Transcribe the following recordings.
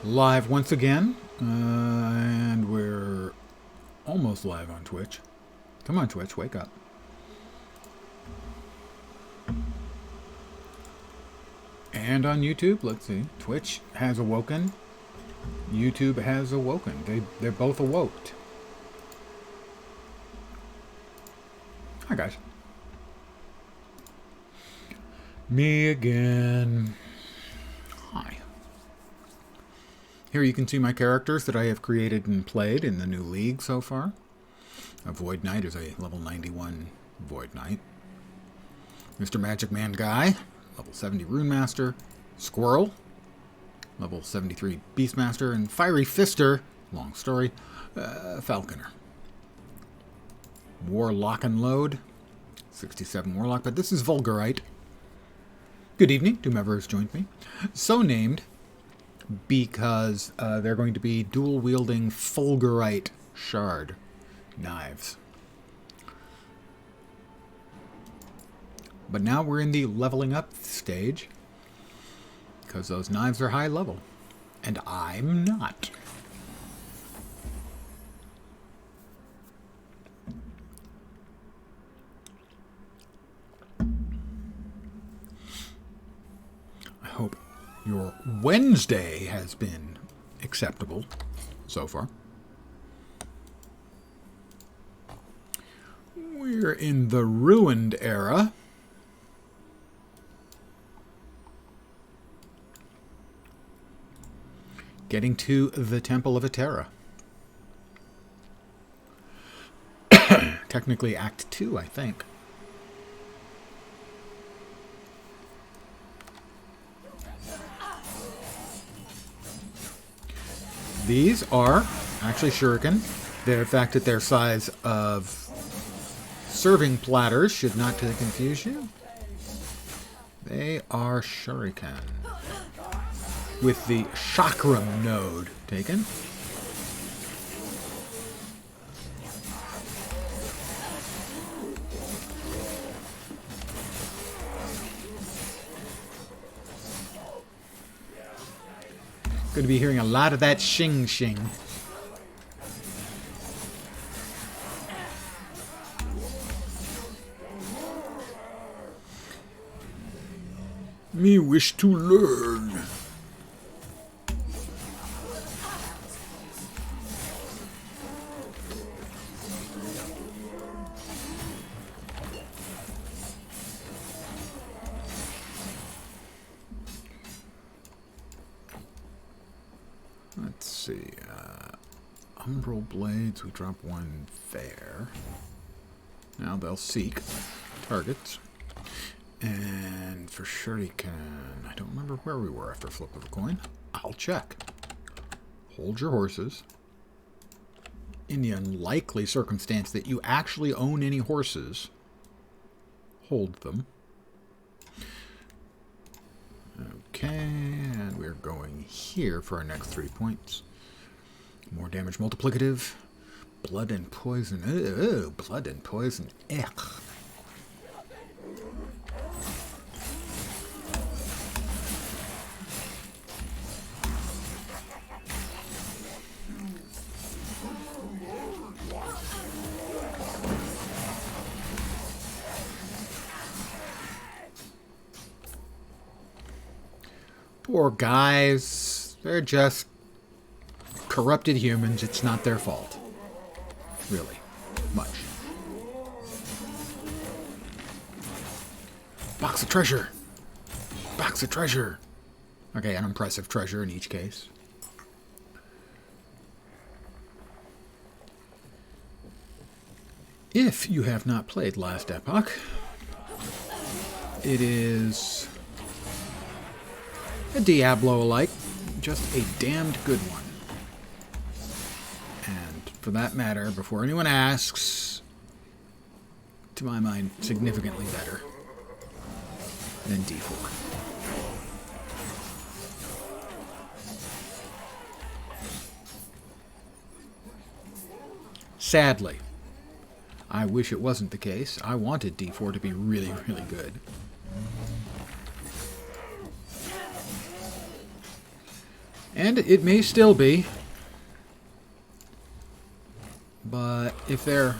Live once again, and we're almost live on Twitch. Come on, Twitch, wake up. And on YouTube, let's see. Twitch has awoken. YouTube has awoken. They're both awoke. Hi, guys. Me again. Hi. Here you can see my characters that I have created and played in the new league so far. A Void Knight is a level 91 Void Knight. Mr. Magic Man Guy, level 70 Rune Master. Squirrel, level 73 Beastmaster. And Fiery Fister, long story, Falconer. Warlock and Load, 67 Warlock, but this is Vulgarite. Good evening to whomever has joined me. So named because they're going to be dual-wielding Fulgurite shard knives. But now we're in the leveling up stage because those knives are high level, and I'm not. I hope your Wednesday has been acceptable so far. We're in the Ruined era. Getting to the Temple of Atera. Technically Act 2, I think. These are actually shuriken. The fact that their size of serving platters should not confuse you. They are shuriken. With the chakram node taken. Going to be hearing a lot of that shing shing. Me wish to learn. Let's see. Umbral Blades, we drop one there. Now they'll seek targets. And for shuriken, I don't remember where we were after flip of a coin. I'll check. Hold your horses. In the unlikely circumstance that you actually own any horses, hold them. Okay, and we're going here for our next 3 points. More damage multiplicative. Blood and poison. Ew, blood and poison. Ugh. Poor guys. They're just corrupted humans. It's not their fault. Really. Much. Box of treasure. Box of treasure. Okay, an impressive treasure in each case. If you have not played Last Epoch, it is a Diablo-alike, just a damned good one. And for that matter, before anyone asks, to my mind, significantly better than D4. Sadly, I wish it wasn't the case. I wanted D4 to be really, really good. And it may still be. But if their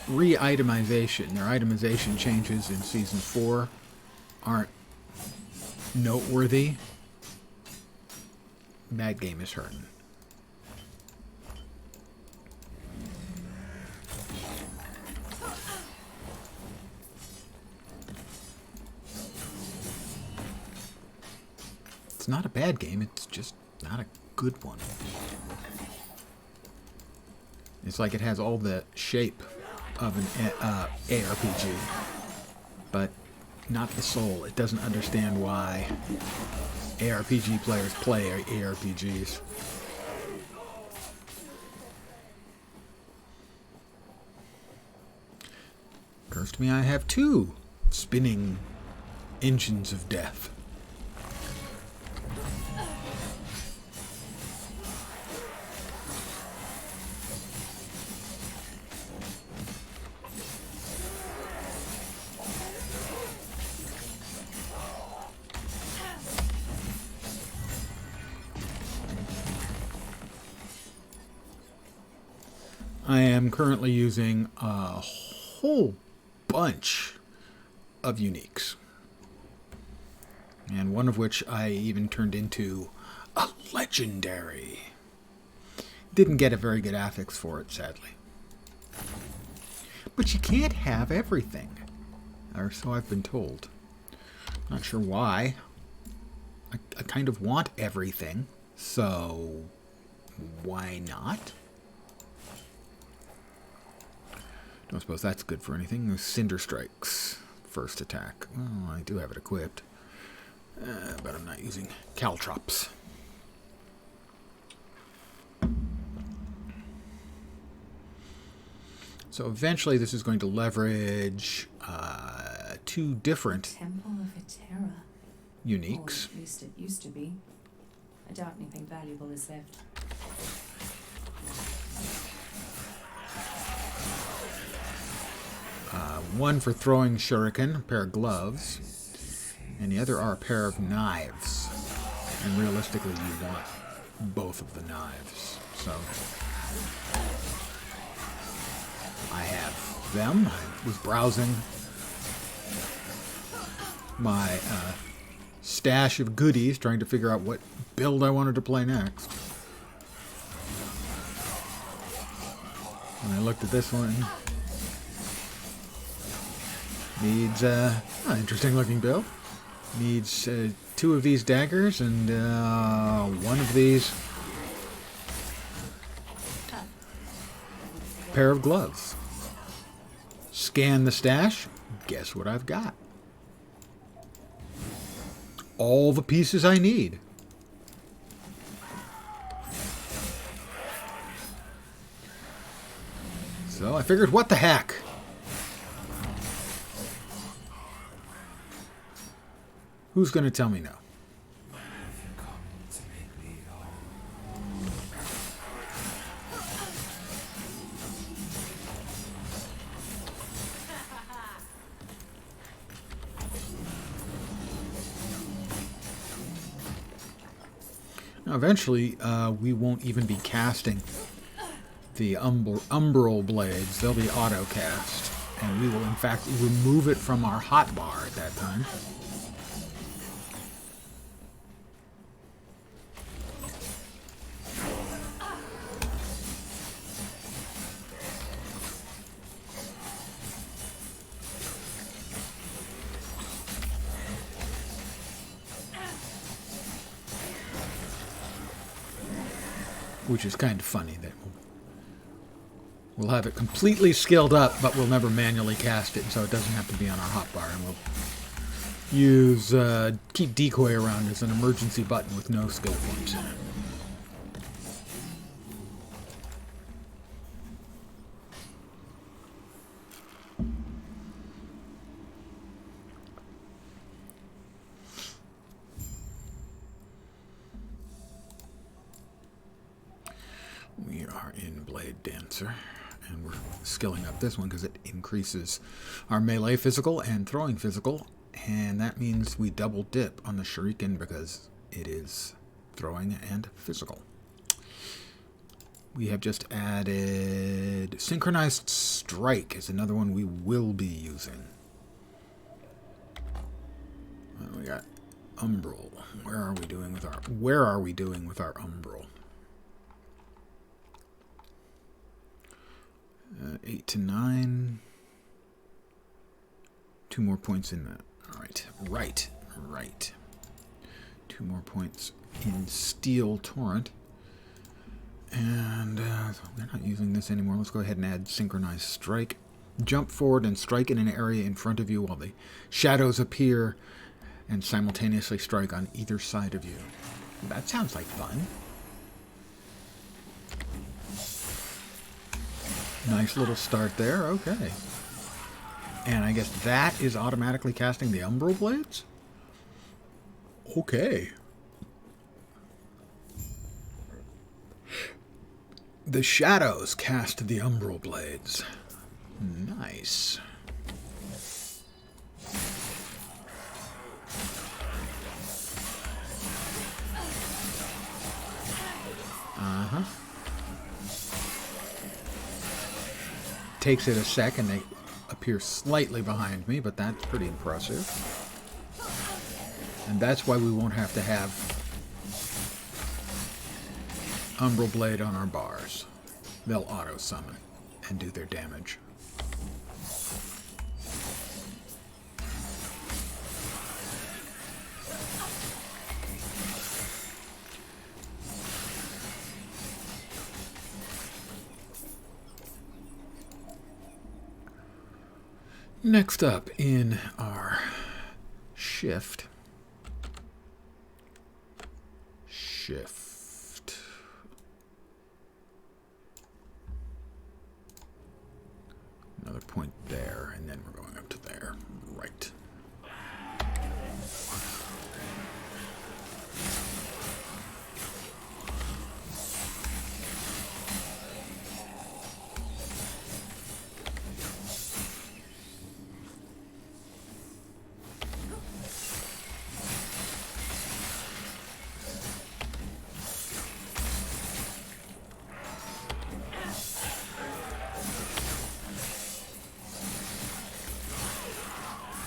re-itemization, their itemization changes in Season 4 aren't noteworthy, that game is hurting. It's not a bad game, it's just not a good one. It's like it has all the shape of an ARPG, but not the soul. It doesn't understand why ARPG players play ARPGs. Occurs to me I have 2 spinning engines of death. I am currently using a whole bunch of uniques. And one of which I even turned into a legendary. Didn't get a very good affix for it, sadly. But you can't have everything. Or so I've been told. Not sure why. I kind of want everything. So why not? Don't suppose that's good for anything. Cinder Strikes. First attack. Well, I do have it equipped. But I'm not using Caltrops. So eventually this is going to leverage 2 different Temple of Eterra. uniques. Or at least it used to be. I doubt anything valuable is left. One for throwing shuriken, a pair of gloves, and the other are a pair of knives. And realistically, you want both of the knives. So I have them. I was browsing my stash of goodies, trying to figure out what build I wanted to play next. And I looked at this one. Needs interesting looking build. Needs 2 of these daggers and 1 of these pair of gloves. Scan the stash. Guess what I've got? All the pieces I need. So I figured, what the heck? Who's going to tell me no? Now, eventually, we won't even be casting the umbral blades. They'll be auto-cast. And we will, in fact, remove it from our hotbar at that time. Which is kind of funny that we'll have it completely skilled up, but we'll never manually cast it, so it doesn't have to be on our hotbar, and we'll use keep decoy around as an emergency button with no skill points in it. We are in Bladedancer, and we're skilling up this one because it increases our melee physical and throwing physical, and that means we double dip on the shuriken because it is throwing and physical. We have just added synchronized strike is another one we will be using. We got umbral. Where are we doing with our umbral? 8 to 9. 2 more points in that. All right. 2 more points in Steel Torrent. And we're not using this anymore. Let's go ahead and add Synchronized Strike. Jump forward and strike in an area in front of you while the shadows appear and simultaneously strike on either side of you. That sounds like fun. Nice little start there. Okay. And I guess that is automatically casting the Umbral Blades? Okay. The shadows cast the Umbral Blades. Nice. Uh-huh. Takes it a sec and they appear slightly behind me, but that's pretty impressive. And that's why we won't have to have Umbral Blade on our bars. They'll auto-summon and do their damage. Next up in our shift. Another point there, and then we're going up to there. Right.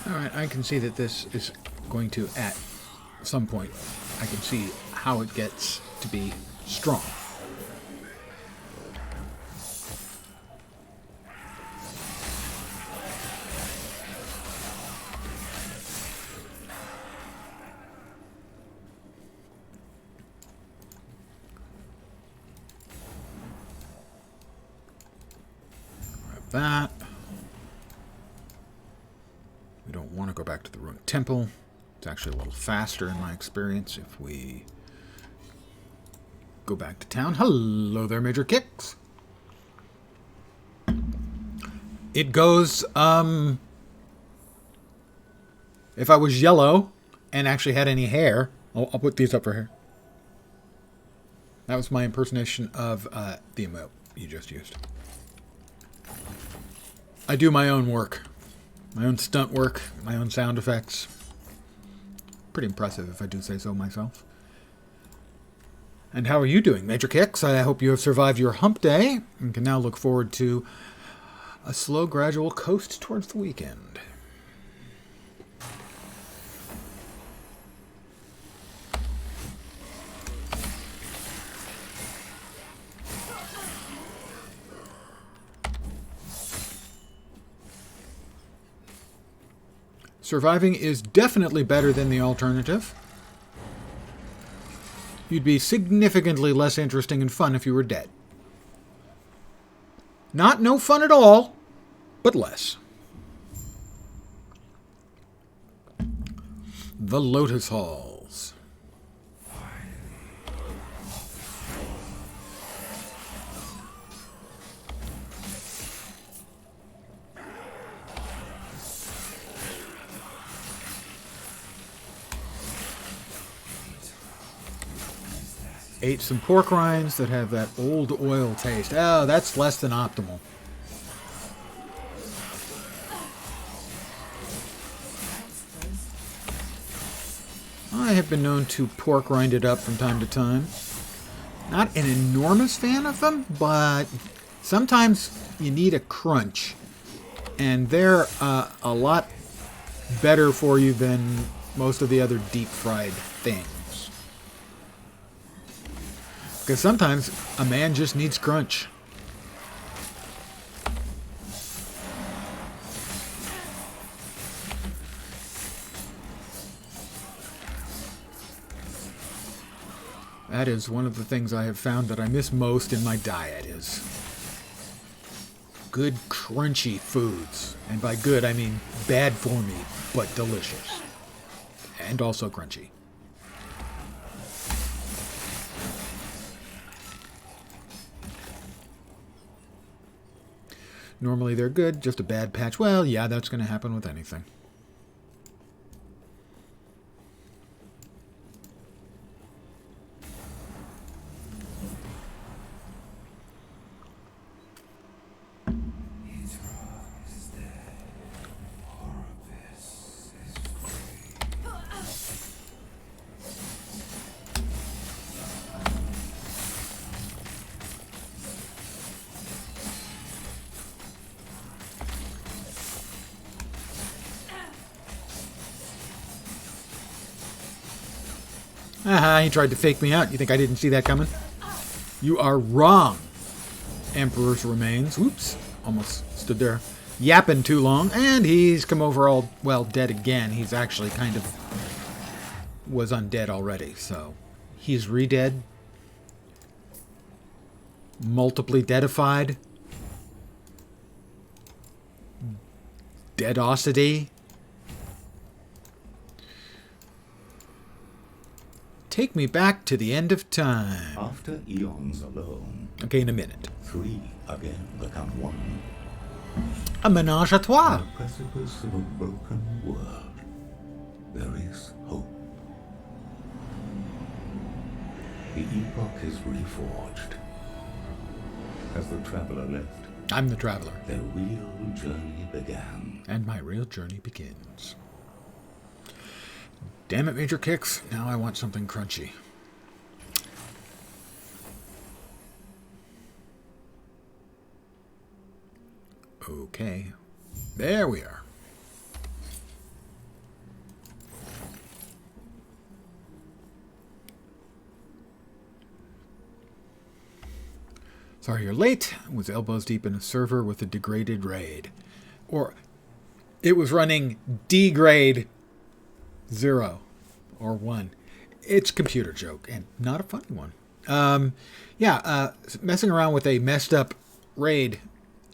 Alright, I can see that this is going to, at some point, I can see how it gets to be strong. Grab that. We don't want to go back to the ruined temple. It's actually a little faster in my experience if we go back to town. Hello there, Major Kicks. It goes, if I was yellow and actually had any hair, I'll put these up for hair. That was my impersonation of the emote you just used. I do my own work. My own stunt work, my own sound effects. Pretty impressive, if I do say so myself. And how are you doing, Major Kicks? I hope you have survived your hump day and can now look forward to a slow, gradual coast towards the weekend. Surviving is definitely better than the alternative. You'd be significantly less interesting and fun if you were dead. Not no fun at all, but less. The Lotus Halls. Ate some pork rinds that have that old oil taste. Oh, that's less than optimal. I have I've been known to pork rind it up from time to time. Not an enormous fan of them, but sometimes you need a crunch. And they're a lot better for you than most of the other deep-fried things. Because sometimes a man just needs crunch. That is one of the things I have found that I miss most in my diet is good crunchy foods. And by good, I mean bad for me, but delicious. And also crunchy. Normally they're good, just a bad patch. Well, yeah, that's going to happen with anything. Aha, he tried to fake me out. You think I didn't see that coming? You are wrong. Emperor's remains. Oops. Almost stood there yapping too long. And he's come over all, well, dead again. He's actually kind of was undead already. So he's re-dead. Multiply deadified. Deadosity. Take me back to the end of time. After eons alone, Okay, in a minute. 3 again become 1. A menage a trois. On the precipice of a broken world, there is hope. The Epoch is reforged. As the traveler left, I'm the traveler. their real journey began. And my real journey begins. Damn it, Major Kicks. Now I want something crunchy. Okay. There we are. Sorry you're late. Was elbows deep in a server with a degraded raid. Or it was running degrade 0 or 1. It's a computer joke and not a funny one. Messing around with a messed up raid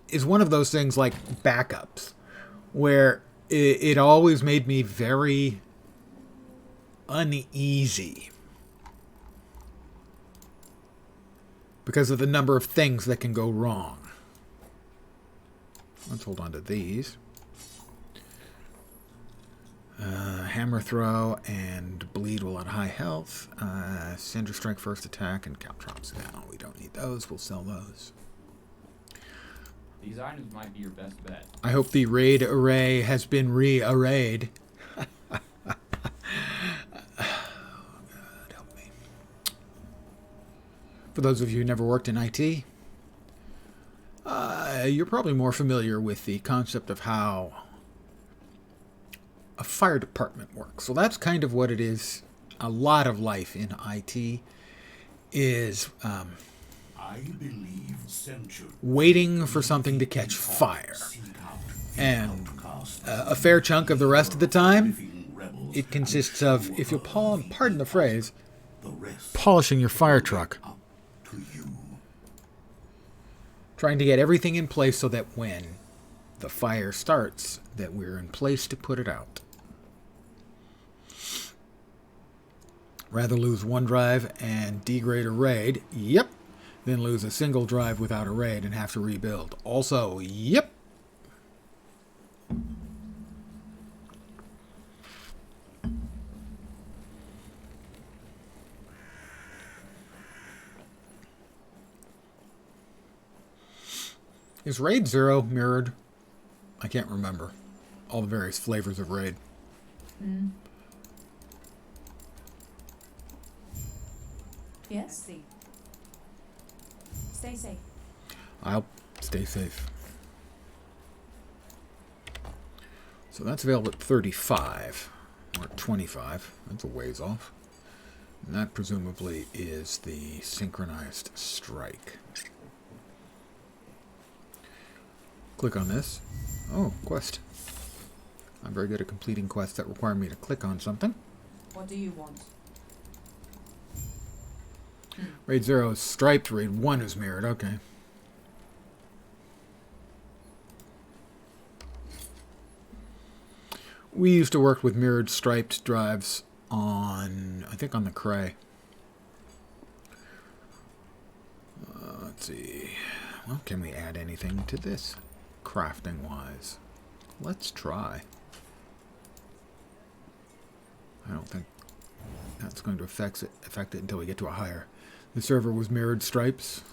is one of those things like backups where it always made me very uneasy because of the number of things that can go wrong. Let's hold on to these. Hammer throw and bleed while at high health. Cinder strike first attack and caltrops. No, we don't need those. We'll sell those. These items might be your best bet. I hope the raid array has been re-arrayed. Oh, God, help me. For those of you who never worked in IT, you're probably more familiar with the concept of how a fire department works. So that's kind of what it is. A lot of life in IT is I believe centuries waiting for something to catch fire. And a fair chunk of the rest of the time, it consists of, if you'll pardon the phrase, polishing your fire truck. to you. Trying to get everything in place so that when the fire starts, that we're in place to put it out. Rather lose one drive and degrade a raid, yep, than lose a single drive without a raid and have to rebuild. Also, yep. Is Raid 0 mirrored? I can't remember. All the various flavors of Raid. Yes? Stay safe. I'll stay safe. So that's available at 35, or 25. That's a ways off. And that presumably is the synchronized strike. Click on this. Oh, quest. I'm very good at completing quests that require me to click on something. What do you want? Raid 0 is striped, raid 1 is mirrored. Okay. We used to work with mirrored striped drives on, I think on the Cray. Let's see. Well, can we add anything to this crafting-wise? Let's try. I don't think that's going to affect it until we get to a higher. The server was mirrored stripes.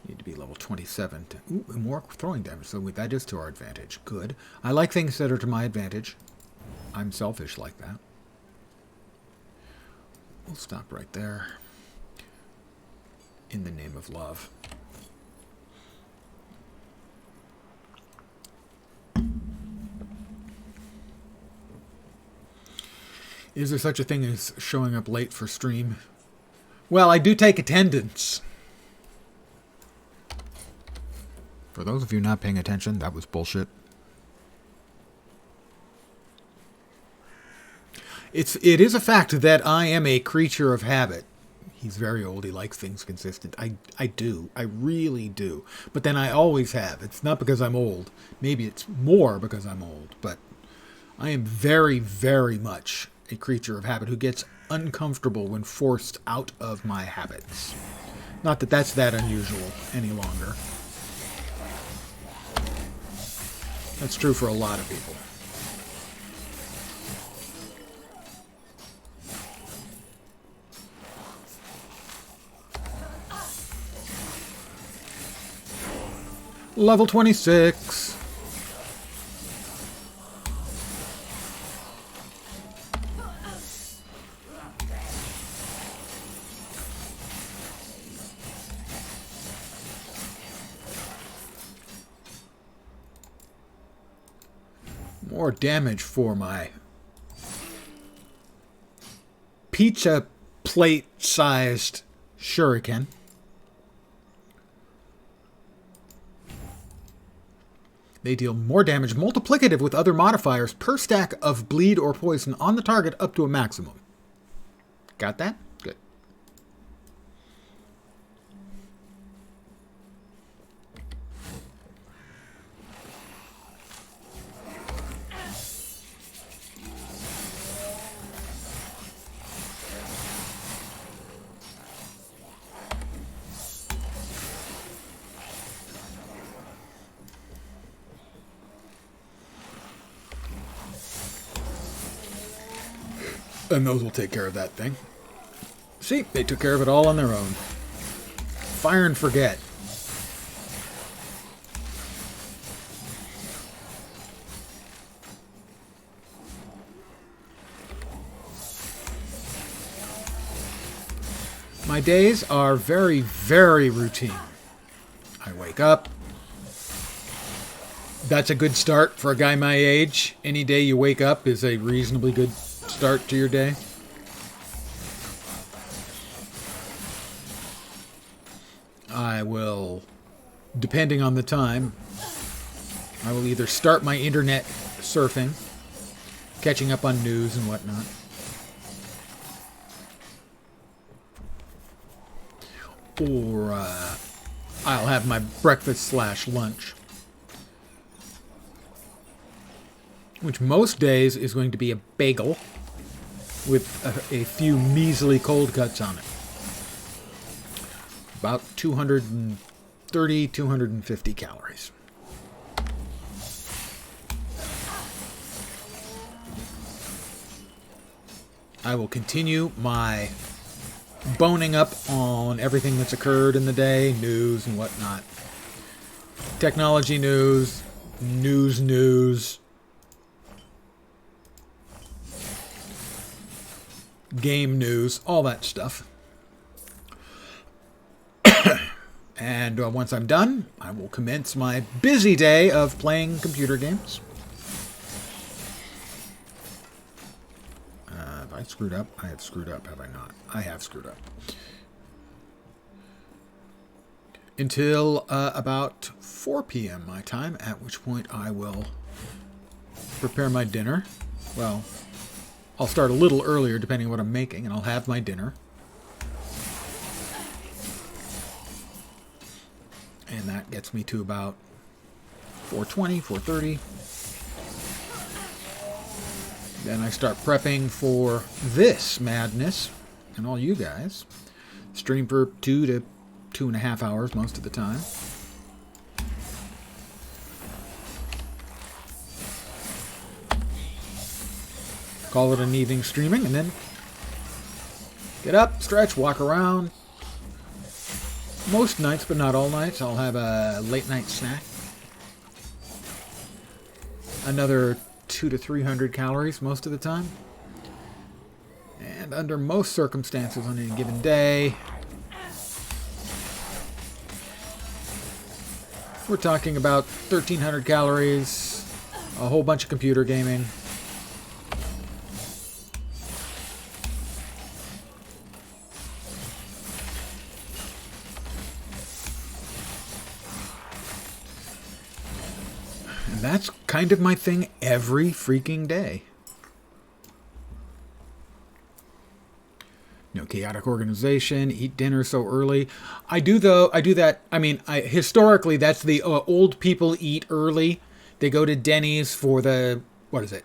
Need to be level 27 to... Ooh, more throwing damage, so that is to our advantage. Good. I like things that are to my advantage. I'm selfish like that. We'll stop right there. In the name of love. Is there such a thing as showing up late for stream? Well, I do take attendance. For those of you not paying attention, that was bullshit. It is a fact that I am a creature of habit. He's very old. He likes things consistent. I do. I really do. But then I always have. It's not because I'm old. Maybe it's more because I'm old. But I am very, very much a creature of habit who gets uncomfortable when forced out of my habits. Not that that's that unusual any longer. That's true for a lot of people. Level 26. More damage for my pizza plate-sized shuriken. They deal more damage multiplicative with other modifiers per stack of bleed or poison on the target up to a maximum. Got that? Good. And those will take care of that thing. See, they took care of it all on their own. Fire and forget. My days are very, very routine. I wake up. That's a good start for a guy my age. Any day you wake up is a reasonably good start to your day. I will, depending on the time, I will either start my internet surfing, catching up on news and whatnot, or I'll have my breakfast/lunch, which most days is going to be a bagel with a few measly cold cuts on it. About 230, 250 calories. I will continue my boning up on everything that's occurred in the day, news and whatnot. Technology news, news. game news, all that stuff. And once I'm done, I will commence my busy day of playing computer games. Have I screwed up? I have screwed up, have I not? I have screwed up. Until about 4 p.m. my time, at which point I will prepare my dinner. Well, I'll start a little earlier depending on what I'm making, and I'll have my dinner. And that gets me to about 4:20, 4:30. Then I start prepping for this madness and all you guys. Stream for 2 to 2.5 hours most of the time. Call it an evening streaming, and then get up, stretch, walk around. Most nights, but not all nights, I'll have a late night snack. Another 200 to 300 calories most of the time. And under most circumstances on any given day, we're talking about 1,300 calories, a whole bunch of computer gaming. And that's kind of my thing every freaking day. No chaotic organization, eat dinner so early. I do that. I mean, historically, that's the old people eat early. They go to Denny's for the, what is it?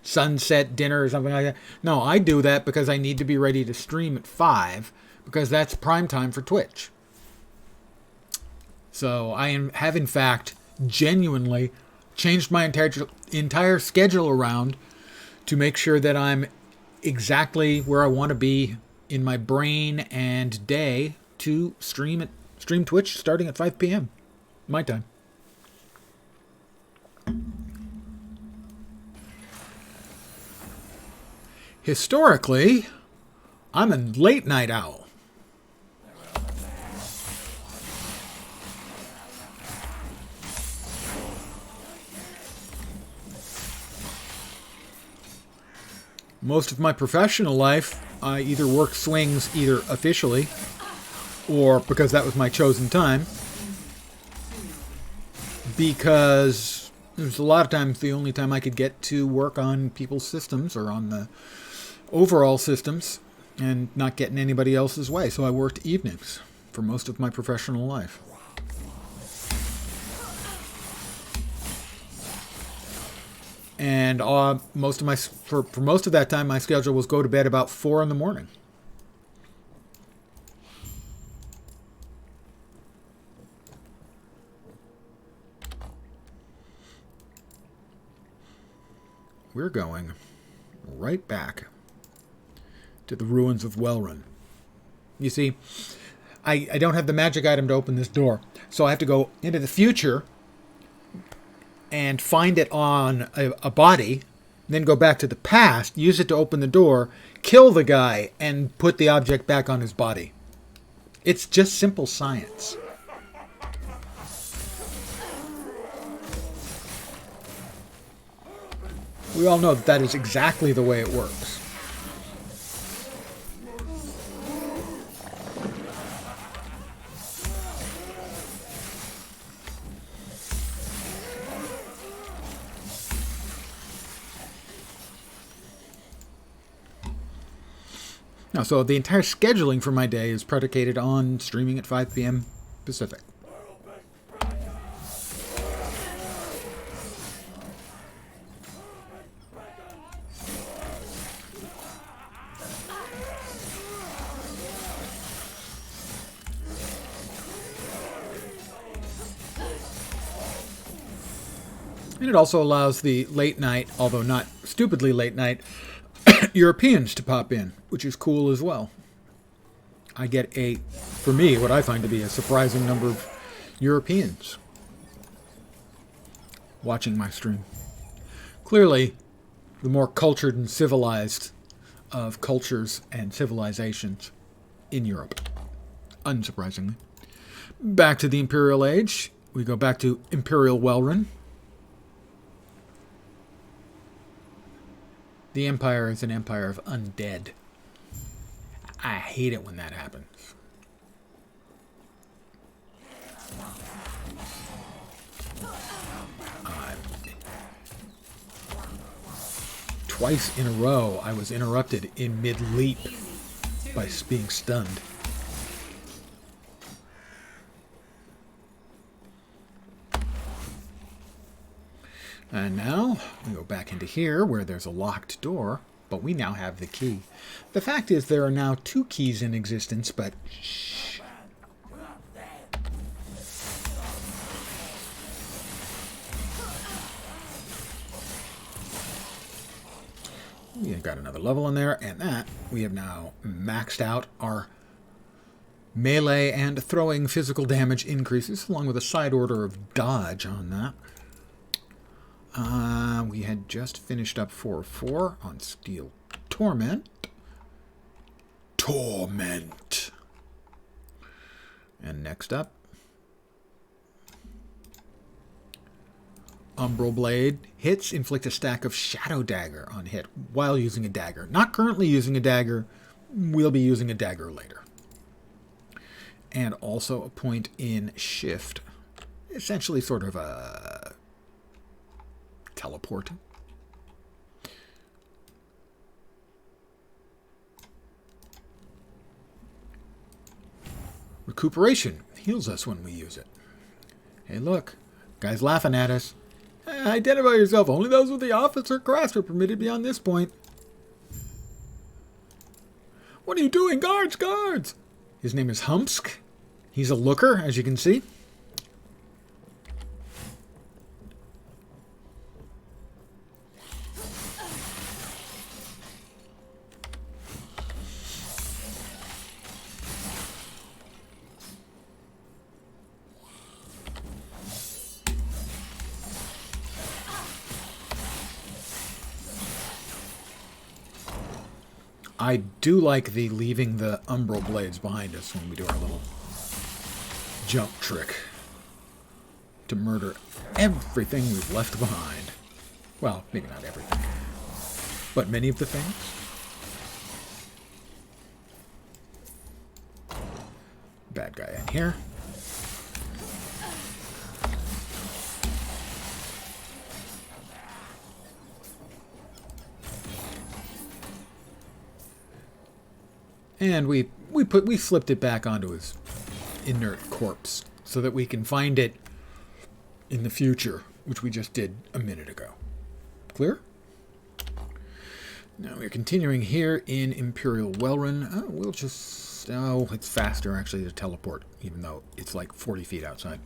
Sunset dinner or something like that. No, I do that because I need to be ready to stream at 5 because that's prime time for Twitch. So I have in fact genuinely changed my entire schedule around to make sure that I'm exactly where I want to be in my brain and day to stream Twitch starting at 5 p.m. my time. Historically, I'm a late night owl. Most of my professional life, I either worked swings either officially or because that was my chosen time. Because it was a lot of times the only time I could get to work on people's systems or on the overall systems and not getting anybody else's way. So I worked evenings for most of my professional life. And for most of that time, my schedule was go to bed about 4 in the morning. We're going right back to the ruins of Wellrun. You see, I don't have the magic item to open this door, so I have to go into the future and find it on a body, then go back to the past, use it to open the door, kill the guy, and put the object back on his body. It's just simple science. We all know that is exactly the way it works. Now, so the entire scheduling for my day is predicated on streaming at 5 p.m. Pacific. And it also allows the late night, although not stupidly late night, Europeans to pop in, which is cool as well. I get for me, what I find to be a surprising number of Europeans watching my stream. Clearly, the more cultured and civilized of cultures and civilizations in Europe, unsurprisingly. Back to the Imperial Age. We go back to Imperial Welrun. The Empire is an empire of undead. I hate it when that happens. Twice in a row, I was interrupted in mid-leap by being stunned. And now, we go back into here, where there's a locked door, but we now have the key. The fact is, there are now 2 keys in existence, but shh. We got another level in there, and that, we have now maxed out our melee and throwing physical damage increases, along with a side order of dodge on that. We had just finished up 4-4 on Steel Torment. Torment! And next up, Umbral Blade hits inflict a stack of Shadow Dagger on hit while using a dagger. Not currently using a dagger, we'll be using a dagger later. And also a point in Shift. Essentially sort of a teleport. Recuperation heals us when we use it. Hey look, guy's laughing at us. Identify yourself. Only those with the officer crest are permitted beyond this point. What are you doing? Guards! Guards! His name is Humpsk. He's a looker, as you can see. I do like the leaving the Umbral Blades behind us when we do our little jump trick to murder everything we've left behind. Well, maybe not everything, but many of the things. Bad guy in here. And we flipped it back onto his inert corpse so that we can find it in the future, which we just did a minute ago. Clear? Now we're continuing here in Imperial Welrun. Oh, we'll just... Oh, it's faster actually to teleport, even though it's like 40 feet outside.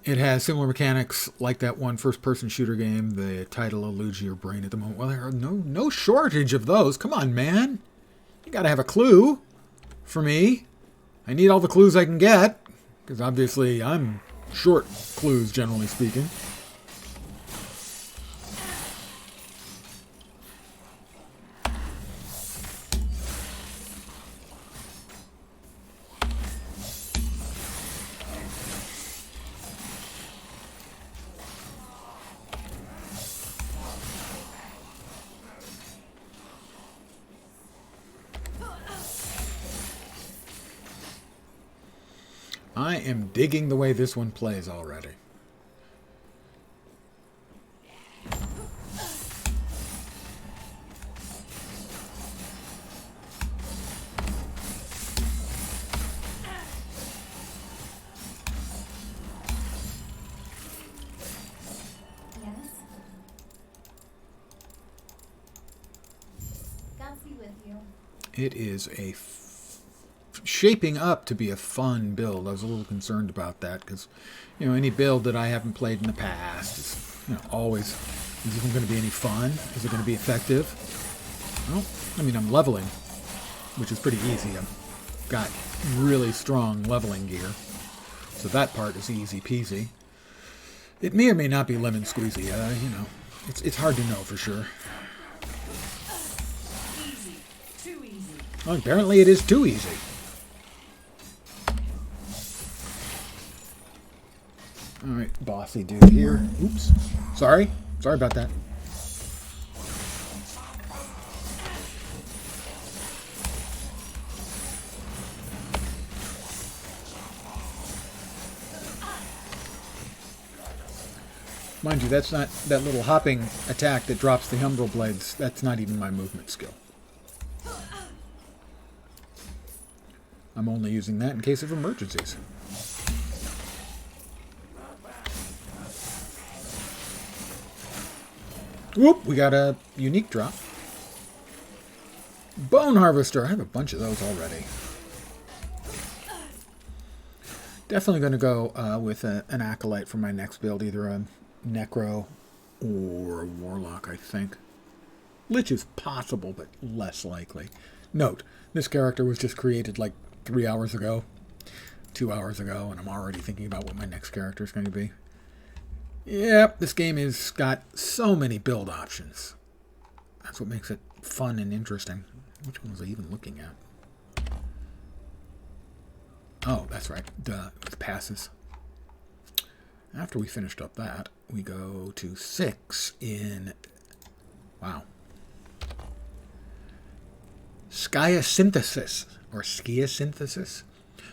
It has similar mechanics like that one first-person shooter game. The title eludes your brain at the moment. Well, there are no shortage of those. Come on, man. You gotta have a clue for me. I need all the clues I can get, because obviously I'm short clues, generally speaking. I am digging the way this one plays already. Yes? Gatsby with you. It is shaping up to be a fun build. I was a little concerned about that because, you know, any build that I haven't played in the past is, you know, always, is it going to be any fun? Is it going to be effective? Well, I mean, I'm leveling, which is pretty easy. I've got really strong leveling gear, so that part is easy peasy. It may or may not be lemon squeezy. You know, it's hard to know for sure. Easy. Too easy. Well, apparently it is too easy. Alright, bossy dude here. Oops. Sorry. Sorry about that. Mind you, that's not that little hopping attack that drops the umbral blades. That's not even my movement skill. I'm only using that in case of emergencies. Whoop, we got a unique drop. Bone Harvester. I have a bunch of those already. Definitely going to go with an Acolyte for my next build. Either a Necro or a Warlock, I think. Lich is possible, but less likely. Note, this character was just created like 3 hours ago, 2 hours ago, and I'm already thinking about what my next character is going to be. Yep, this game has got so many build options. That's what makes it fun and interesting. Which one was I even looking at? Oh, that's right. Duh, with passes. After we finished up that, we go to 6 in... Wow. Skiasynthesis, or Skiasynthesis.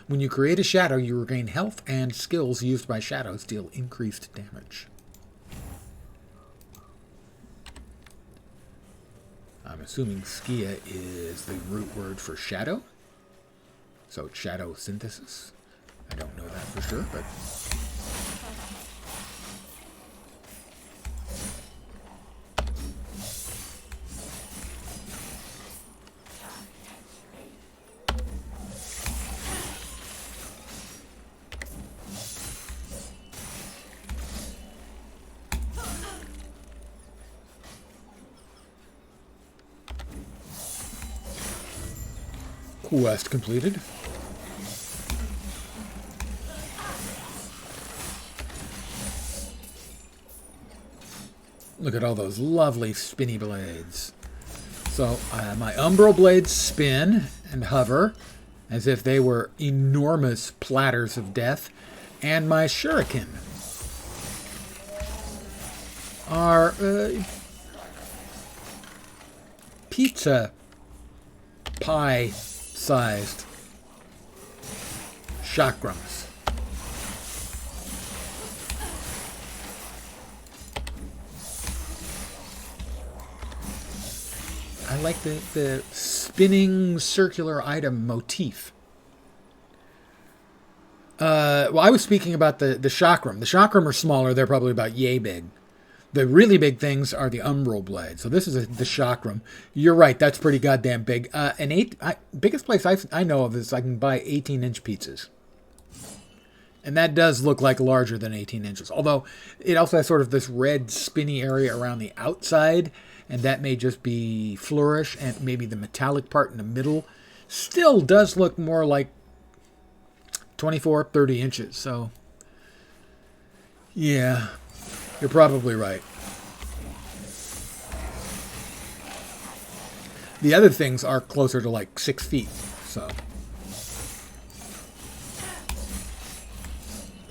When you create a shadow, you regain health, and skills used by shadows deal increased damage. I'm assuming Skia is the root word for shadow. So it's shadow synthesis. I don't know that for sure, but... Quest completed. Look at all those lovely spinny blades. So my umbral blades spin and hover as if they were enormous platters of death, and my shuriken are pizza pie sized chakrams. I like the spinning circular item motif. Well, I was speaking about the chakram. The chakram are smaller. They're probably about yay big. The really big things are the umbral blade. So this is the chakram. You're right. That's pretty goddamn big. Biggest place I know of is I can buy 18-inch pizzas. And that does look like larger than 18 inches. Although it also has sort of this red spinny area around the outside. And that may just be flourish. And maybe the metallic part in the middle still does look more like 24, 30 inches. So, yeah. You're probably right. The other things are closer to like 6 feet, so.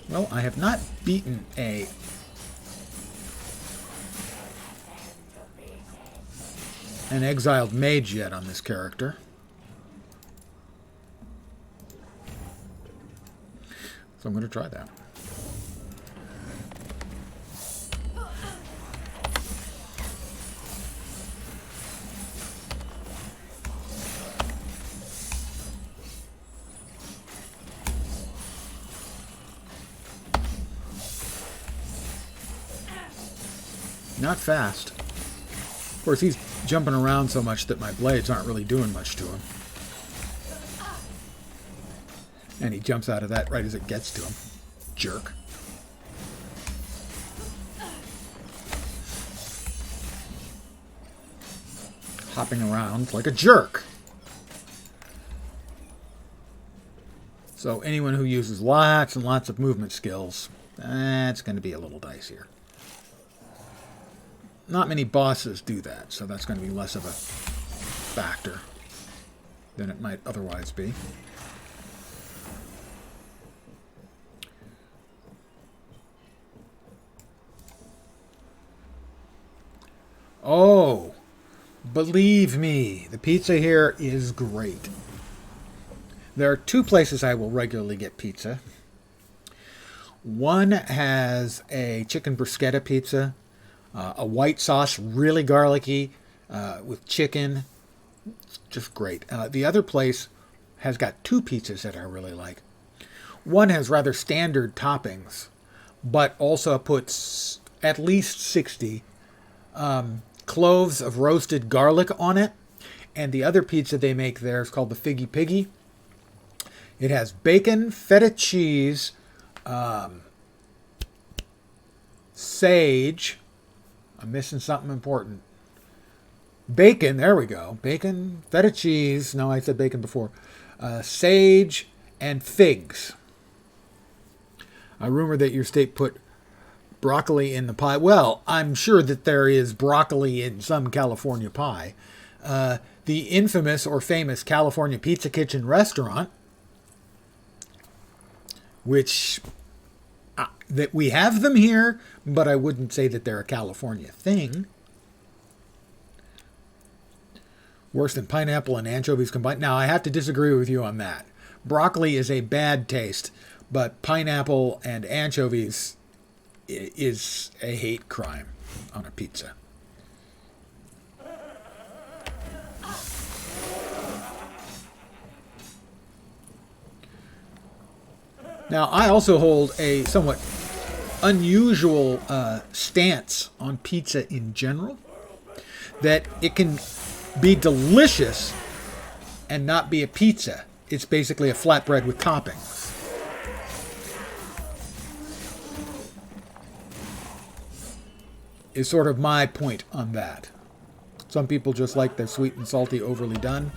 Well, I have not beaten an exiled mage yet on this character. So I'm going to try that. Not fast. Of course, he's jumping around so much that my blades aren't really doing much to him. And he jumps out of that right as it gets to him. Jerk. Hopping around like a jerk. So anyone who uses lots and lots of movement skills That's going to be a little dicier. Not many bosses do that, so that's going to be less of a factor than it might otherwise be. Oh, believe me, the pizza here is great. There are two places I will regularly get pizza. One has a chicken bruschetta pizza, a white sauce, really garlicky, with chicken. Just great. The other place has got two pizzas that I really like. One has rather standard toppings, but also puts at least 60 cloves of roasted garlic on it. And the other pizza they make there is called the Figgy Piggy. It has bacon, feta cheese, sage. I'm missing something important. Bacon, there we go. Bacon, feta cheese. No, I said bacon before. Sage and figs. I rumor that your state put broccoli in the pie. Well, I'm sure that there is broccoli in some California pie. The infamous or famous California Pizza Kitchen restaurant, which that we have them here, but I wouldn't say that they're a California thing. Worse than pineapple and anchovies combined. Now, I have to disagree with you on that. Broccoli is a bad taste, but pineapple and anchovies is a hate crime on a pizza. Now, I also hold a somewhat unusual stance on pizza in general, that it can be delicious and not be a pizza. It's basically a flatbread with toppings. Is sort of my point on that. Some people just like their sweet and salty overly done.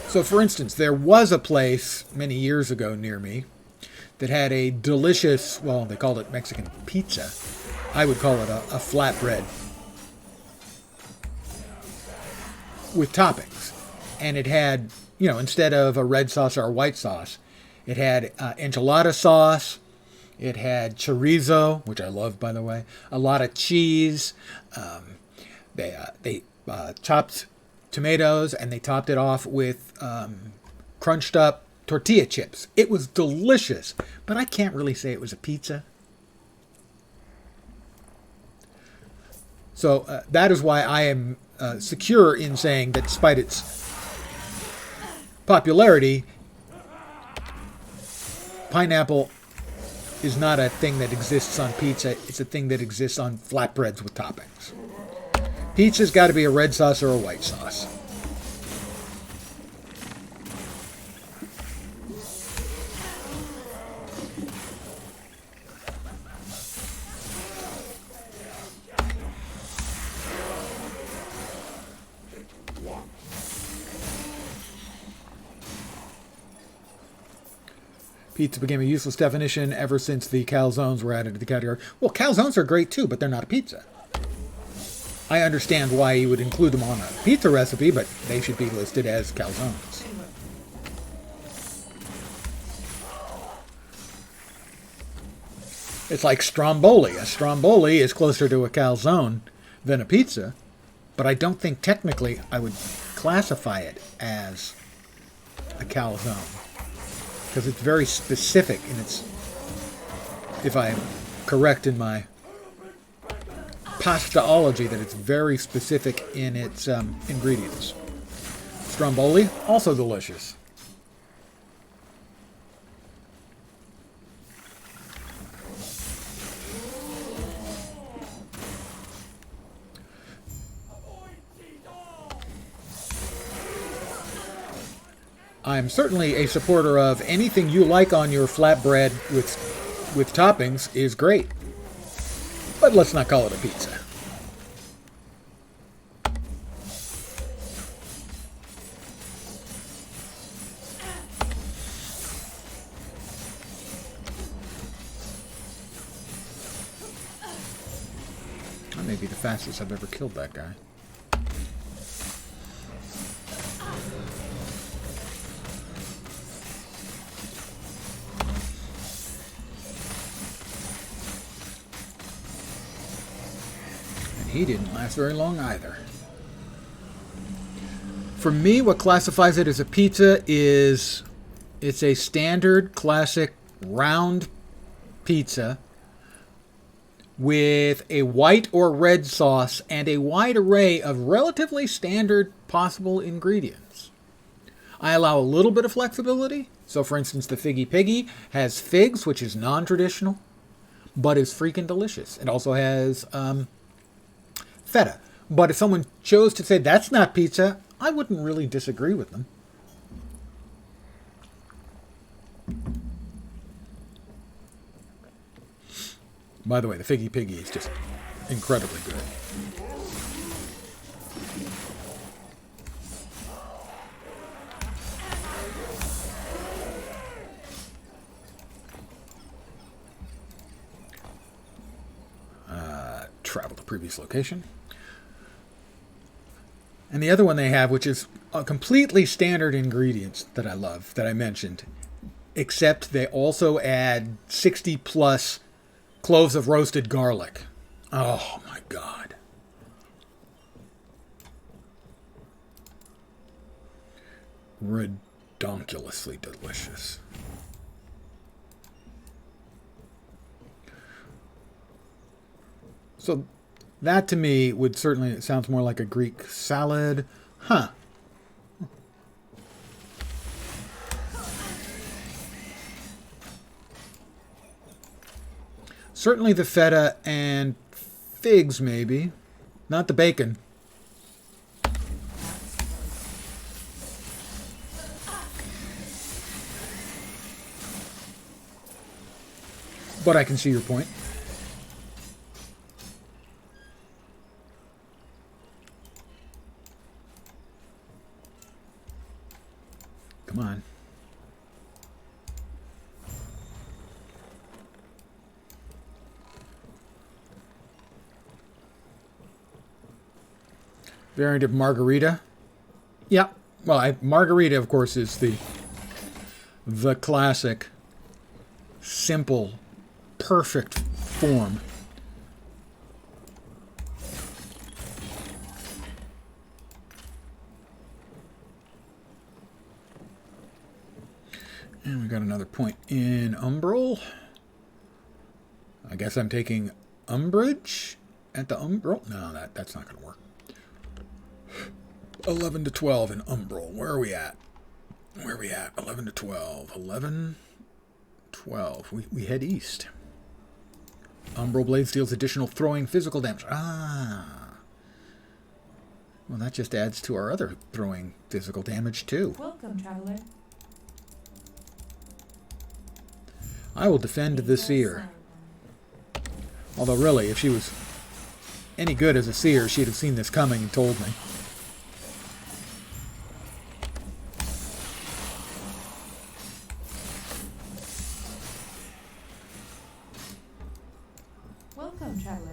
So, for instance, there was a place many years ago near me that had a delicious, well, they called it Mexican pizza. I would call it a flatbread with toppings. And it had, you know, instead of a red sauce or a white sauce, it had enchilada sauce. It had chorizo, which I love, by the way, a lot of cheese. They chopped tomatoes, and they topped it off with crunched up tortilla chips. It was delicious, but I can't really say it was a pizza. So that is why I am secure in saying that despite its popularity, pineapple is not a thing that exists on pizza. It's a thing that exists on flatbreads with toppings. Pizza's got to be a red sauce or a white sauce. Pizza became a useless definition ever since the calzones were added to the category. Well, calzones are great too, but they're not a pizza. I understand why you would include them on a pizza recipe, but they should be listed as calzones. It's like stromboli. A stromboli is closer to a calzone than a pizza, but I don't think technically I would classify it as a calzone, because it's very specific in its, if I'm correct in my pastaology, that it's very specific in its ingredients. Stromboli, also delicious. I'm certainly a supporter of anything you like on your flatbread with toppings is great. But let's not call it a pizza. That may be the fastest I've ever killed that guy. And he didn't last very long either. For me, what classifies it as a pizza is it's a standard, classic, round pizza with a white or red sauce and a wide array of relatively standard possible ingredients. I allow a little bit of flexibility. So, for instance, the Figgy Piggy has figs, which is non-traditional, but is freaking delicious. It also has feta. But if someone chose to say that's not pizza, I wouldn't really disagree with them. By the way, the Figgy Piggy is just incredibly good. Travel to previous location. And the other one they have, which is a completely standard ingredients that I love, that I mentioned, except they also add 60 plus cloves of roasted garlic. Oh my God. Redonkulously delicious. So that to me would certainly, it sounds more like a Greek salad. Huh. Certainly the feta and figs, maybe. Not the bacon. But I can see your point. Come on. Variant of margarita. Yeah. Well, margarita, of course, is the classic, simple, perfect form. And we got another point in Umbral. I guess I'm taking umbrage at the Umbral. No, that's not going to work. 11 to 12 in Umbral. Where are we at? 11 to 12. 11, 12. We head east. Umbral Blades deals additional throwing physical damage. Ah. Well, that just adds to our other throwing physical damage, too. Welcome, traveler. I will defend the seer. Although, really, if she was any good as a seer, she'd have seen this coming and told me. Welcome, traveler.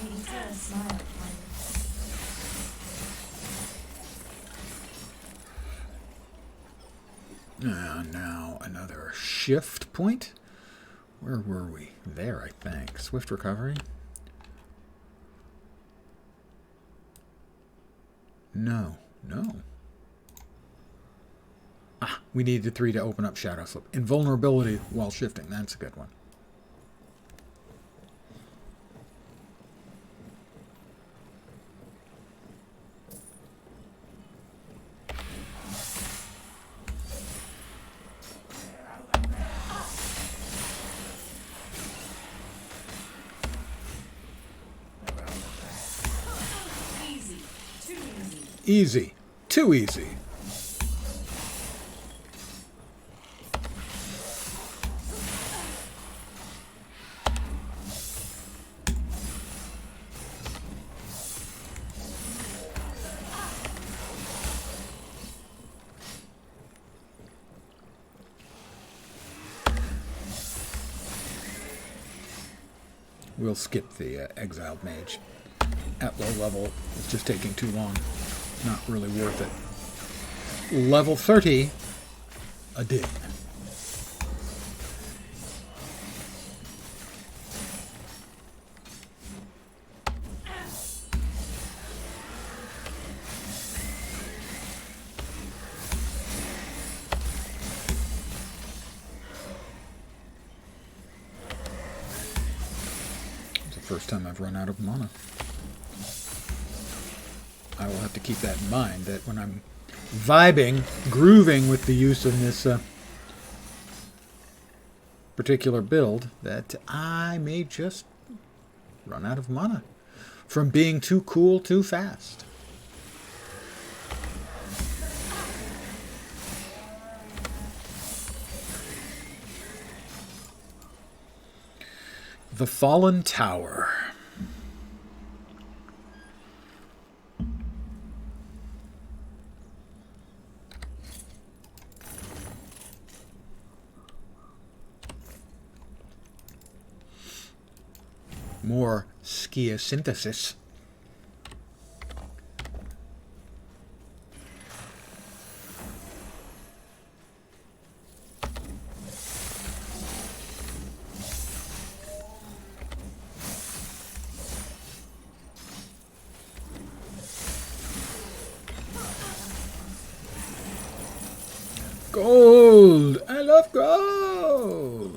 May Eterna smile upon you. Now another shift point. Where were we? There, I think. Swift recovery. No. Ah, we needed 3 to open up Shadow Slip. Invulnerability while shifting. That's a good one. Easy. Too easy. We'll skip the exiled mage. At low level, it's just taking too long. Not really worth it. Level 30, a din. First time I've run out of mana. I will have to keep that in mind, that when I'm vibing, grooving with the use of this particular build, that I may just run out of mana from being too cool too fast. The Fallen Tower. More skiosynthesis. Gold! I love gold!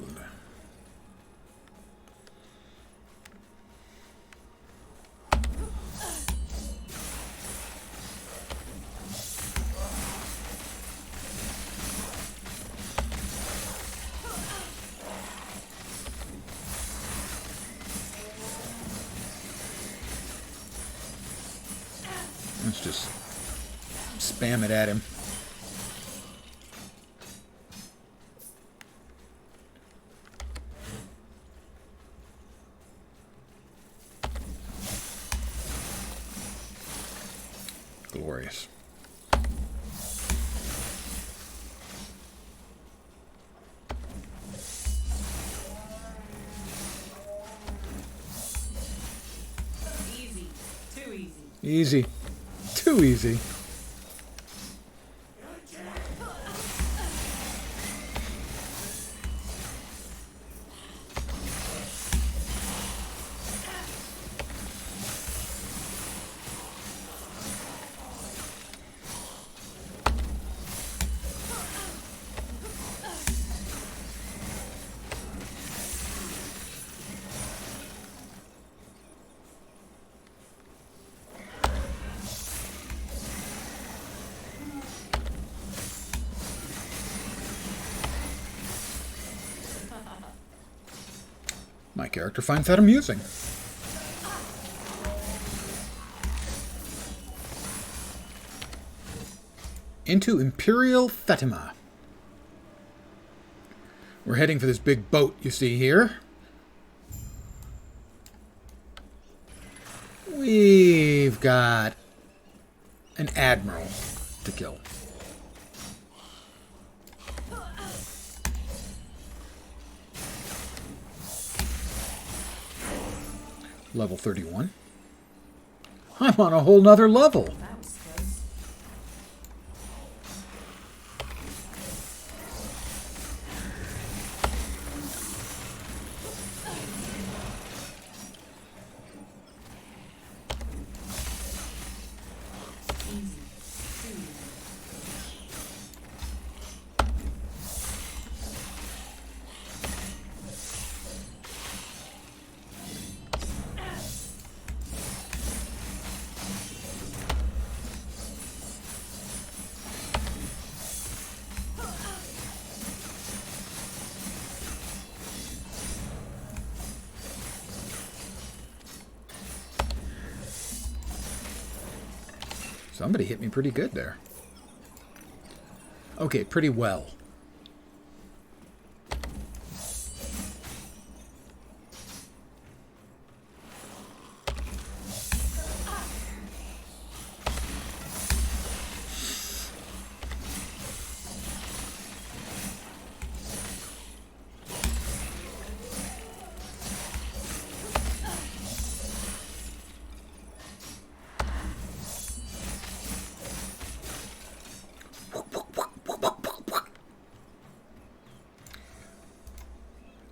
Let's just spam it at him. Glorious. Easy. Too easy. Easy. Too easy. My character finds that amusing. Into Imperial Fatima. We're heading for this big boat you see here. We've got an admiral to kill. Level 31. I'm on a whole nother level. That was close. Easy. Too easy. Somebody hit me pretty good there. Okay, pretty well.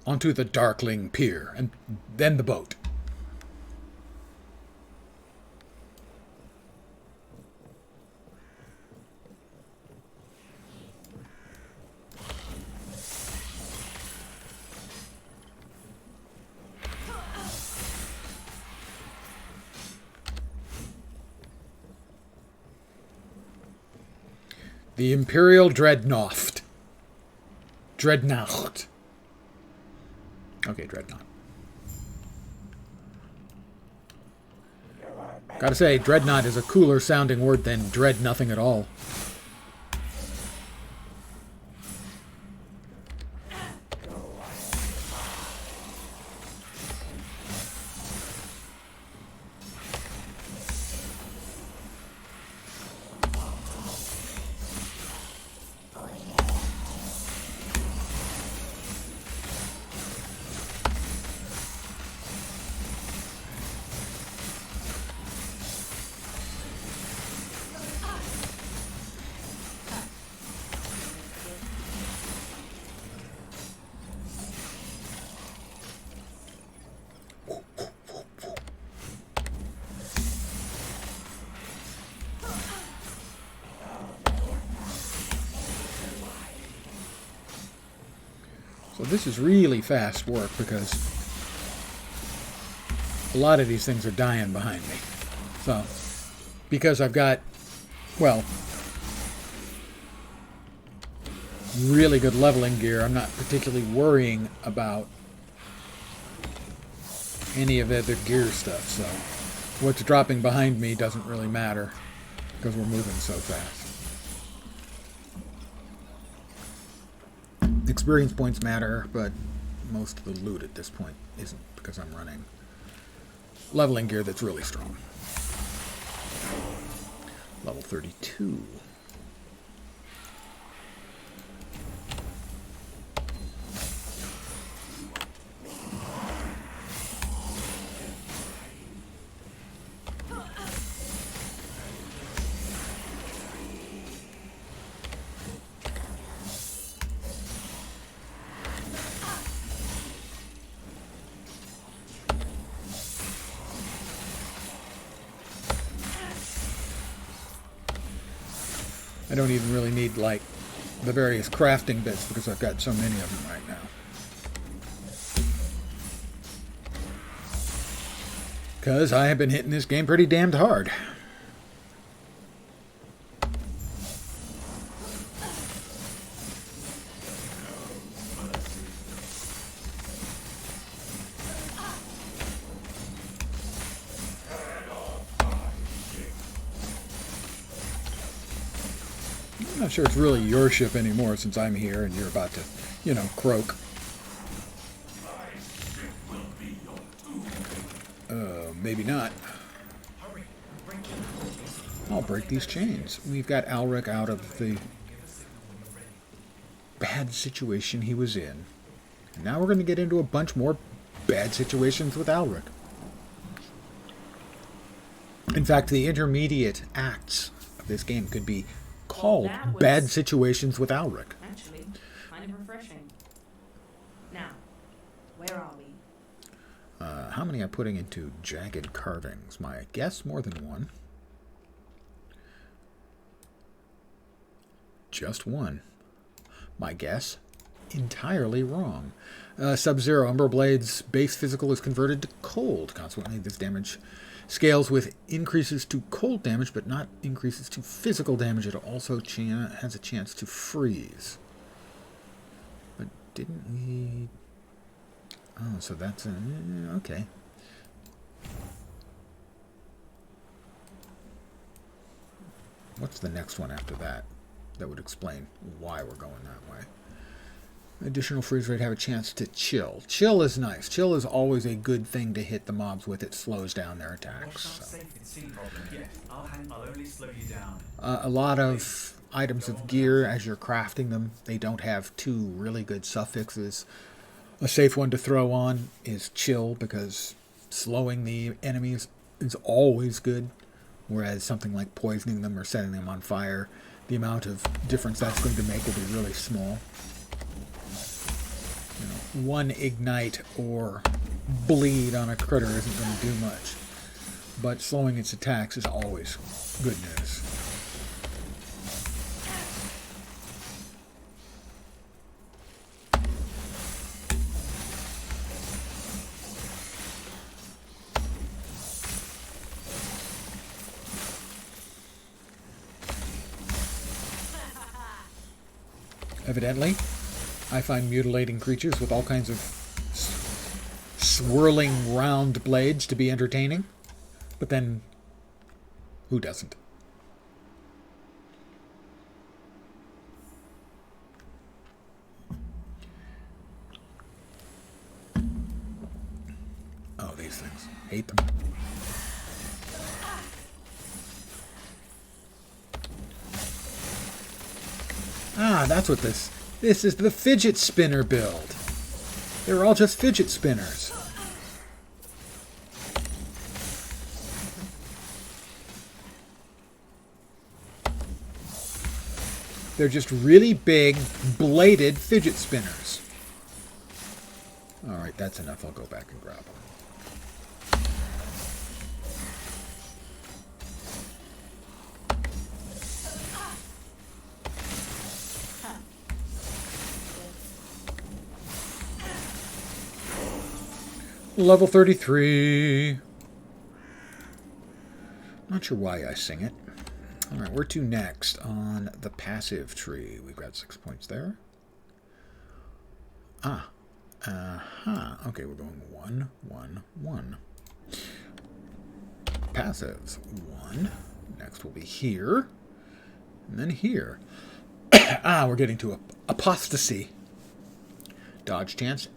onto the Darkling Pier, and then the boat. The Imperial Dreadnought. Dreadnought. Okay, Dreadnought. Gotta say, Dreadnought is a cooler sounding word than Dread Nothing at all. So this is really fast work because a lot of these things are dying behind me. So, because I've got, well, really good leveling gear, I'm not particularly worrying about any of the other gear stuff. So, what's dropping behind me doesn't really matter because we're moving so fast. Experience points matter, but most of the loot at this point isn't because I'm running leveling gear that's really strong. Level 32. I don't even really need, like, the various crafting bits because I've got so many of them right now. Because I have been hitting this game pretty damned hard. I'm not sure it's really your ship anymore since I'm here and you're about to, you know, croak. Maybe not. I'll break these chains. We've got Alric out of the bad situation he was in. And now we're going to get into a bunch more bad situations with Alric. In fact, the intermediate acts of this game could be called Bad Situations with Alric. Actually, kind of refreshing. Now, where are we? How many am I putting into jagged carvings? My guess, more than one. Just one. My guess, entirely wrong. Sub-Zero Umber Blade's base physical is converted to cold. Consequently, this damage scales with increases to cold damage, but not increases to physical damage. It also has a chance to freeze. But didn't we... Oh, so that's... okay. What's the next one after that? That would explain why we're going that way. Additional freeze rate have a chance to chill. Chill is nice. Chill is always a good thing to hit the mobs with. It slows down their attacks. So. A lot of items of gear, as you're crafting them, they don't have two really good suffixes. A safe one to throw on is chill because slowing the enemies is always good. Whereas something like poisoning them or setting them on fire, the amount of difference that's going to make will be really small. You know, one ignite or bleed on a critter isn't going to do much. But slowing its attacks is always good news. Evidently, I find mutilating creatures with all kinds of swirling round blades to be entertaining. But then, who doesn't? Oh, these things. Hate them. Ah, that's what this is the fidget spinner build. They're all just fidget spinners. They're just really big, bladed fidget spinners. Alright, that's enough. I'll go back and grab them. Level 33. Not sure why I sing it. Alright, where to next on the passive tree? We've got 6 points there. Okay, we're going 1, 1, 1. Passives. 1. Next will be here. And then here. We're getting to apostasy. Dodge chance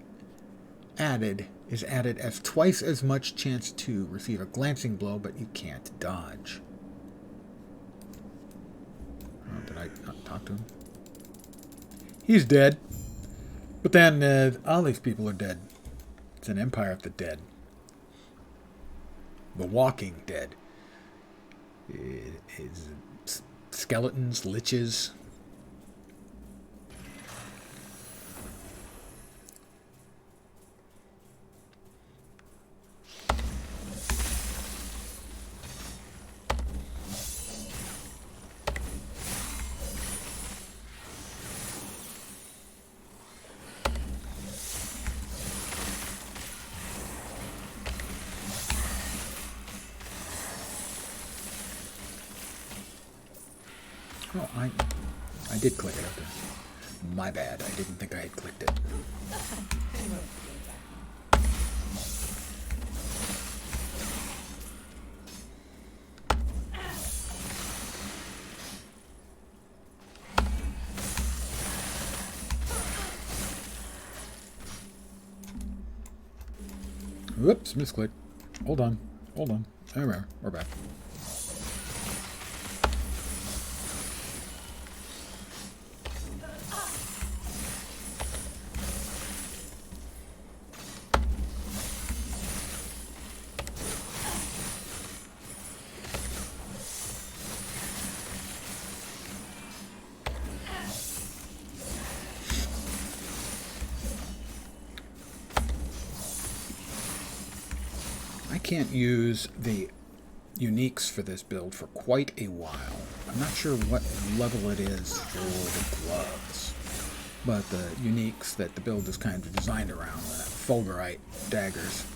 is added as twice as much chance to receive a glancing blow, but you can't dodge. Oh, did I not talk to him? He's dead. But then all these people are dead. It's an empire of the dead. The Walking Dead. It is skeletons, liches. Oh, I did click it. Okay. My bad. I didn't think I had clicked it. Whoops, misclick. Hold on. There we're back. I can't use the uniques for this build for quite a while. I'm not sure what level it is for the gloves, but the uniques that the build is kind of designed around, the fulgurite daggers,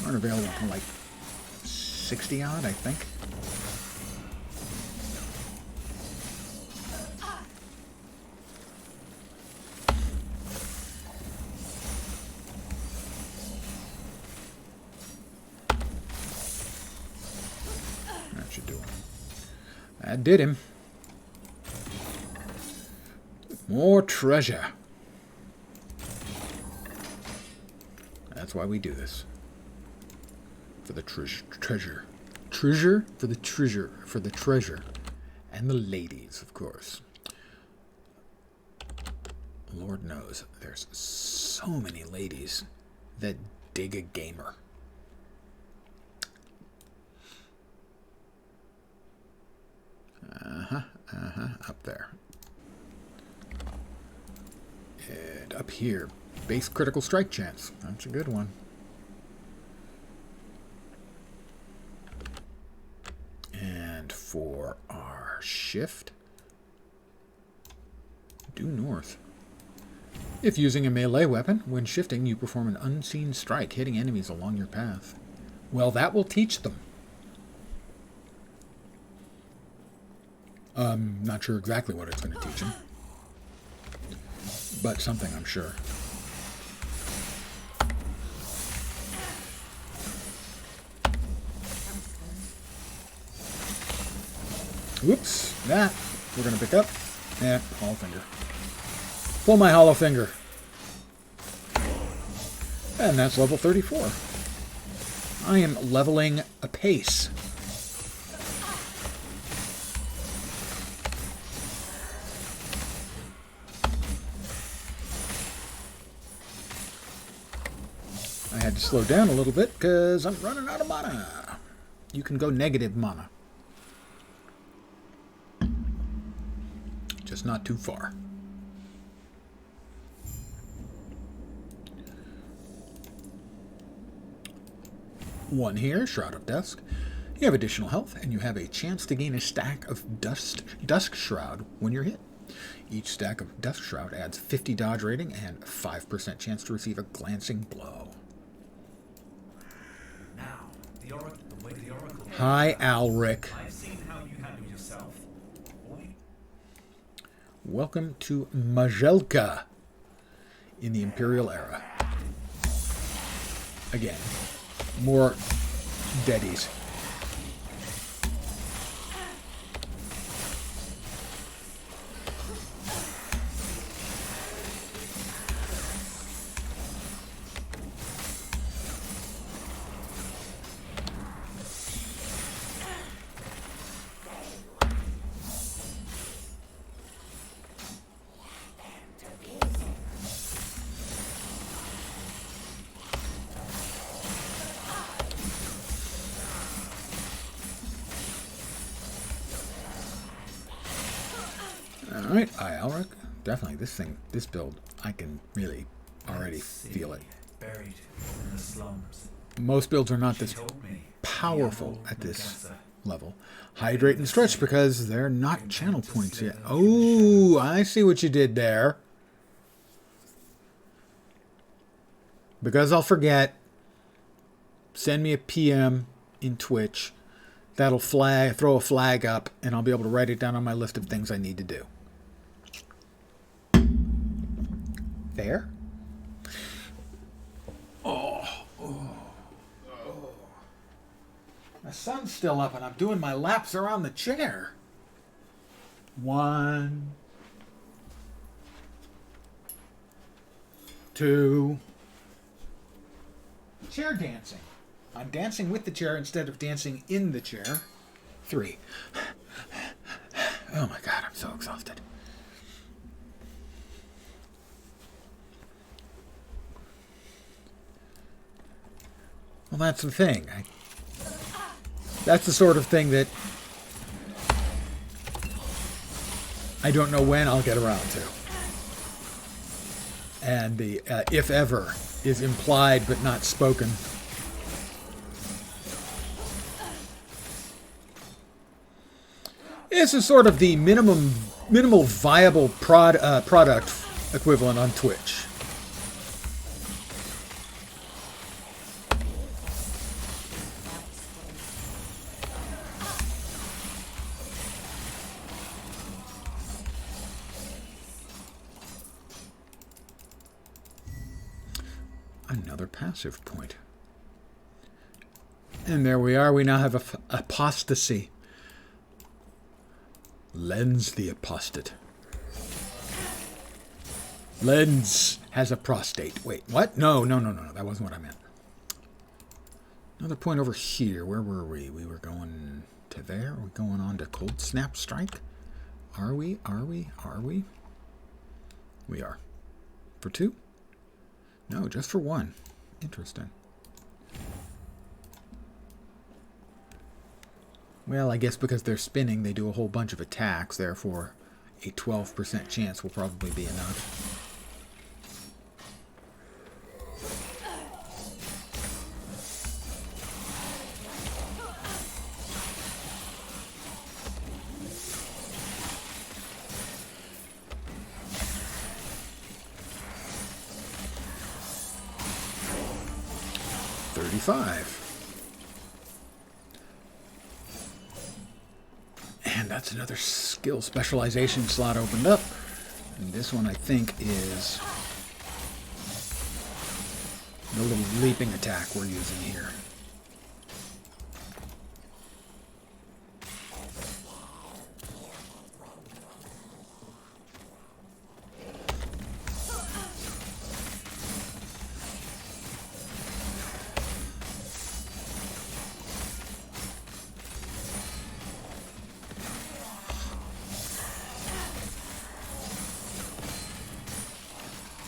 aren't available until like 60 odd, I think. That did him. More treasure. That's why we do this. For the treasure. Treasure for the treasure. For the treasure. And the ladies, of course. Lord knows, there's so many ladies that dig a gamer. Up there. And up here, base critical strike chance. That's a good one. And for our shift, due north. If using a melee weapon, when shifting, you perform an unseen strike, hitting enemies along your path. Well, that will teach them. Not sure exactly what it's going to teach them. But something, I'm sure. Whoops, that we're going to pick up. Hollow finger. Pull my hollow finger. And that's level 34. I am leveling apace. I had to slow down a little bit because I'm running out of mana. You can go negative mana. Just not too far. One here, Shroud of Dusk. You have additional health, and you have a chance to gain a stack of Dusk Shroud when you're hit. Each stack of Dusk Shroud adds 50 dodge rating and 5% chance to receive a glancing blow. Now, the way the Oracle. Hi, Alric. I've seen how you handle yourself. Welcome to Majelka in the Imperial Era. Again, more deadies. Alright, Alric. Definitely, this build, I can really already feel it. Buried in the slums. Most builds are not this powerful at this level. Hydrate and stretch because they're not channel points yet. Oh, I see what you did there. Because I'll forget, send me a PM in Twitch. That'll throw a flag up, and I'll be able to write it down on my list of things I need to do. There. Oh. The sun's still up and I'm doing my laps around the chair. 1, 2. Chair dancing. I'm dancing with the chair instead of dancing in the chair. 3. Oh my God, I'm so exhausted. Well, that's the thing. That's the sort of thing that I don't know when I'll get around to. And the if ever is implied but not spoken. This is sort of the minimal viable product equivalent on Twitch. Another passive point. And there we are. We now have apostasy. Lens the apostate. Lens has a prostate. Wait, what? No. That wasn't what I meant. Another point over here. Where were we? We were going to there. We're going on to Cold Snap Strike. Are we? We are. For 2? No, just for 1. Interesting. Well, I guess because they're spinning, they do a whole bunch of attacks. Therefore, a 12% chance will probably be enough. 35. And that's another skill specialization slot opened up. And this one, I think, is the little leaping attack we're using here.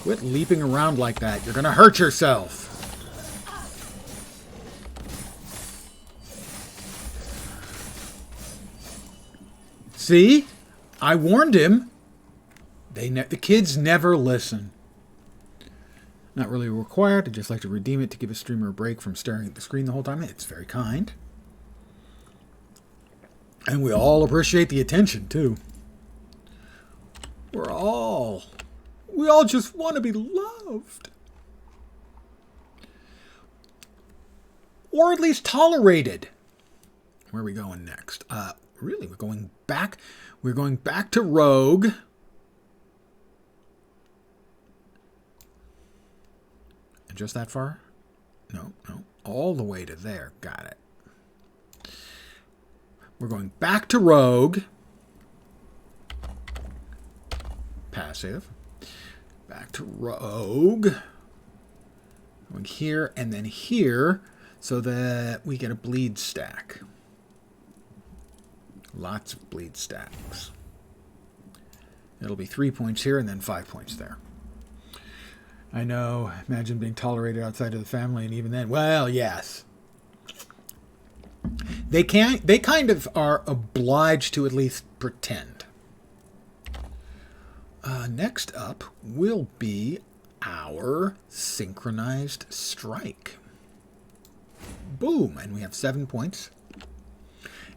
Quit leaping around like that. You're going to hurt yourself. See? I warned him. The kids never listen. Not really required. I'd just like to redeem it to give a streamer a break from staring at the screen the whole time. It's very kind. And we all appreciate the attention, too. We all just want to be loved. Or at least tolerated. Where are we going next? Really, we're going back. We're going back to Rogue. And just that far? No. All the way to there. Got it. We're going back to Rogue. Passive. Back to Rogue. Going here and then here so that we get a bleed stack. Lots of bleed stacks. It'll be 3 points here and then 5 points there. I know, imagine being tolerated outside of the family, and even then, well, yes. They kind of are obliged to at least pretend. Next up will be our synchronized strike. Boom, and we have 7 points.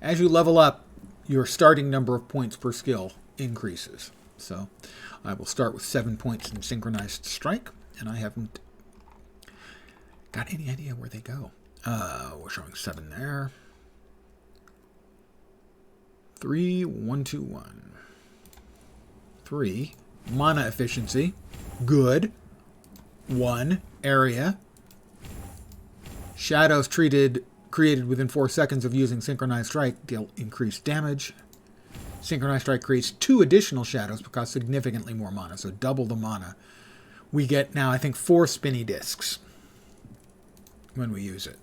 As you level up, your starting number of points per skill increases. So I will start with 7 points in synchronized strike, and I haven't got any idea where they go. We're showing 7 there. 3, 1, 2, 1. 3. Mana efficiency. Good. 1. Area. Shadows created within 4 seconds of using Synchronized Strike deal increased damage. Synchronized Strike creates 2 additional shadows but cost significantly more mana, so double the mana. We get now, I think, 4 spinny discs when we use it.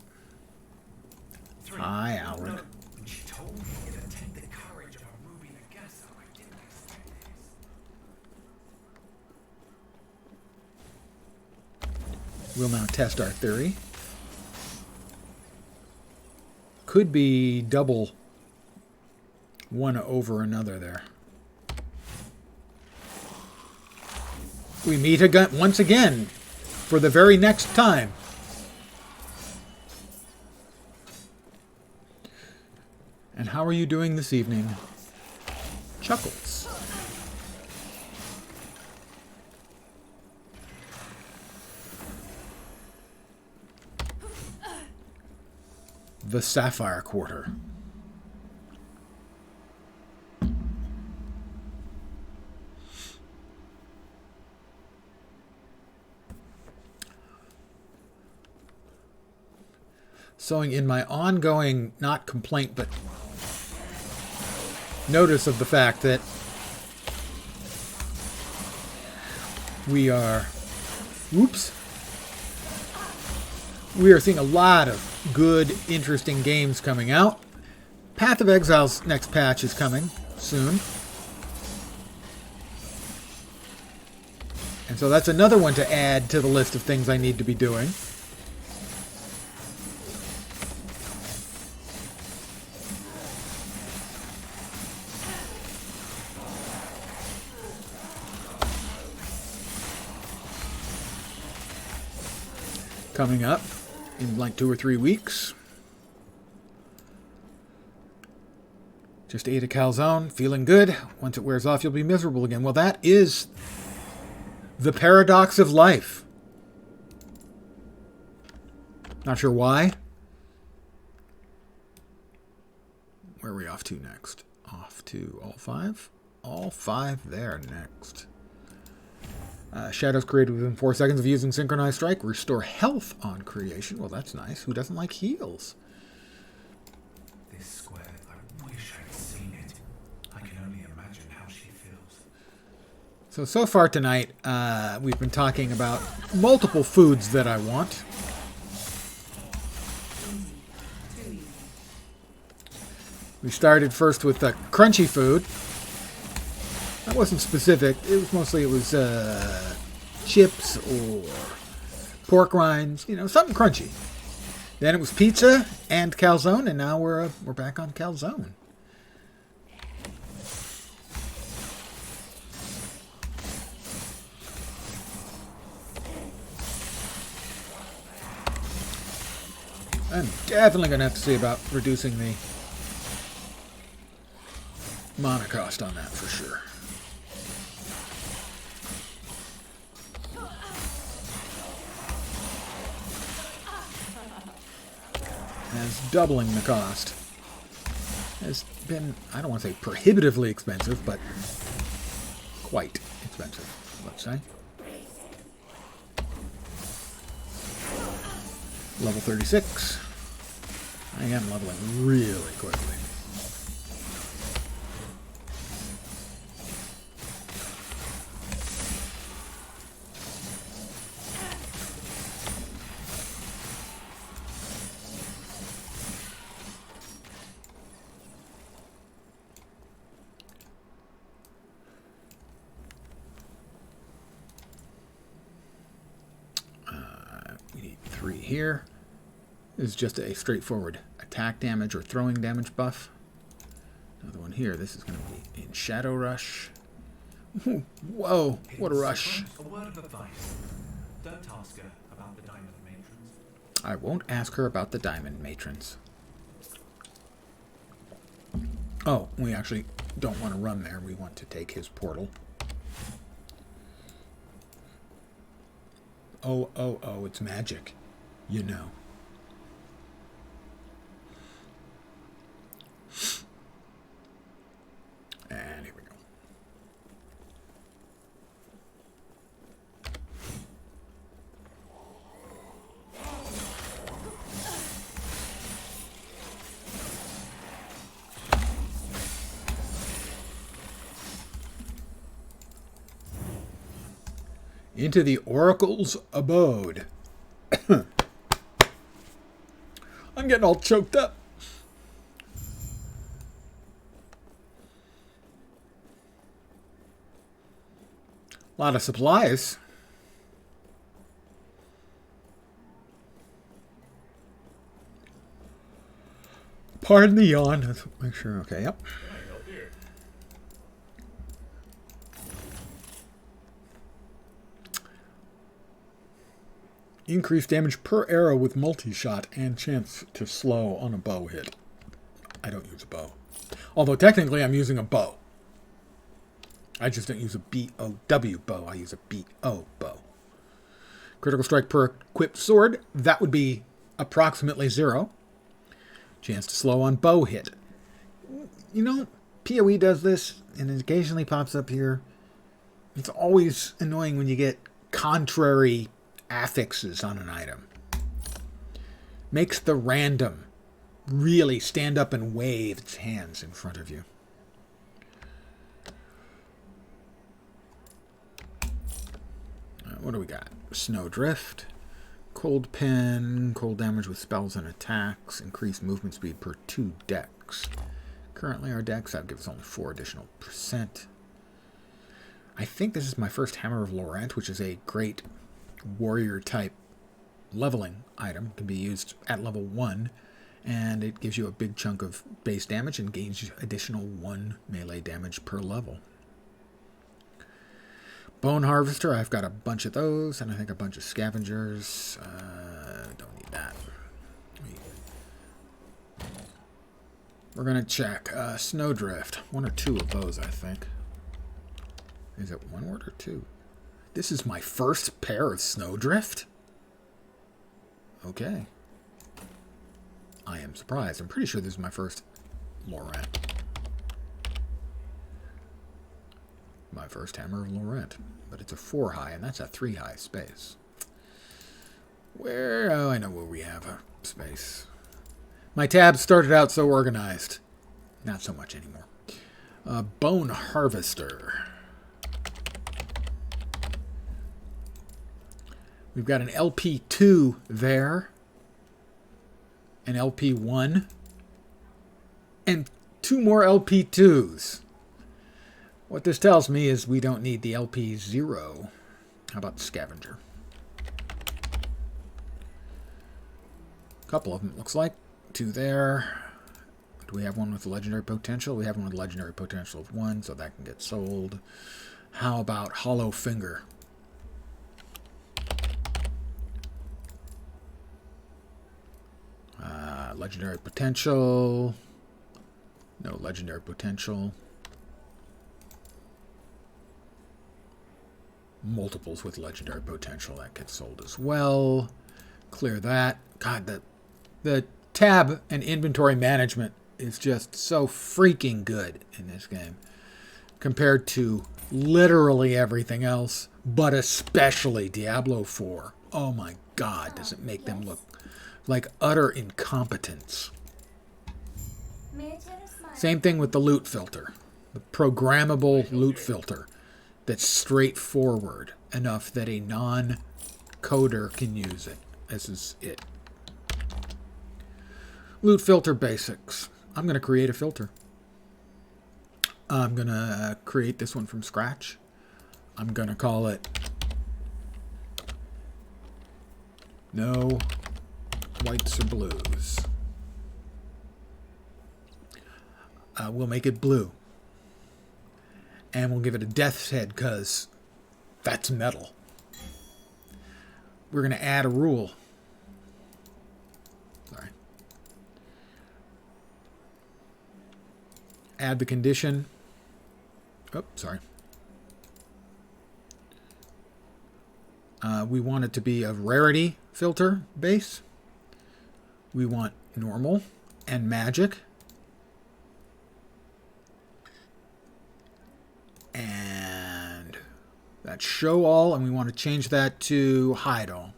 Hi, Alred. When she told me it'd take the courage of a Ruby Nagasa, I didn't expect this. We'll now test our theory. Could be double one over another there. We meet once again for the very next time. And how are you doing this evening? Chuckles. The Sapphire Quarter. So in my ongoing, not complaint, but notice of the fact that we are seeing a lot of good, interesting games coming out. Path of Exile's next patch is coming soon. And so that's another one to add to the list of things I need to be doing. Coming up in like 2 or 3 weeks. Just ate a calzone, feeling good. Once it wears off, you'll be miserable again. Well, that is the paradox of life. Not sure why. Where are we off to next? Off to all 5? All 5 there next. Shadows created within 4 seconds of using Synchronized Strike. Restore health on creation. Well, that's nice. Who doesn't like heals? This square, I wish I'd seen it. I can only imagine how she feels. So far tonight, we've been talking about multiple foods that I want. Too easy. We started first with the crunchy food. That wasn't specific. It was mostly chips or pork rinds, you know, something crunchy. Then it was pizza and calzone, and now we're back on calzone. I'm definitely going to have to see about reducing the mana cost on that for sure. As doubling the cost has been, I don't want to say prohibitively expensive, but quite expensive, let's say. Level 36. I am leveling really quickly. We need 3 here. This is just a straightforward attack damage or throwing damage buff. Another one here. This is going to be in Shadow Rush. Whoa, what a rush. A word of advice. Don't ask her about the diamond matrons. I won't ask her about the diamond matrons. Oh, we actually don't want to run there. We want to take his portal. Oh, it's magic. You know. And here we go. Into the Oracle's abode. I'm getting all choked up. A lot of supplies. Pardon the yawn. Let's make sure. Okay, yep. Increased damage per arrow with multi-shot and chance to slow on a bow hit. I don't use a bow. Although technically I'm using a bow. I just don't use a B-O-W bow. I use a B-O bow. Critical strike per equipped sword. That would be approximately 0. Chance to slow on bow hit. You know, PoE does this, and it occasionally pops up here. It's always annoying when you get contrary affixes on an item. Makes the random really stand up and wave its hands in front of you. What do we got? Snowdrift, cold pen, cold damage with spells and attacks, increased movement speed per 2 decks. Currently our decks, that gives us only 4 additional %. I think this is my first Hammer of Laurent, which is a great warrior type leveling item. It can be used at level 1, and it gives you a big chunk of base damage and gains additional 1 melee damage per level. Bone Harvester, I've got a bunch of those, and I think a bunch of Scavengers. Don't need that. We're going to check. Snowdrift. 1 or 2 of those, I think. Is it 1 word or 2? This is my first pair of Snowdrift? Okay. I am surprised. I'm pretty sure this is my first Laurent. My first hammer of Laurent. But it's a 4 high, and that's a 3 high space. Where? Oh, I know where we have a space. My tabs started out so organized. Not so much anymore. Bone Harvester. We've got an LP2 there. An LP1. And 2 more LP2s. What this tells me is we don't need the LP0. How about the Scavenger? A couple of them, it looks like. 2 there. Do we have one with legendary potential? We have one with legendary potential of 1, so that can get sold. How about Hollow Finger? Legendary potential. No legendary potential. Multiples with legendary potential. That gets sold as well. Clear that. God, the tab and inventory management is just so freaking good in this game. Compared to literally everything else, but especially Diablo 4. Oh my God, does it make them look like utter incompetence. Same thing with the loot filter. The programmable loot filter that's straightforward enough that a non-coder can use it. This is it. Loot filter basics. I'm going to create a filter. I'm going to create this one from scratch. I'm going to call it No Whites or Blues. We'll make it blue. And we'll give it a death's head because that's metal. We're going to add a rule. Sorry. Add the condition. Oh, sorry. We want it to be a rarity filter base. We want normal and magic. And that's show all, and we want to change that to hide all.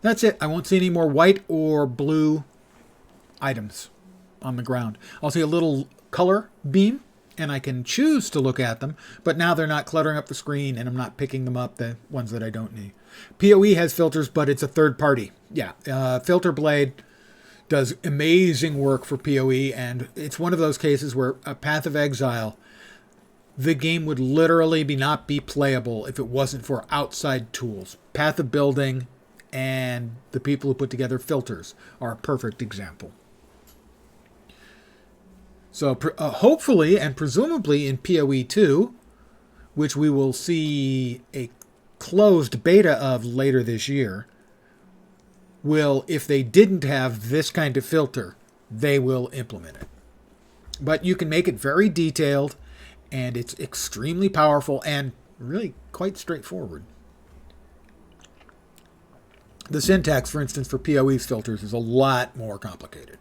That's it. I won't see any more white or blue items on the ground. I'll see a little color beam, and I can choose to look at them, but now they're not cluttering up the screen, and I'm not picking them up, the ones that I don't need. PoE has filters, but it's a third party. Yeah, Filter Blade does amazing work for PoE, and it's one of those cases where a Path of Exile, the game would literally not be playable if it wasn't for outside tools. Path of Building and the people who put together filters are a perfect example. So hopefully and presumably in PoE 2, which we will see a closed beta of later this year, will, if they didn't have this kind of filter, they will implement it. But you can make it very detailed, and it's extremely powerful and really quite straightforward. The syntax, for instance, for PoE filters is a lot more complicated.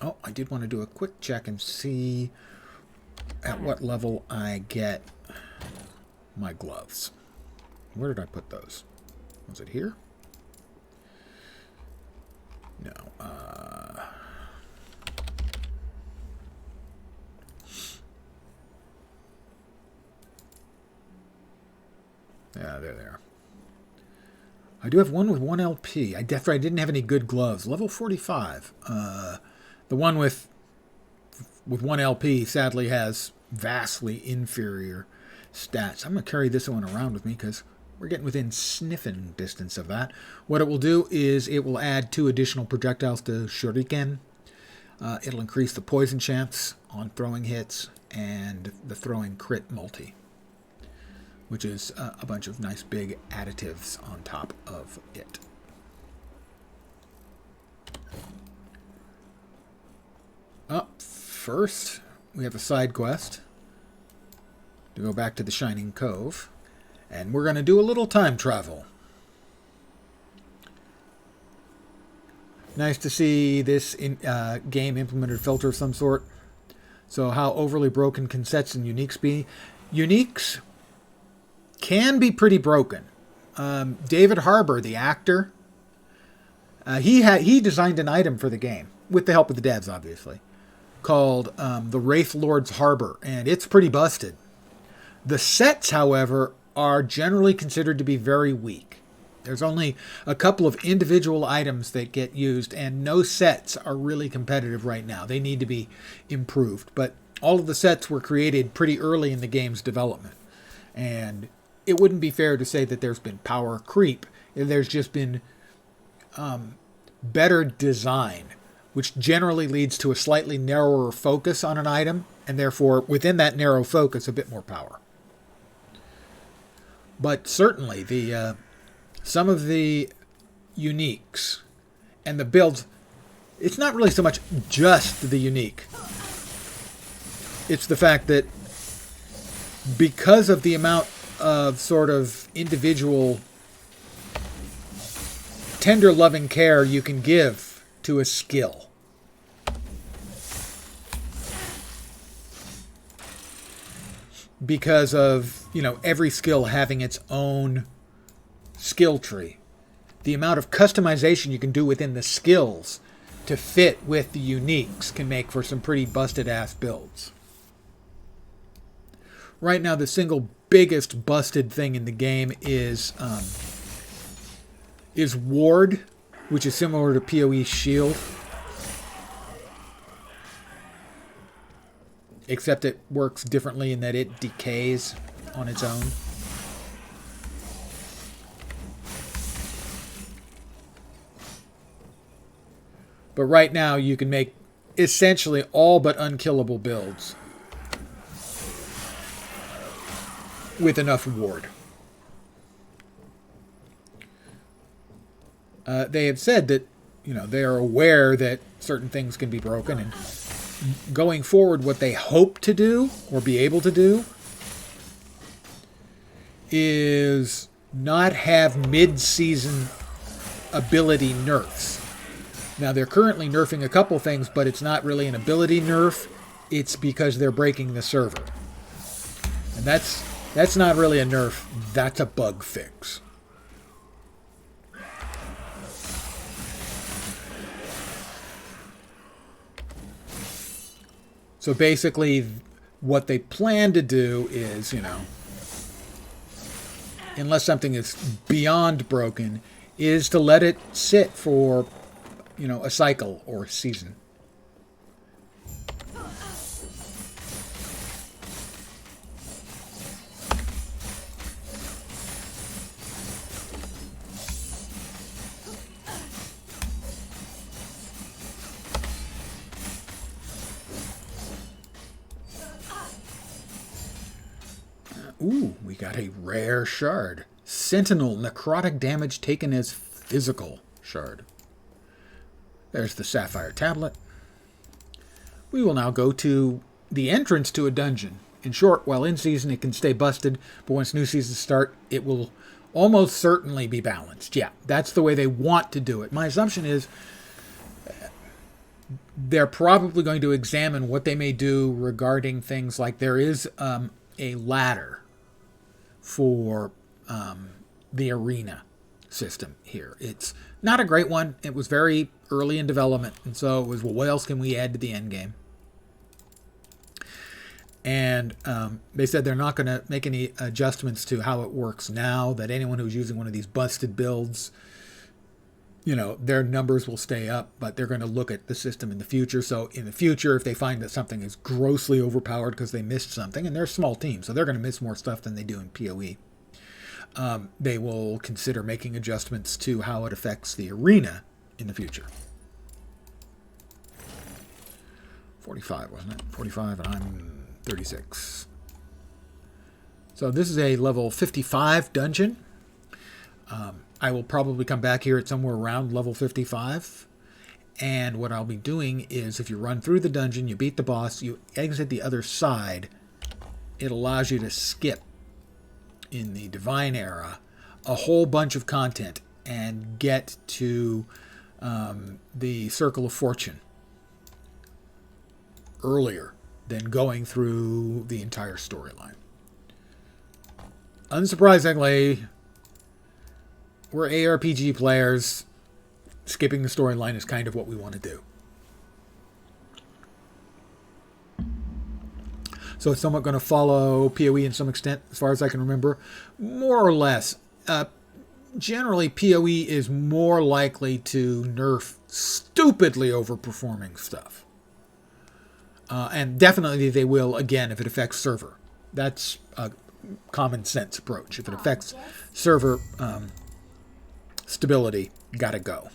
Oh, I did want to do a quick check and see at what level I get my gloves. Where did I put those? Was it here? No. Yeah, there they are. I do have one with 1 LP. I didn't have any good gloves. Level 45. The one with 1 LP sadly has vastly inferior stats. I'm going to carry this one around with me because we're getting within sniffing distance of that. What it will do is it will add 2 additional projectiles to shuriken. It'll increase the poison chance on throwing hits and the throwing crit multi, which is a bunch of nice big additives on top of it. Up first, we have a side quest to go back to the Shining Cove. And we're going to do a little time travel. Nice to see this game implemented a filter of some sort. So how overly broken can sets and uniques be? Uniques can be pretty broken. David Harbour, the actor, he designed an item for the game, with the help of the devs, obviously, called the Wraith Lord's Harbor, and it's pretty busted. The sets, however, are generally considered to be very weak. There's only a couple of individual items that get used, and no sets are really competitive right now. They need to be improved. But all of the sets were created pretty early in the game's development. And it wouldn't be fair to say that there's been power creep. There's just been better design, which generally leads to a slightly narrower focus on an item, and therefore, within that narrow focus, a bit more power. But certainly, some of the uniques and the builds, it's not really so much just the unique. It's the fact that because of the amount of sort of individual tender loving care you can give to a skill. Because of, every skill having its own skill tree. The amount of customization you can do within the skills to fit with the uniques can make for some pretty busted ass builds. Right now, the single biggest busted thing in the game is Ward, which is similar to PoE's Shield, except it works differently in that it decays on its own. But right now, you can make essentially all but unkillable builds with enough ward. They have said that, they are aware that certain things can be broken, and going forward, what they hope to do, or be able to do, is not have mid-season ability nerfs. Now, they're currently nerfing a couple things, but it's not really an ability nerf. It's because they're breaking the server. And that's not really a nerf. That's a bug fix. So basically, what they plan to do is, unless something is beyond broken, is to let it sit for a cycle or a season. Ooh, we got a rare shard. Sentinel, necrotic damage taken as physical shard. There's the sapphire tablet. We will now go to the entrance to a dungeon. In short, while in season it can stay busted, but once new seasons start, it will almost certainly be balanced. Yeah, that's the way they want to do it. My assumption is they're probably going to examine what they may do regarding things like there is a ladder for the arena system here. It's not a great one. It was very early in development, and so it was, well, what else can we add to the end game? And they said they're not going to make any adjustments to how it works now, that anyone who's using one of these busted builds, their numbers will stay up, but they're going to look at the system in the future. So in the future, if they find that something is grossly overpowered because they missed something, and they're a small team, so they're going to miss more stuff than they do in PoE, they will consider making adjustments to how it affects the arena in the future. 45, wasn't it? 45, and I'm 36. So this is a level 55 dungeon. I will probably come back here at somewhere around level 55. And what I'll be doing is, if you run through the dungeon, you beat the boss, you exit the other side, it allows you to skip in the Divine Era a whole bunch of content and get to the Circle of Fortune earlier than going through the entire storyline. Unsurprisingly, we're ARPG players. Skipping the storyline is kind of what we want to do. So it's somewhat going to follow PoE in some extent, as far as I can remember. More or less. Generally, PoE is more likely to nerf stupidly overperforming stuff. And definitely they will, again, if it affects server. That's a common sense approach. If it affects server stability, gotta go.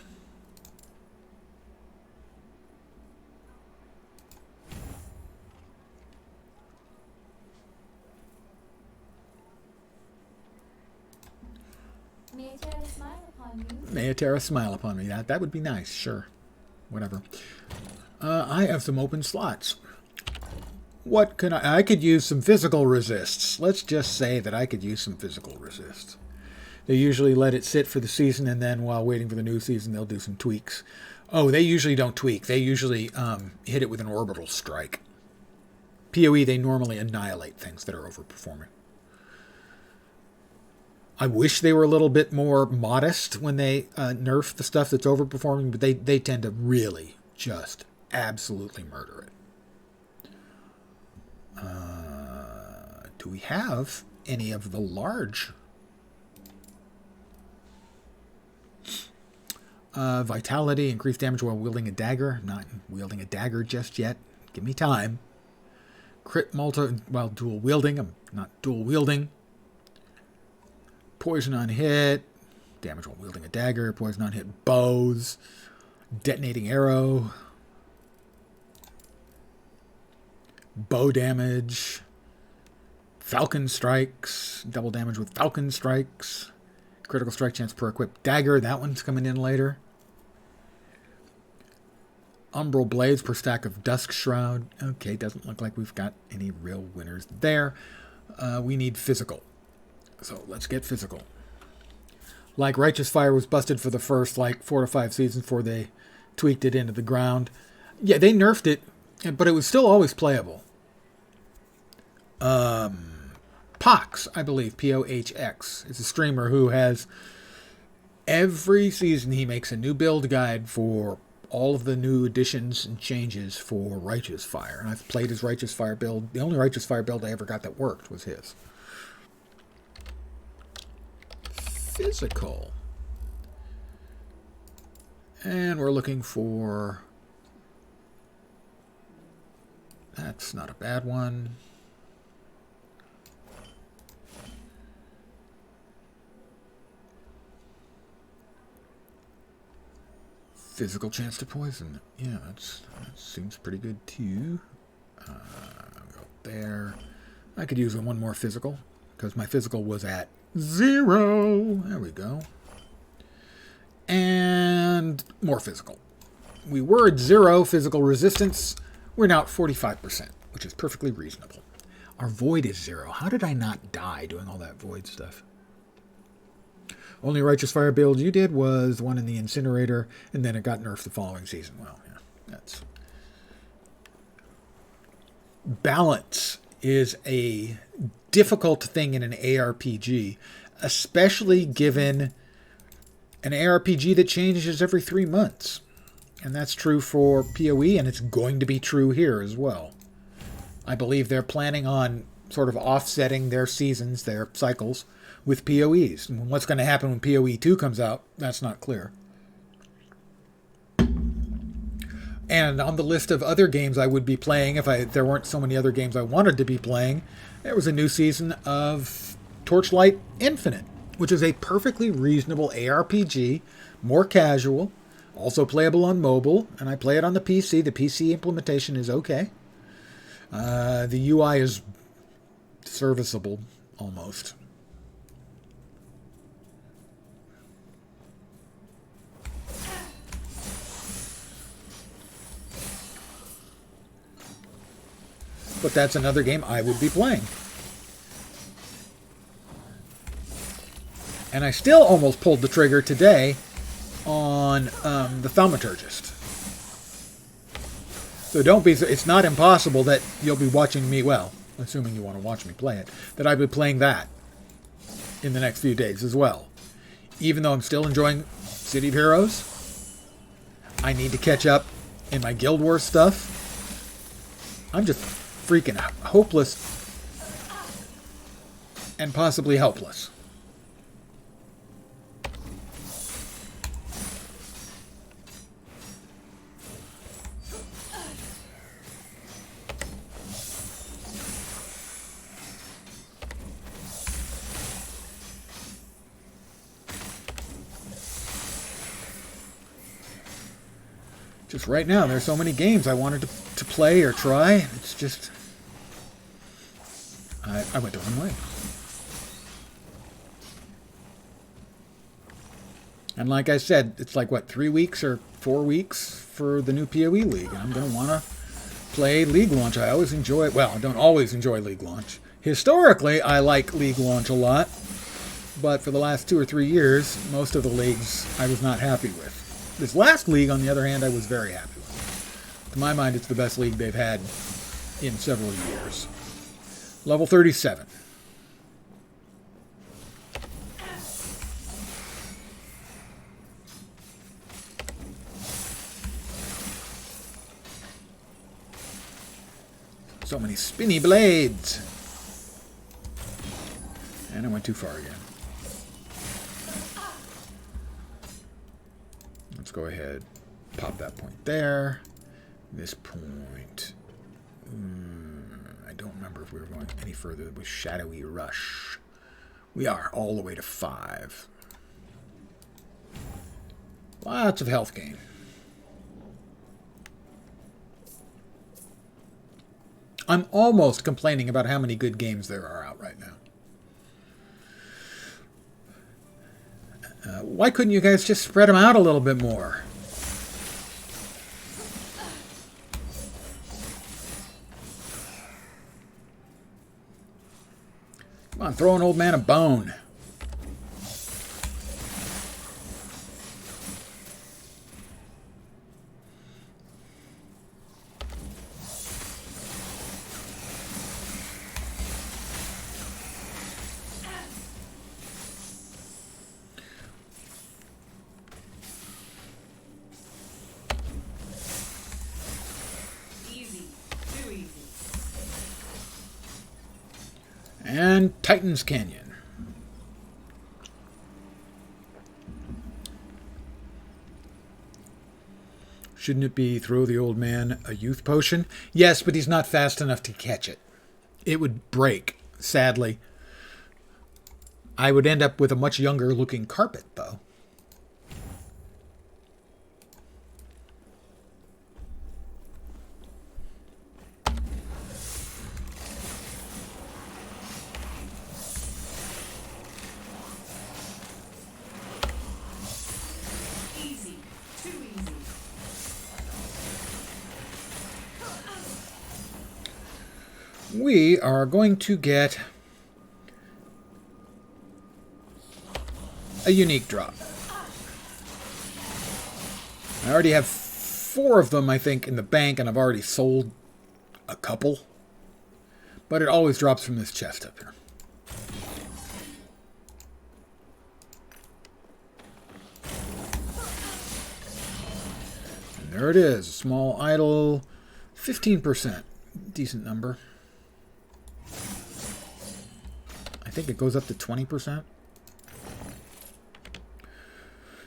May I tear a smile upon you? May a Terra smile upon me. That would be nice, sure. Whatever. I have some open slots. What can I could use some physical resists. Let's just say that I could use some physical resists. They usually let it sit for the season, and then while waiting for the new season, they'll do some tweaks. Oh, they usually don't tweak. They usually hit it with an orbital strike. PoE, they normally annihilate things that are overperforming. I wish they were a little bit more modest when they nerf the stuff that's overperforming, but they tend to really just absolutely murder it. Do we have any of the large? Vitality, increased damage while wielding a dagger. Not wielding a dagger just yet. Give me time. Crit multi while dual wielding. I'm not dual wielding. Poison on hit. Damage while wielding a dagger. Poison on hit bows. Detonating arrow. Bow damage. Falcon strikes. Double damage with falcon strikes. Critical strike chance per equipped dagger. That one's coming in later. Umbral blades per stack of dusk shroud. Okay, doesn't look like we've got any real winners there. We need physical. So let's get physical. Like Righteous Fire was busted for the first 4 to 5 seasons before they tweaked it into the ground. Yeah, they nerfed it, but it was still always playable. Pox, I believe, P-O-H-X, is a streamer who has every season he makes a new build guide for all of the new additions and changes for Righteous Fire. And I've played his Righteous Fire build. The only Righteous Fire build I ever got that worked was his. Physical. And we're looking for... That's not a bad one. Physical chance to poison. Yeah, that seems pretty good too. I'll go there. I could use one more physical because my physical was at 0. There we go. And more physical. We were at 0 physical resistance. We're now at 45%, which is perfectly reasonable. Our void is 0. How did I not die doing all that void stuff? Only Righteous Fire build you did was the one in the incinerator, and then it got nerfed the following season. Well, yeah, that's... Balance is a difficult thing in an ARPG, especially given an ARPG that changes every 3 months. And that's true for PoE, and it's going to be true here as well. I believe they're planning on sort of offsetting their seasons, their cycles, with PoEs. And what's going to happen when PoE 2 comes out, that's not clear. And on the list of other games I would be playing, if there weren't so many other games I wanted to be playing, there was a new season of Torchlight Infinite, which is a perfectly reasonable ARPG, more casual, also playable on mobile, and I play it on the PC. The PC implementation is okay. The UI is serviceable, almost. But that's another game I would be playing. And I still almost pulled the trigger today on the Thaumaturgist. So don't be... It's not impossible that you'll be watching me... Well, assuming you want to watch me play it. That I'll be playing that in the next few days as well. Even though I'm still enjoying City of Heroes, I need to catch up in my Guild Wars stuff. I'm just freaking hopeless and possibly helpless. Just right now, there's so many games I wanted to play or try. It's just... I went the wrong way. And like I said, it's like, what, 3 weeks or 4 weeks for the new PoE League. And I'm going to want to play League Launch. I always enjoy... Well, I don't always enjoy League Launch. Historically, I like League Launch a lot. But for the last 2 or 3 years, most of the leagues I was not happy with. This last league, on the other hand, I was very happy with. To my mind, it's the best league they've had in several years. Level 37. So many spinny blades. And I went too far again. Let's go ahead, pop that point there. This point, I don't remember if we were going any further with Shadowy Rush. We are all the way to 5. Lots of health gain. I'm almost complaining about how many good games there are out right now. Why couldn't you guys just spread them out a little bit more? Come on, throw an old man a bone. And Titan's Canyon. Shouldn't it be throw the old man a youth potion? Yes, but he's not fast enough to catch it. It would break, sadly. I would end up with a much younger looking carpet, though. We are going to get a unique drop. I already have 4 of them, I think, in the bank, and I've already sold a couple. But it always drops from this chest up here. And there it is. Small idol, 15%. Decent number. I think it goes up to 20%.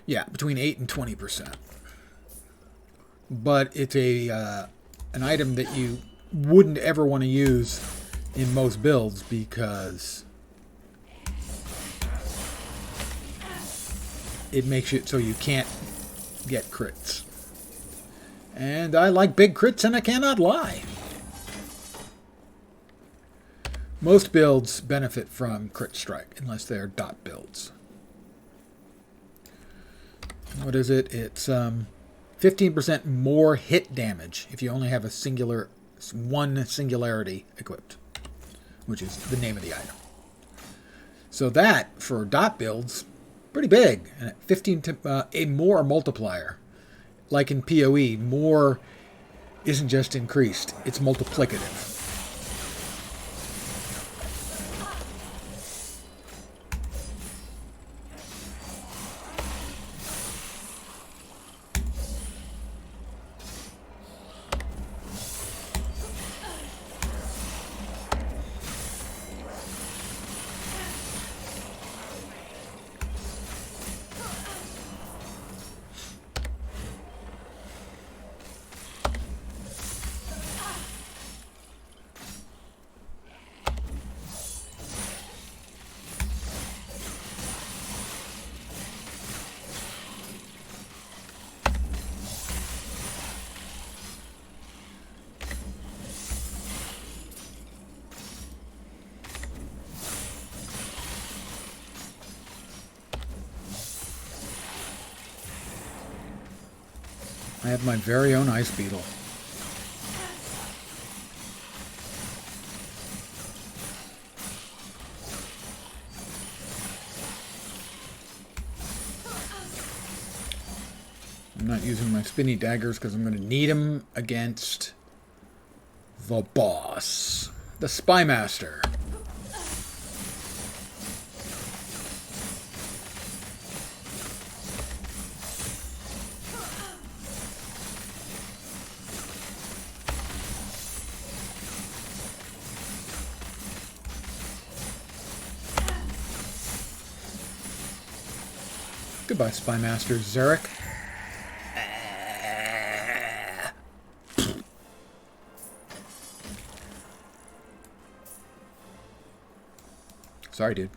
Yeah, between 8 and 20%. But it's a an item that you wouldn't ever want to use in most builds because it makes it so you can't get crits. And I like big crits, and I cannot lie. Most builds benefit from crit strike, unless they're dot builds. What is it? It's 15% more hit damage if you only have a one singularity equipped, which is the name of the item. So that, for dot builds, pretty big. 15 to, a more multiplier. Like in PoE, more isn't just increased, it's multiplicative. I have my very own ice beetle. I'm not using my spinny daggers because I'm going to need them against the boss, the Spy Master. Goodbye, Spy Master Zarek. Sorry, dude.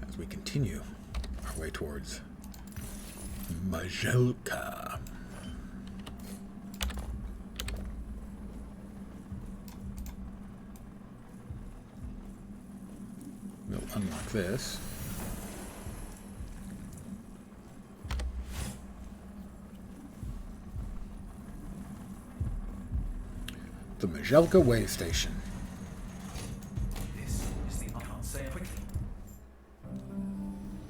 As we continue our way towards Majelka. We'll unlock this. The Majelka way station. This is the I can't say it quickly.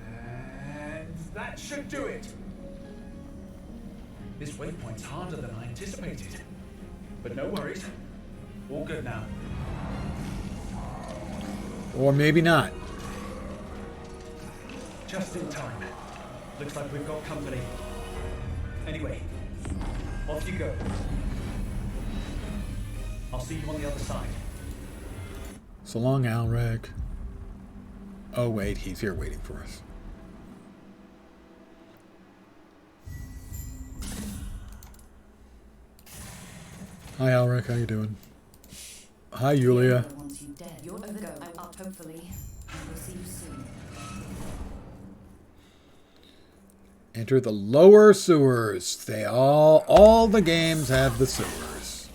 And that should do it. This waypoint's harder than I anticipated. But no worries. All good now. Or maybe not. Just in time. Looks like we've got company. Anyway, off you go. I'll see you on the other side. So long, Alrek. Oh, wait, he's here waiting for us. Hi, Alrek. How you doing? Hi, Yulia. Wants you dead. You're over the go. I'm up, hopefully. We'll see you soon. Enter the lower sewers. They all the games have the sewers.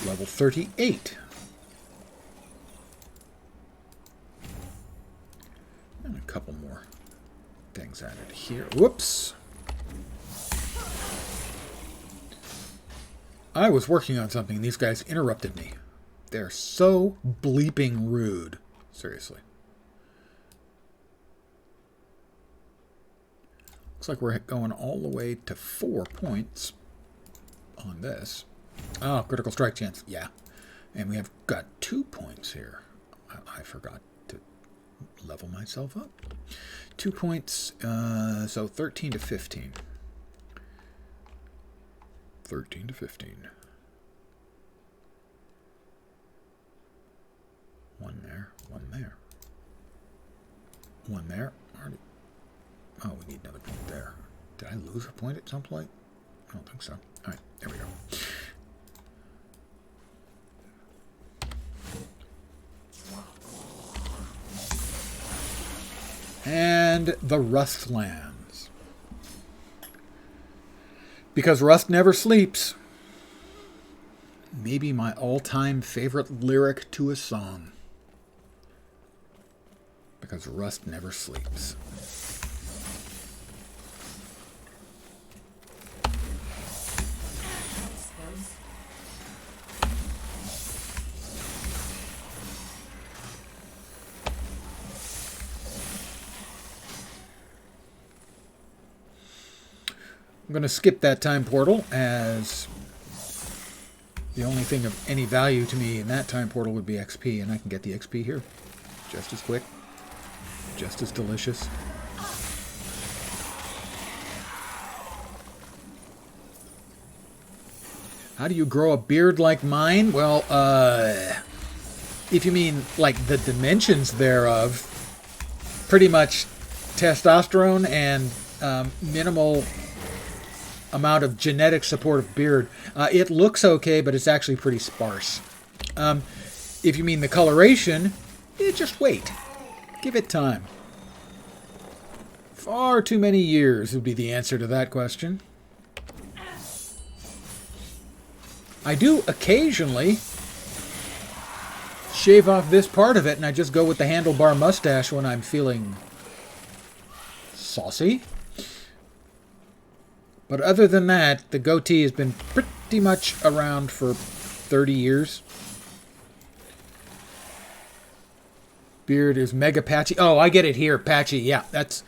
Level 38. And a couple more things added here. Whoops. I was working on something and these guys interrupted me. They're so bleeping rude. Seriously. Looks like we're going all the way to 4 points on this. Oh, critical strike chance. Yeah. And we have got 2 points here. I forgot to level myself up. 2 points. So 13 to 15. 13 to 15. One there. One there. One there. Already. Oh, we need another point there. Did I lose a point at some point? I don't think so. All right. There we go. And the Rustlands. Because Rust never sleeps. Maybe my all-time favorite lyric to a song. Because rust never sleeps. I'm going to skip that time portal, as the only thing of any value to me in that time portal would be XP, and I can get the XP here. Just as quick, just as delicious. How do you grow a beard like mine? Well, if you mean like the dimensions thereof, pretty much testosterone and minimal amount of genetic support of beard. It looks okay, but it's actually pretty sparse. If you mean the coloration, just wait. Give it time. Far too many years would be the answer to that question. I do occasionally shave off this part of it, and I just go with the handlebar mustache when I'm feeling saucy. But other than that, the goatee has been pretty much around for 30 years. Beard is mega patchy. Oh, I get it here, patchy. Yeah, that's...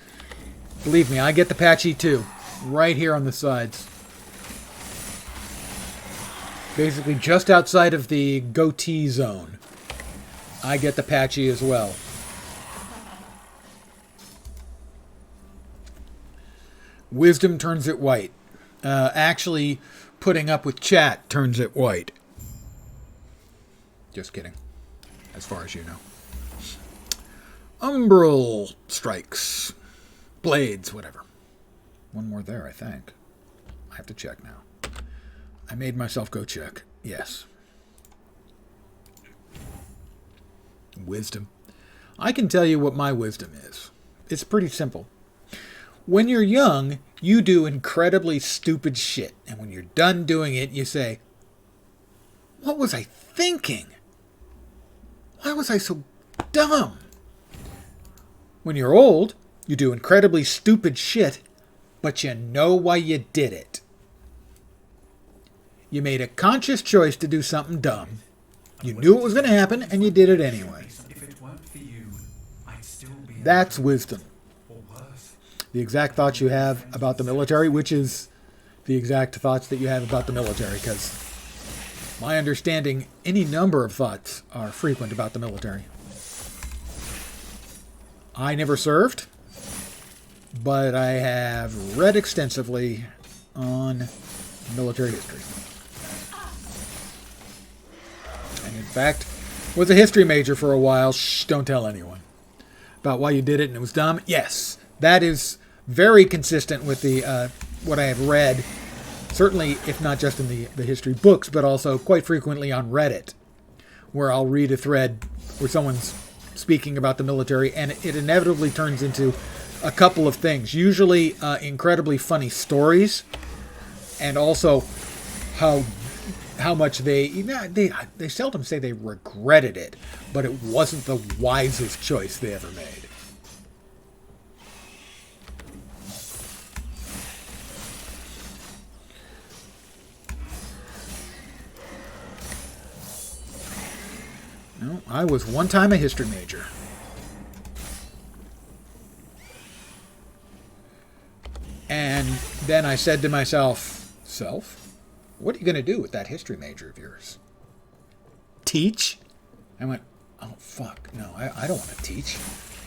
Believe me, I get the patchy too. Right here on the sides. Basically just outside of the goatee zone. I get the patchy as well. Wisdom turns it white. Actually, putting up with chat turns it white. Just kidding. As far as you know. Umbral strikes. Blades, whatever. One more there, I think. I have to check now. I made myself go check. Yes. Wisdom. I can tell you what my wisdom is. It's pretty simple. When you're young, you do incredibly stupid shit. And when you're done doing it, you say, what was I thinking? Why was I so dumb? When you're old, you do incredibly stupid shit, but you know why you did it. You made a conscious choice to do something dumb. You knew it was going to happen, and you did it anyway. That's wisdom. The exact thoughts you have about the military, which is the exact thoughts that you have about the military, because my understanding, any number of thoughts are frequent about the military. I never served, but I have read extensively on military history. And in fact, was a history major for a while. Shh, don't tell anyone. About why you did it and it was dumb. Yes, that is very consistent with the what I have read. Certainly, if not just in the history books, but also quite frequently on Reddit, where I'll read a thread where someone's speaking about the military, and it inevitably turns into a couple of things. Usually incredibly funny stories, and also how much they seldom say they regretted it, but it wasn't the wisest choice they ever made. No, I was one time a history major. And then I said to myself, what are you going to do with that history major of yours? Teach? I went, oh, fuck. No, I don't want to teach.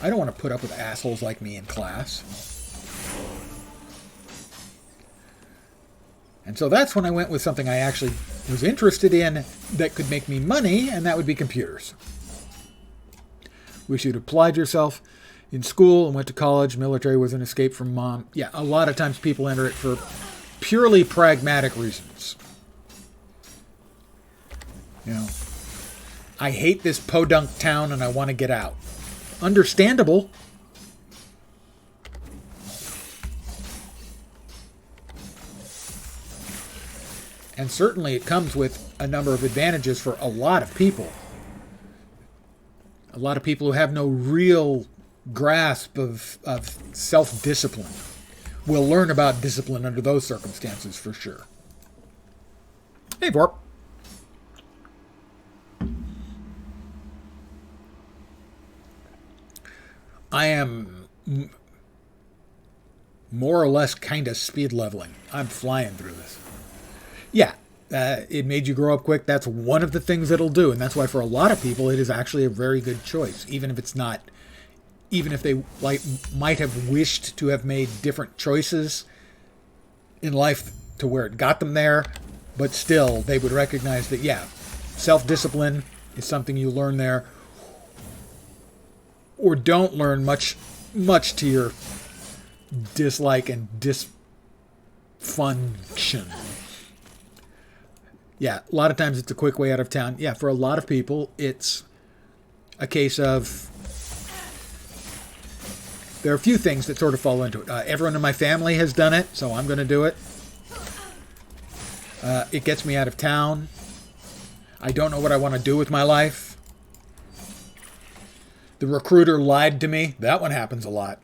I don't want to put up with assholes like me in class. And so that's when I went with something I actually was interested in that could make me money, and that would be computers. Wish you'd applied yourself in school and went to college. Military was an escape from mom. Yeah, a lot of times people enter it for purely pragmatic reasons. You know, I hate this podunk town and I want to get out. Understandable. And certainly it comes with a number of advantages for a lot of people. A lot of people who have no real grasp of self-discipline. We'll learn about discipline under those circumstances for sure. Hey, Vorp. I am more or less kind of speed leveling. I'm flying through this. Yeah, it made you grow up quick. That's one of the things it'll do, and that's why for a lot of people it is actually a very good choice, even if it's not. Even if they might have wished to have made different choices in life to where it got them there, but still they would recognize that, yeah, self-discipline is something you learn there, or don't learn much to your dislike and dysfunction. Yeah, a lot of times it's a quick way out of town. Yeah, for a lot of people, it's a case of... There are a few things that sort of fall into it. Everyone in my family has done it, so I'm going to do it. It gets me out of town. I don't know what I want to do with my life. The recruiter lied to me. That one happens a lot.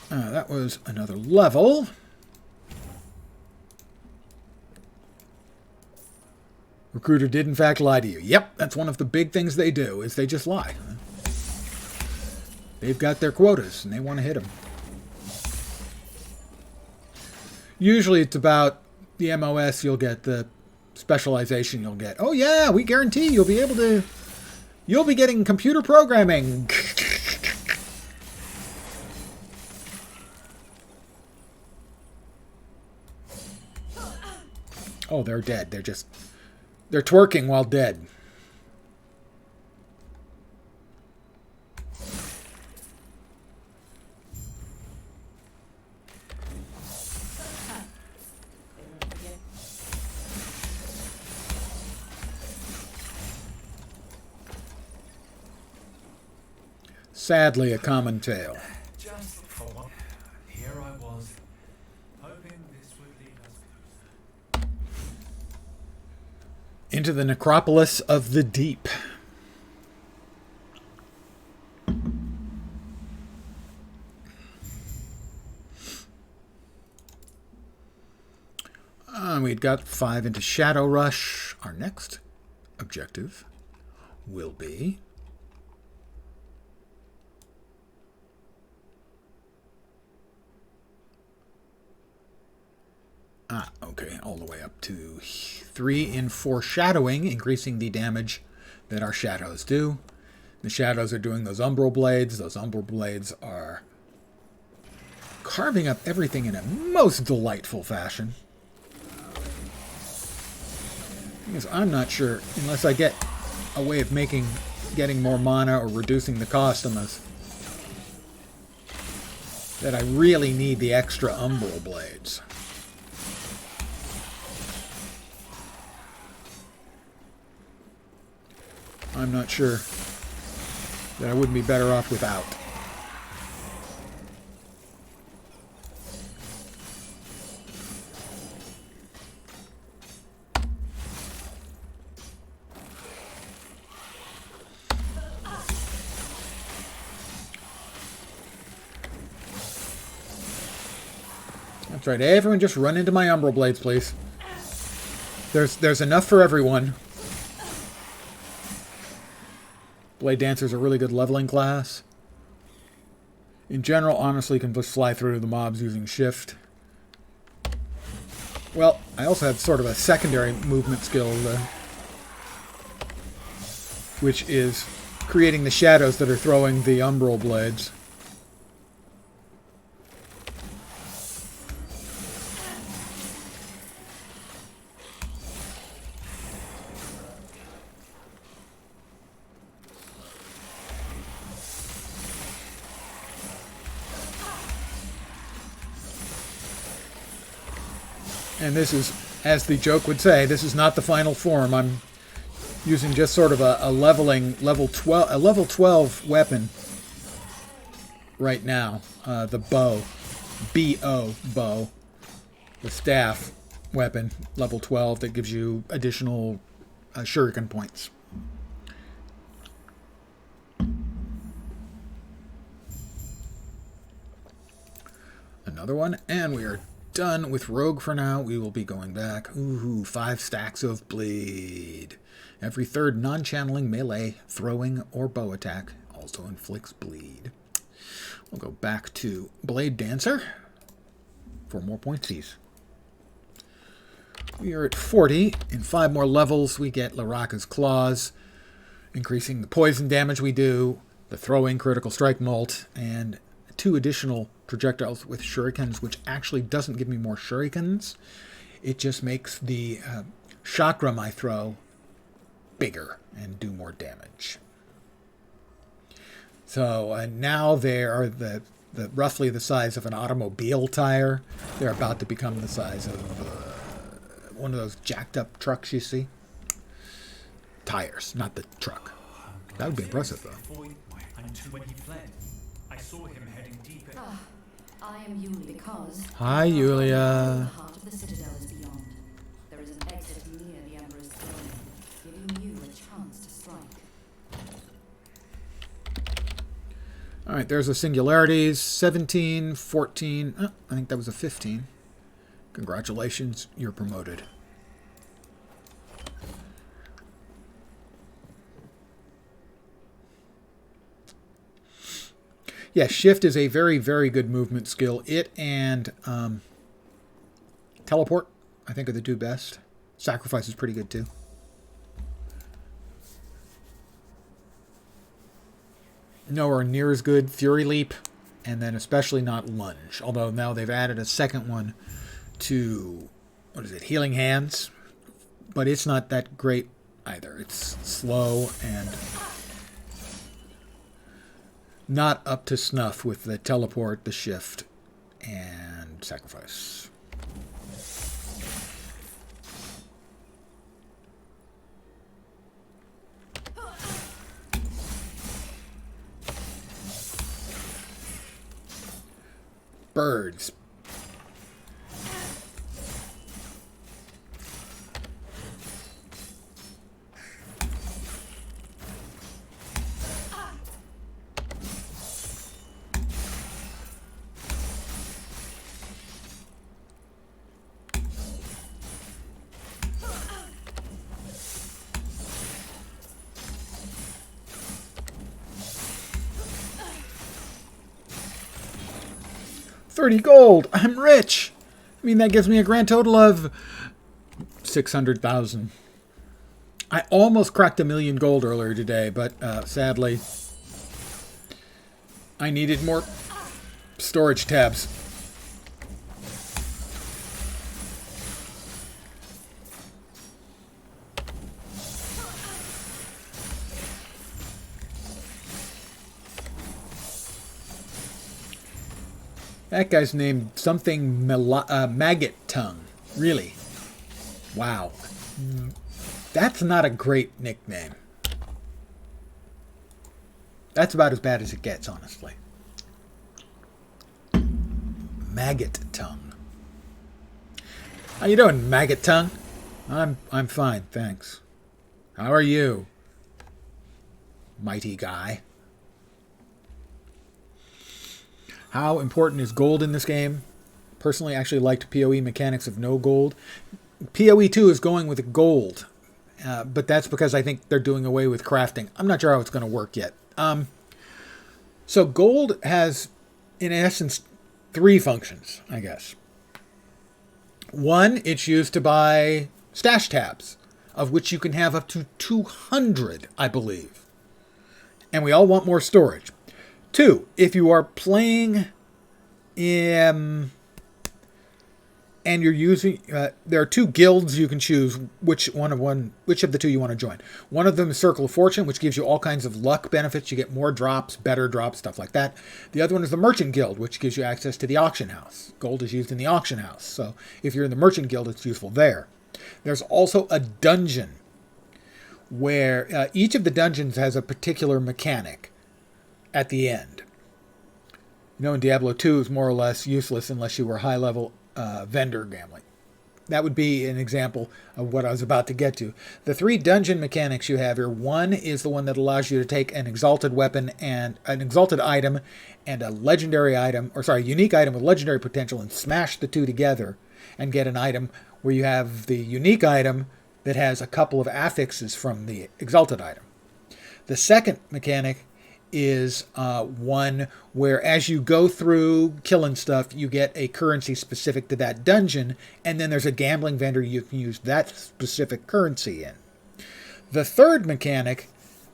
That was another level. Recruiter did in fact lie to you. Yep, that's one of the big things they do, is they just lie. They've got their quotas, and they want to hit them. Usually it's about the MOS you'll get, the specialization you'll get. Oh yeah, we guarantee you'll be getting computer programming. Oh, they're dead. They're twerking while dead. Sadly, a common tale. Just for one. Here I was, hoping this would lead us closer. Into the necropolis of the deep. We'd got 5 into Shadow Rush. Our next objective will be... okay, all the way up to 3 in Foreshadowing, increasing the damage that our shadows do. The shadows are doing those umbral blades. Those umbral blades are carving up everything in a most delightful fashion. Because I'm not sure, unless I get a way of getting more mana or reducing the cost on those, that I really need the extra umbral blades. I'm not sure that I wouldn't be better off without. That's right. Everyone just run into my umbral blades, please. There's enough for everyone. Bladedancer is a really good leveling class. In general, honestly, you can just fly through the mobs using shift. Well, I also have sort of a secondary movement skill, which is creating the shadows that are throwing the umbral blades. And this is, as the joke would say, this is not the final form. I'm using just sort of a leveling level 12 weapon right now. The bow. B-O, bow. The staff weapon, level 12, that gives you additional shuriken points. Another one, and we are done with rogue for now. We will be going back. Ooh, 5 stacks of bleed. Every third non-channeling melee, throwing, or bow attack also inflicts bleed. We'll go back to Bladedancer for more pointsies. We are at 40. In 5 more levels, we get Laraka's Claws, increasing the poison damage we do, the throwing critical strike mult, and 2 additional projectiles with shurikens, which actually doesn't give me more shurikens. It just makes the chakram I throw bigger and do more damage. So now they are the roughly the size of an automobile tire. They're about to become the size of one of those jacked up trucks you see. Tires, not the truck. That would be impressive, though. Until when he fled, I saw him heading deeper. I am Yulia because... Hi, Yulia. The heart of the citadel is beyond. There is an exit near the Emperor's throne, giving you a chance to strike. All right, there's the singularities. 17, 14. Oh, I think that was a 15. Congratulations, you're promoted. Yeah, shift is a very, very good movement skill. It and teleport, I think, are the 2 best. Sacrifice is pretty good, too. Nowhere near as good. Fury Leap, and then especially not Lunge. Although now they've added a second one to, what is it, Healing Hands. But it's not that great either. It's slow and not up to snuff with the teleport, the shift, and sacrifice. Birds. $30 gold. I'm rich. I mean, that gives me a grand total of 600,000. I almost cracked 1,000,000 gold earlier today, but sadly, I needed more storage tabs. That guy's named something Maggot Tongue. Really? Wow. That's not a great nickname. That's about as bad as it gets, honestly. Maggot Tongue. How you doing, Maggot Tongue? I'm fine, thanks. How are you, mighty guy? How important is gold in this game? Personally, I actually liked PoE mechanics of no gold. PoE 2 is going with gold, but that's because I think they're doing away with crafting. I'm not sure how it's going to work yet. So gold has, in essence, 3 functions, I guess. One, it's used to buy stash tabs, of which you can have up to 200, I believe. And we all want more storage. 2, if you are playing and you're using, there are 2 guilds you can choose which of the 2 you want to join. One of them is Circle of Fortune, which gives you all kinds of luck benefits. You get more drops, better drops, stuff like that. The other one is the Merchant Guild, which gives you access to the auction house. Gold is used in the auction house, so if you're in the Merchant Guild, it's useful there. There's also a dungeon where each of the dungeons has a particular mechanic at the end. You know, in Diablo 2 is more or less useless unless you were high-level vendor gambling. That would be an example of what I was about to get to. The 3 dungeon mechanics you have here, one is the one that allows you to take an exalted weapon and an exalted item and a legendary item, or sorry, unique item with legendary potential, and smash the 2 together and get an item where you have the unique item that has a couple of affixes from the exalted item. The second mechanic is one where as you go through killing stuff, you get a currency specific to that dungeon, and then there's a gambling vendor you can use that specific currency in. The third mechanic,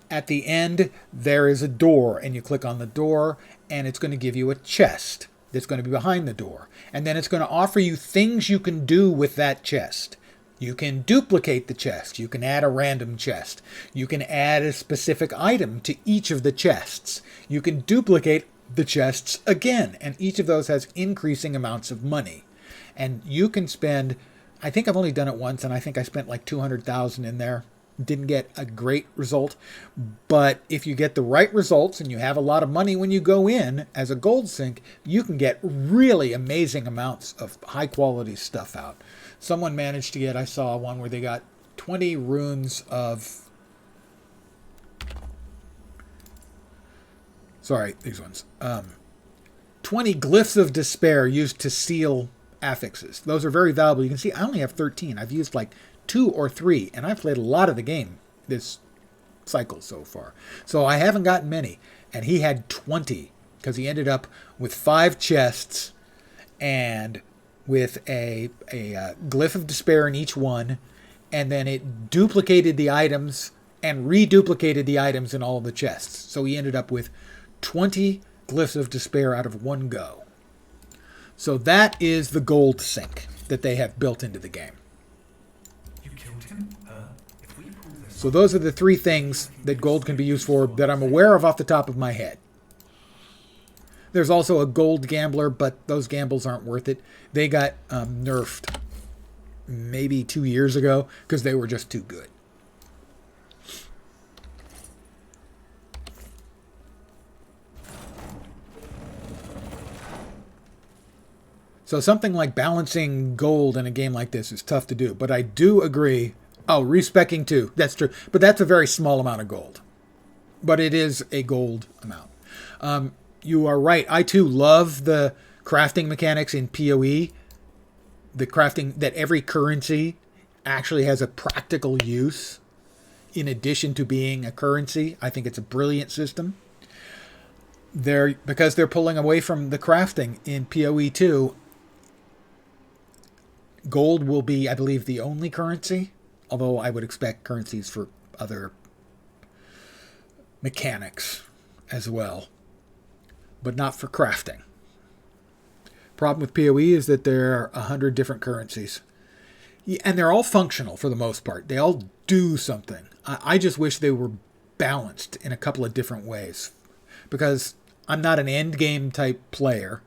at the end, there is a door, and you click on the door, and it's going to give you a chest that's going to be behind the door. And then it's going to offer you things you can do with that chest. You can duplicate the chest. You can add a random chest. You can add a specific item to each of the chests. You can duplicate the chests again, and each of those has increasing amounts of money. And you can spend, I think I've only done it once, and I think I spent like 200,000 in there. Didn't get a great result, but if you get the right results and you have a lot of money when you go in as a gold sink, you can get really amazing amounts of high quality stuff out. Someone managed to get, I saw one where they got 20 runes of, sorry, these ones, 20 glyphs of despair used to seal affixes. Those are very valuable. You can see I only have 13. I've used like 2 or 3, and I've played a lot of the game this cycle so far. So I haven't gotten many, and he had 20 because he ended up with 5 chests and with a glyph of despair in each one, and then it duplicated the items and reduplicated the items in all of the chests. So he ended up with 20 glyphs of despair out of one go. So that is the gold sink that they have built into the game. So those are the 3 things that gold can be used for that I'm aware of off the top of my head. There's also a gold gambler, but those gambles aren't worth it. They got nerfed maybe 2 years ago because they were just too good. So something like balancing gold in a game like this is tough to do, but I do agree. Oh, respeccing too. That's true. But that's a very small amount of gold. But it is a gold amount. You are right. I too love the crafting mechanics in PoE. The crafting that every currency actually has a practical use in addition to being a currency. I think it's a brilliant system. Because they're pulling away from the crafting in PoE 2, gold will be, I believe, the only currency. Although I would expect currencies for other mechanics as well, but not for crafting. Problem with PoE is that there are 100 different currencies, and they're all functional for the most part. They all do something. I just wish they were balanced in a couple of different ways, because I'm not an end game type player,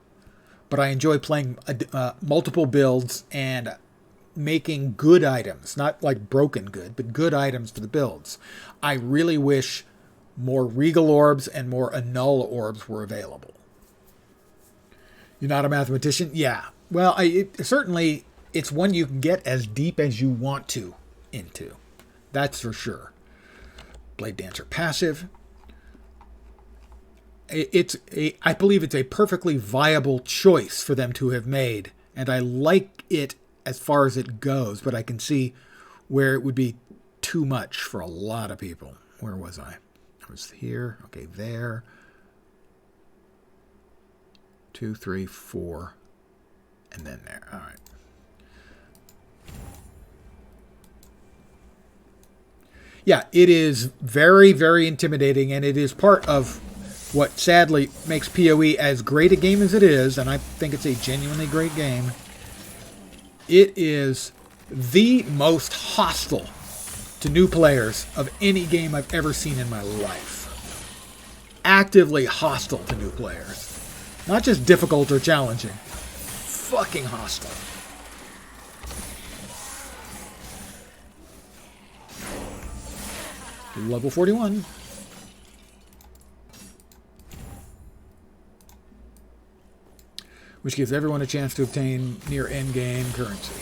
but I enjoy playing multiple builds and making good items, not like broken good, but good items for the builds. I really wish more regal orbs and more annul orbs were available. You're not a mathematician? Yeah. Well, certainly it's one you can get as deep as you want to into. That's for sure. Bladedancer passive. I believe it's a perfectly viable choice for them to have made, and I like it as far as it goes, but I can see where it would be too much for a lot of people. Where was I? I was here. Okay, there. 2, 3, 4, and then there. All right. Yeah, it is very, very intimidating, and it is part of what sadly makes PoE as great a game as it is, and I think it's a genuinely great game. It is the most hostile to new players of any game I've ever seen in my life. Actively hostile to new players. Not just difficult or challenging. Fucking hostile. Level 41. which gives everyone a chance to obtain near endgame currency.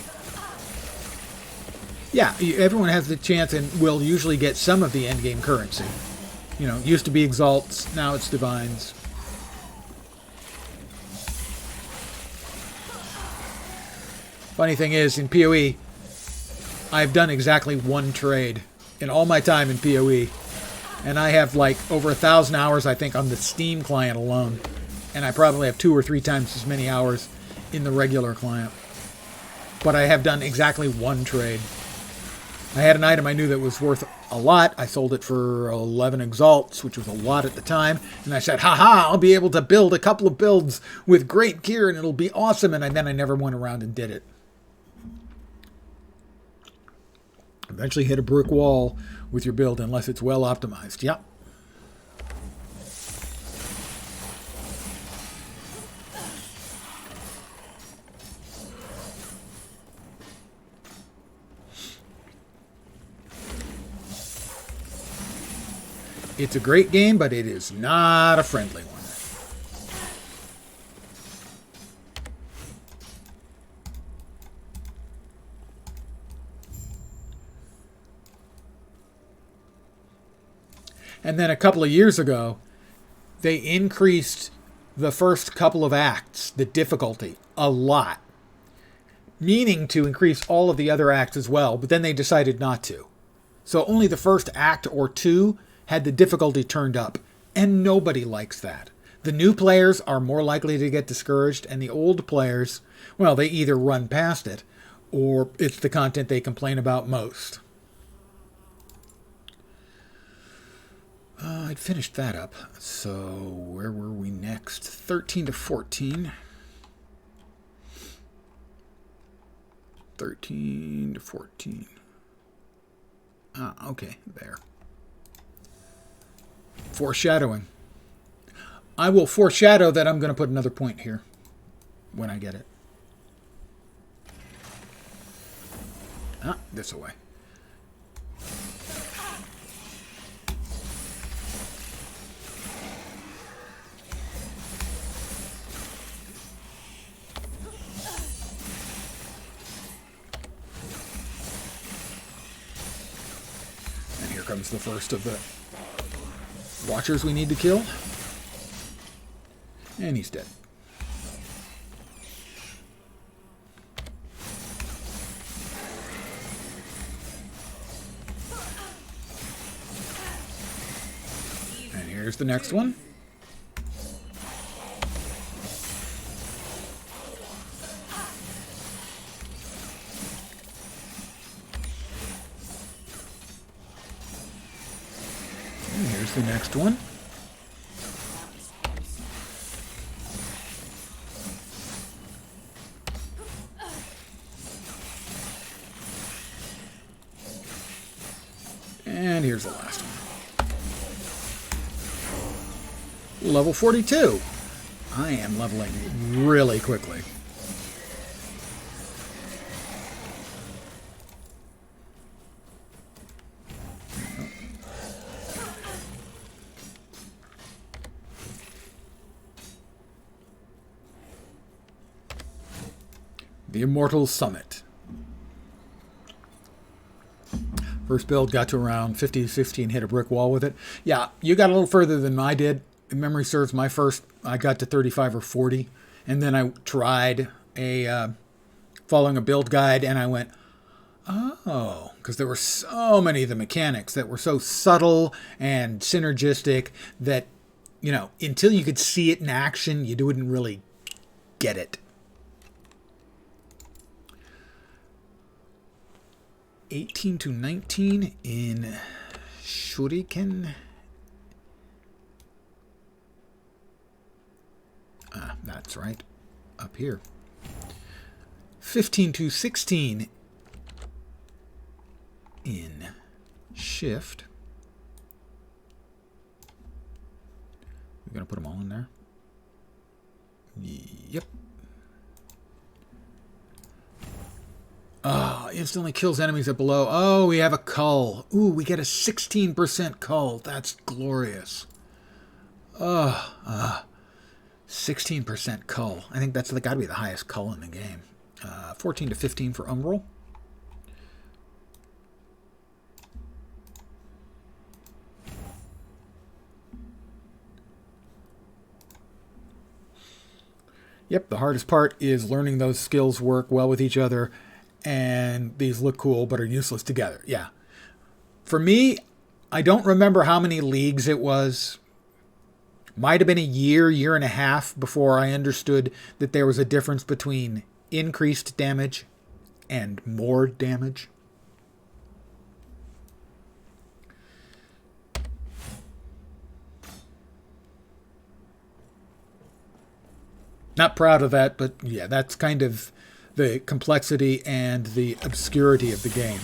Yeah, everyone has the chance and will usually get some of the endgame currency. You know, used to be exalts, now it's divines. Funny thing is, in PoE, I've done exactly one trade in all my time in PoE. And I have like over 1,000 hours, I think, on the Steam client alone. And I probably have 2 or 3 times as many hours in the regular client. But I have done exactly one trade. I had an item I knew that was worth a lot. I sold it for 11 exalts, which was a lot at the time. And I said, haha, I'll be able to build a couple of builds with great gear and it'll be awesome. And then I never went around and did it. Eventually hit a brick wall with your build unless it's well optimized. Yep. It's a great game, but it is not a friendly one. And then a couple of years ago, they increased the first couple of acts, the difficulty, a lot. Meaning to increase all of the other acts as well, but then they decided not to. So only the first act or 2 had the difficulty turned up. And nobody likes that. The new players are more likely to get discouraged, and the old players, well, they either run past it, or it's the content they complain about most. I'd finished that up. So where were we next? 13 to 14. 13 to 14. Okay, there. Foreshadowing. I will foreshadow that I'm going to put another point here when I get it. This away. And here comes the first of the Watchers we need to kill. And he's dead. And here's the next one. And here's the next one. And here's the last one. Level 42. I am leveling really quickly. The Immortal Summit. First build got to around 50 to 50 and hit a brick wall with it. Yeah, you got a little further than I did. If memory serves, my first, I got to 35 or 40. And then I tried following a build guide, and I went, oh, because there were so many of the mechanics that were so subtle and synergistic that, you know, until you could see it in action, you wouldn't really get it. 18 to 19 in shuriken. That's right. Up here. 15 to 16 in shift. We're going to put them all in there. Yep. Oh, instantly kills enemies at below. Oh, we have a cull. Ooh, we get a 16% cull. That's glorious. 16% cull. I think that's got to be the highest cull in the game. 14 to 15 for Umbral. Yep, the hardest part is learning those skills work well with each other, and these look cool but are useless together. Yeah. For me, I don't remember how many leagues it was. Might have been a year and a half before I understood that there was a difference between increased damage and more damage. Not proud of that, but yeah, that's kind of the complexity and the obscurity of the game.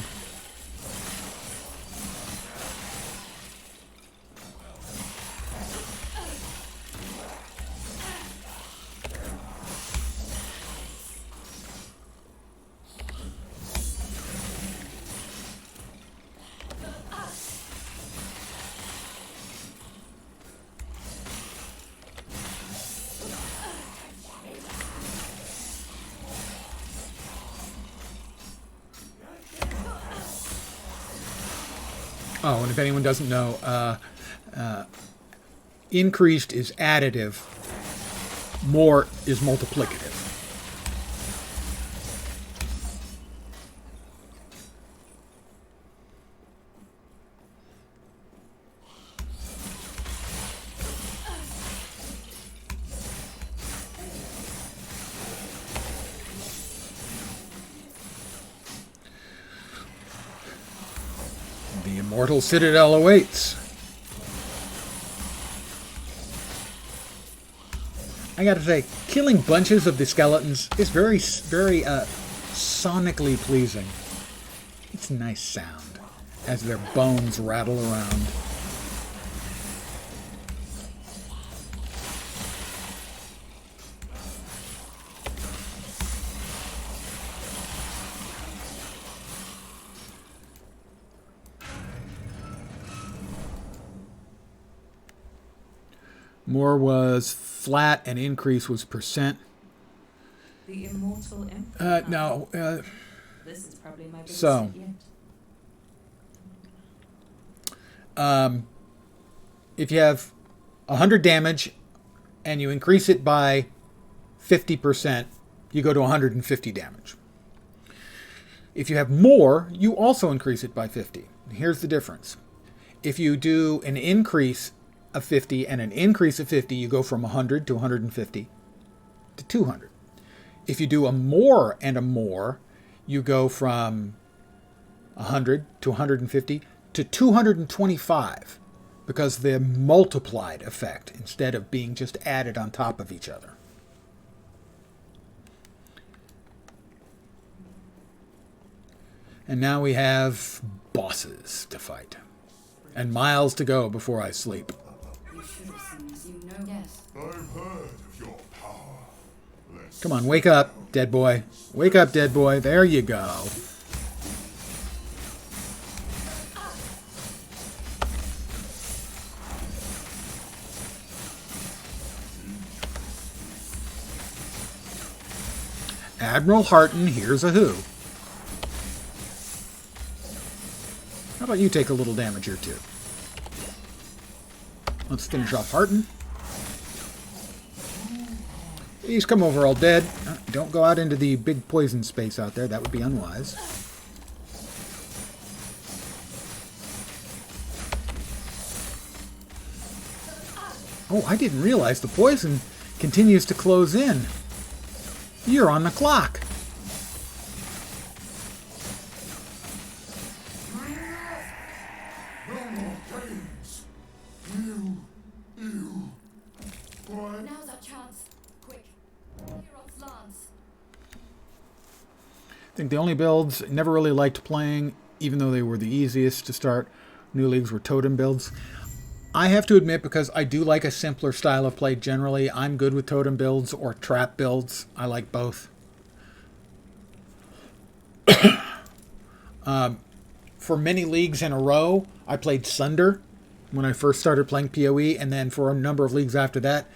Oh, and if anyone doesn't know, increased is additive, more is multiplicative. The immortal citadel awaits. I gotta say, killing bunches of the skeletons is very sonically pleasing. It's a nice sound as their bones rattle around. More was flat and increase was percent. The immortal emperor. No. This is probably my biggest So. hit yet. If you have 100 damage and you increase it by 50%, you go to 150 damage. If you have more, you also increase it by 50. Here's the difference. If you do an increase of 50 and an increase of 50, you go from 100 to 150 to 200. If you do a more and a more, you go from 100 to 150 to 225 because they're multiplied effect instead of being just added on top of each other. And now we have bosses to fight and miles to go before I sleep. You should have seen this. You know. Yes. I've heard of your power. Let's Come on, wake up, dead boy. Wake up, dead boy. There you go. Admiral Harton, here's a who. How about you take a little damage here, too? Let's finish off Harton. He's come over all dead. Don't go out into the big poison space out there. That would be unwise. Oh, I didn't realize the poison continues to close in. You're on the clock. no more games. What? Now's our chance. Quick. Hero's lance. I think the only builds I never really liked playing, even though they were the easiest to start new leagues, were totem builds. I have to admit, because I do like a simpler style of play generally, I'm good with totem builds or trap builds. I like both. For many leagues in a row, I played Sunder when I first started playing PoE, and then for a number of leagues after that,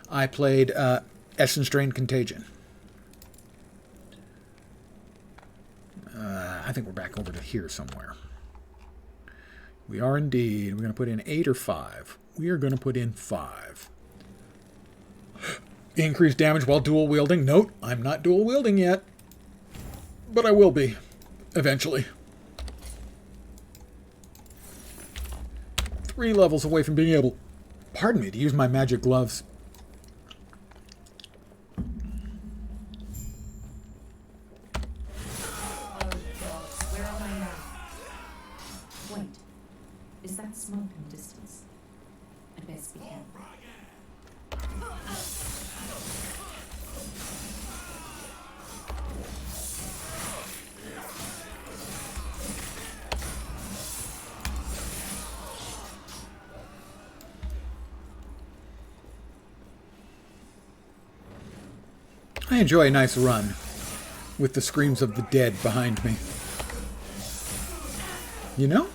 I played Essence Drain Contagion. I think we're back over to here somewhere. We are indeed. We're going to put in 8 or 5. We are going to put in 5. Increased damage while dual wielding. Note, I'm not dual wielding yet. But I will be. Eventually. 3 levels away from being able, pardon me, to use my magic gloves. Where am I now? Wait. Is that smoke in the distance? I best be careful. I enjoy a nice run with the screams of the dead behind me. You know?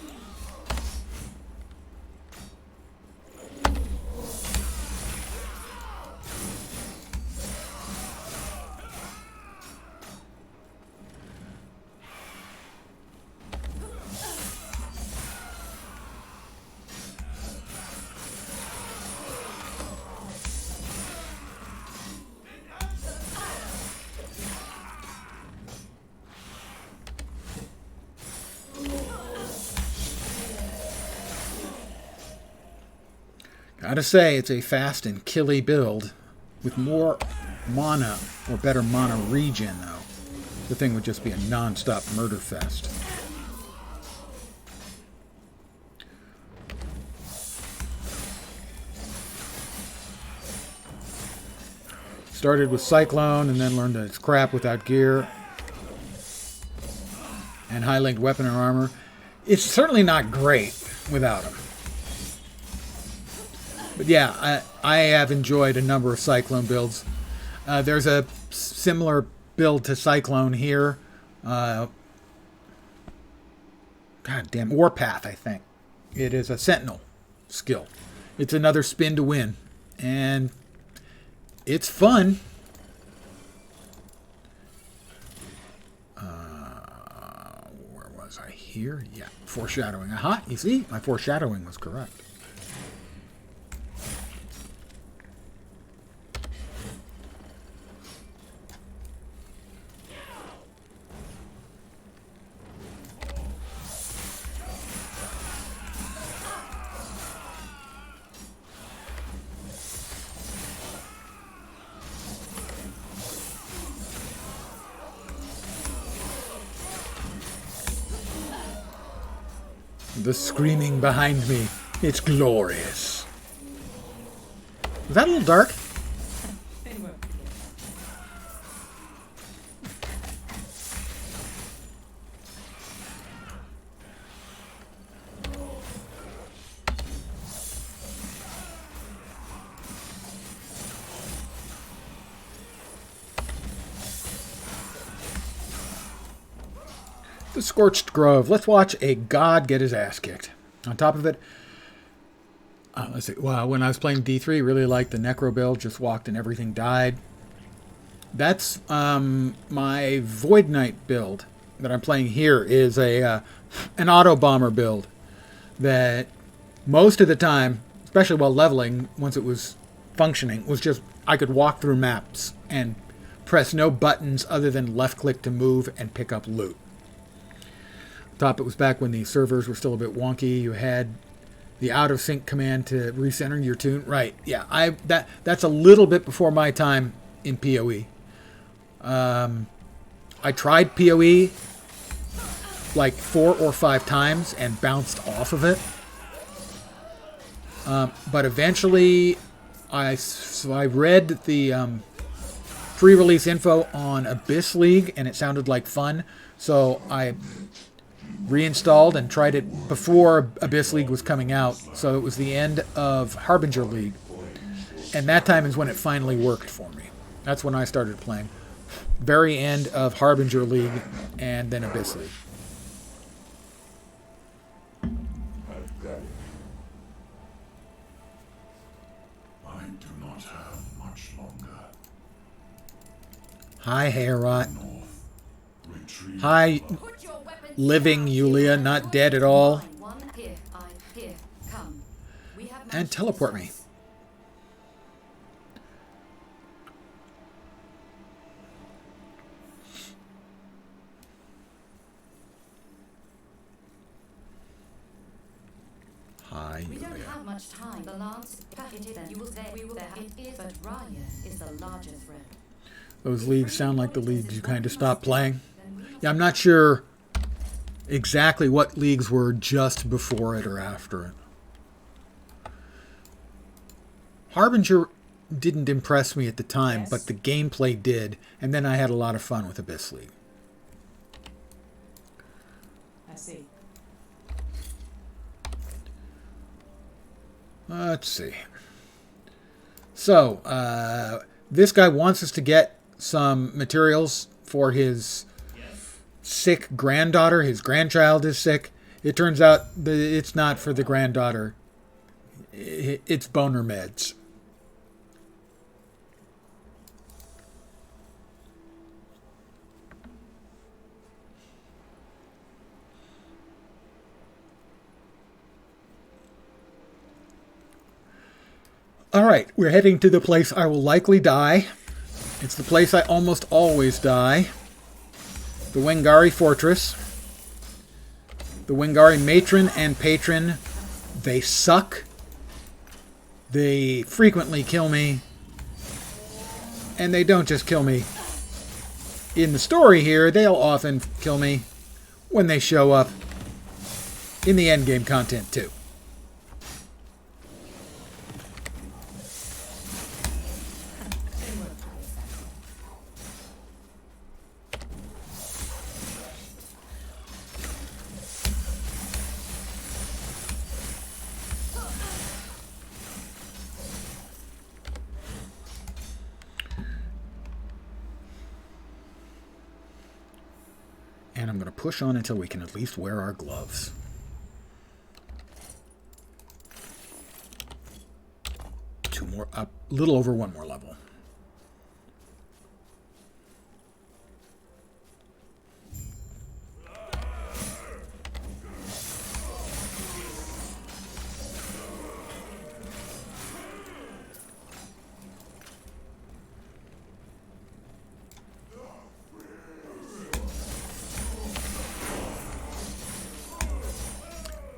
Gotta say, it's a fast and killy build with more mana, or better mana regen, though. The thing would just be a non-stop murder fest. Started with Cyclone and then learned that it's crap without gear. And high-linked weapon and armor. It's certainly not great without them. But yeah, I have enjoyed a number of Cyclone builds. There's a similar build to Cyclone here. God damn, Warpath, I think. It is a Sentinel skill. It's another spin to win. And it's fun. Where was I? Here? Yeah, foreshadowing. Aha, you see? My foreshadowing was correct. The screaming behind me. It's glorious. Was that a little dark? The Scorched Grove. Let's watch a god get his ass kicked. On top of it, let's see. Wow, when I was playing D3, really liked the Necro build. Just walked and everything died. That's my Void Knight build that I'm playing here is an auto bomber build that most of the time, especially while leveling, once it was functioning, was just I could walk through maps and press no buttons other than left click to move and pick up loot. Top, it was back when the servers were still a bit wonky. You had the out of sync command to recenter your tune. Right, yeah. That's a little bit before my time in PoE. I tried PoE like 4 or 5 times and bounced off of it. But eventually, I read the pre-release info on Abyss League, and it sounded like fun. So I reinstalled and tried it before Abyss League was coming out. So it was the end of Harbinger League. And that time is when it finally worked for me. That's when I started playing. Very end of Harbinger League and then Abyss League. I do not have Hi, Hairot. North. Retreat. Hi, Put your weapons living down. Yulia, not dead at all. Fine, one here. Here. Come. We have And managed teleport to me. Hi, We don't Yulia. have much time. The lance, it is, you will there, we will there. It is, but Raya is the larger threat. Those leagues sound like the leagues you kind of stopped playing. Yeah, I'm not sure exactly what leagues were just before it or after it. Harbinger didn't impress me at the time, Yes. but the gameplay did, and then I had a lot of fun with Abyss League. I see. Let's see. So, this guy wants us to get some materials for his sick granddaughter. His grandchild is sick. It turns out that it's not for the granddaughter. It's boner meds. All right, we're heading to the place I will likely die. It's the place I almost always die. The Wengari Fortress. The Wengari Matron and Patron, they suck. They frequently kill me. And they don't just kill me. In the story here, they'll often kill me when they show up in the endgame content too. And I'm going to push on until we can at least wear our gloves. Two more, a little over one more level.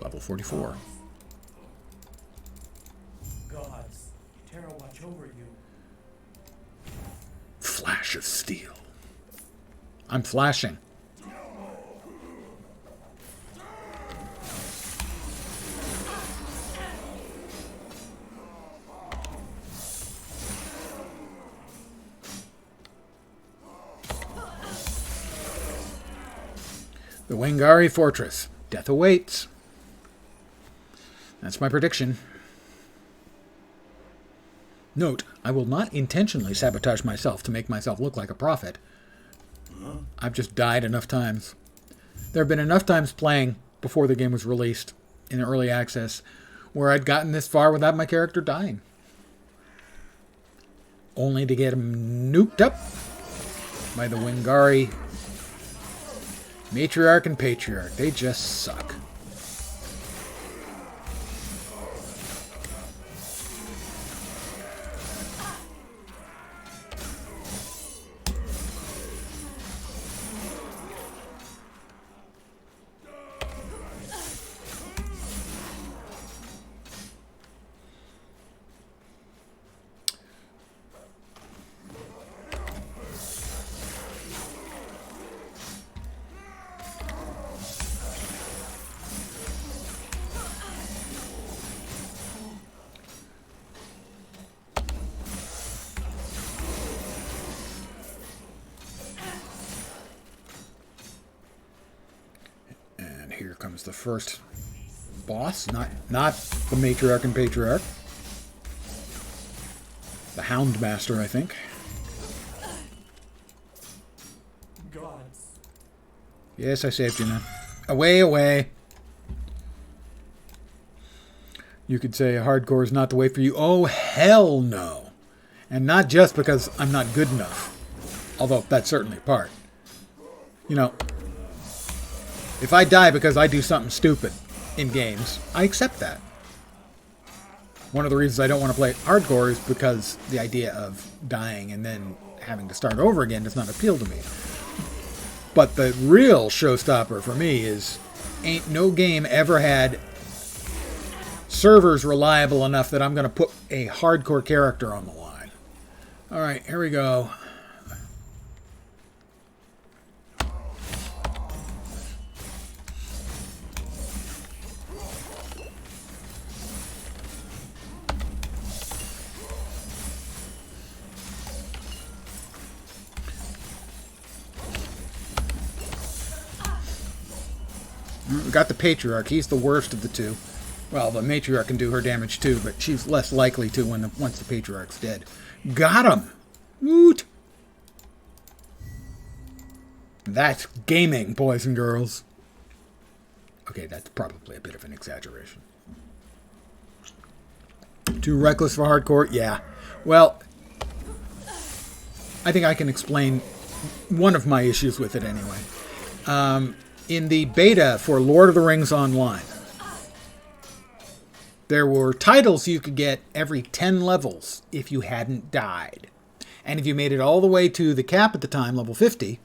Level 44. Gods, Terra watch over you. Flash of steel. I'm flashing. The Wengari Fortress. Death awaits. That's my prediction. Note, I will not intentionally sabotage myself to make myself look like a prophet. I've just died enough times. There have been enough times playing before the game was released in early access where I'd gotten this far without my character dying. Only to get him nuked up by the Wengari Matriarch and Patriarch. They just suck. Here comes the first boss, not the Matriarch and Patriarch. The Houndmaster, I think. Gods. Yes, I saved you now. Away, away. You could say hardcore is not the way for you. Oh, hell no. And not just because I'm not good enough. Although that's certainly a part. You know, if I die because I do something stupid in games, I accept that. One of the reasons I don't want to play hardcore is because the idea of dying and then having to start over again does not appeal to me. But the real showstopper for me is ain't no game ever had servers reliable enough that I'm going to put a hardcore character on the line. All right, here we go. We got the Patriarch. He's the worst of the two. Well, the Matriarch can do her damage too, but she's less likely to once the Patriarch's dead. Got him! Woot! That's gaming, boys and girls. Okay, that's probably a bit of an exaggeration. Too reckless for hardcore? Yeah. Well, I think I can explain one of my issues with it anyway. In the beta for Lord of the Rings Online, there were titles you could get every 10 levels if you hadn't died. And if you made it all the way to the cap at the time, level 50,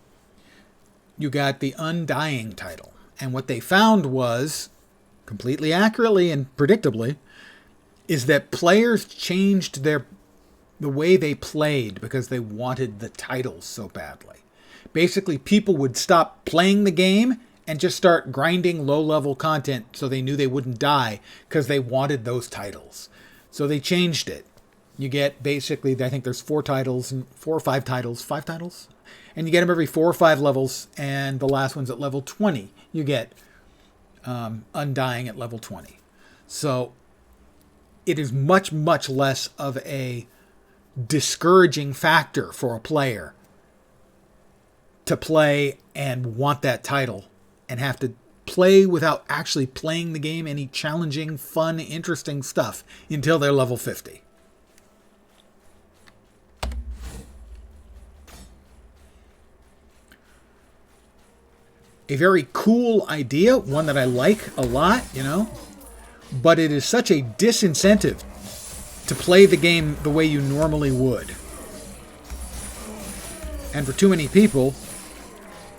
you got the Undying title. And what they found was, completely accurately and predictably, is that players changed the way they played because they wanted the titles so badly. Basically, people would stop playing the game and just start grinding low-level content so they knew they wouldn't die because they wanted those titles. So they changed it. You get basically, I think there's 4 or 5 titles, 5 titles? And you get them every 4 or 5 levels, and the last one's at level 20. You get Undying at level 20. So it is much, much less of a discouraging factor for a player to play and want that title and have to play without actually playing the game, any challenging, fun, interesting stuff until they're level 50. A very cool idea, one that I like a lot, you know, but it is such a disincentive to play the game the way you normally would. And for too many people,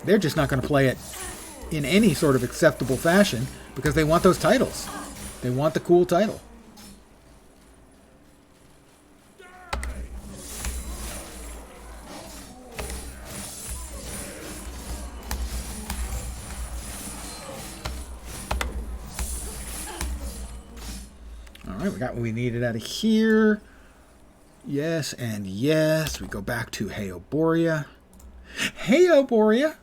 they're just not going to play it in any sort of acceptable fashion because they want those titles. They want the cool title. All right, we got what we needed out of here. Yes and yes. We go back to Heoboria. Heoboria!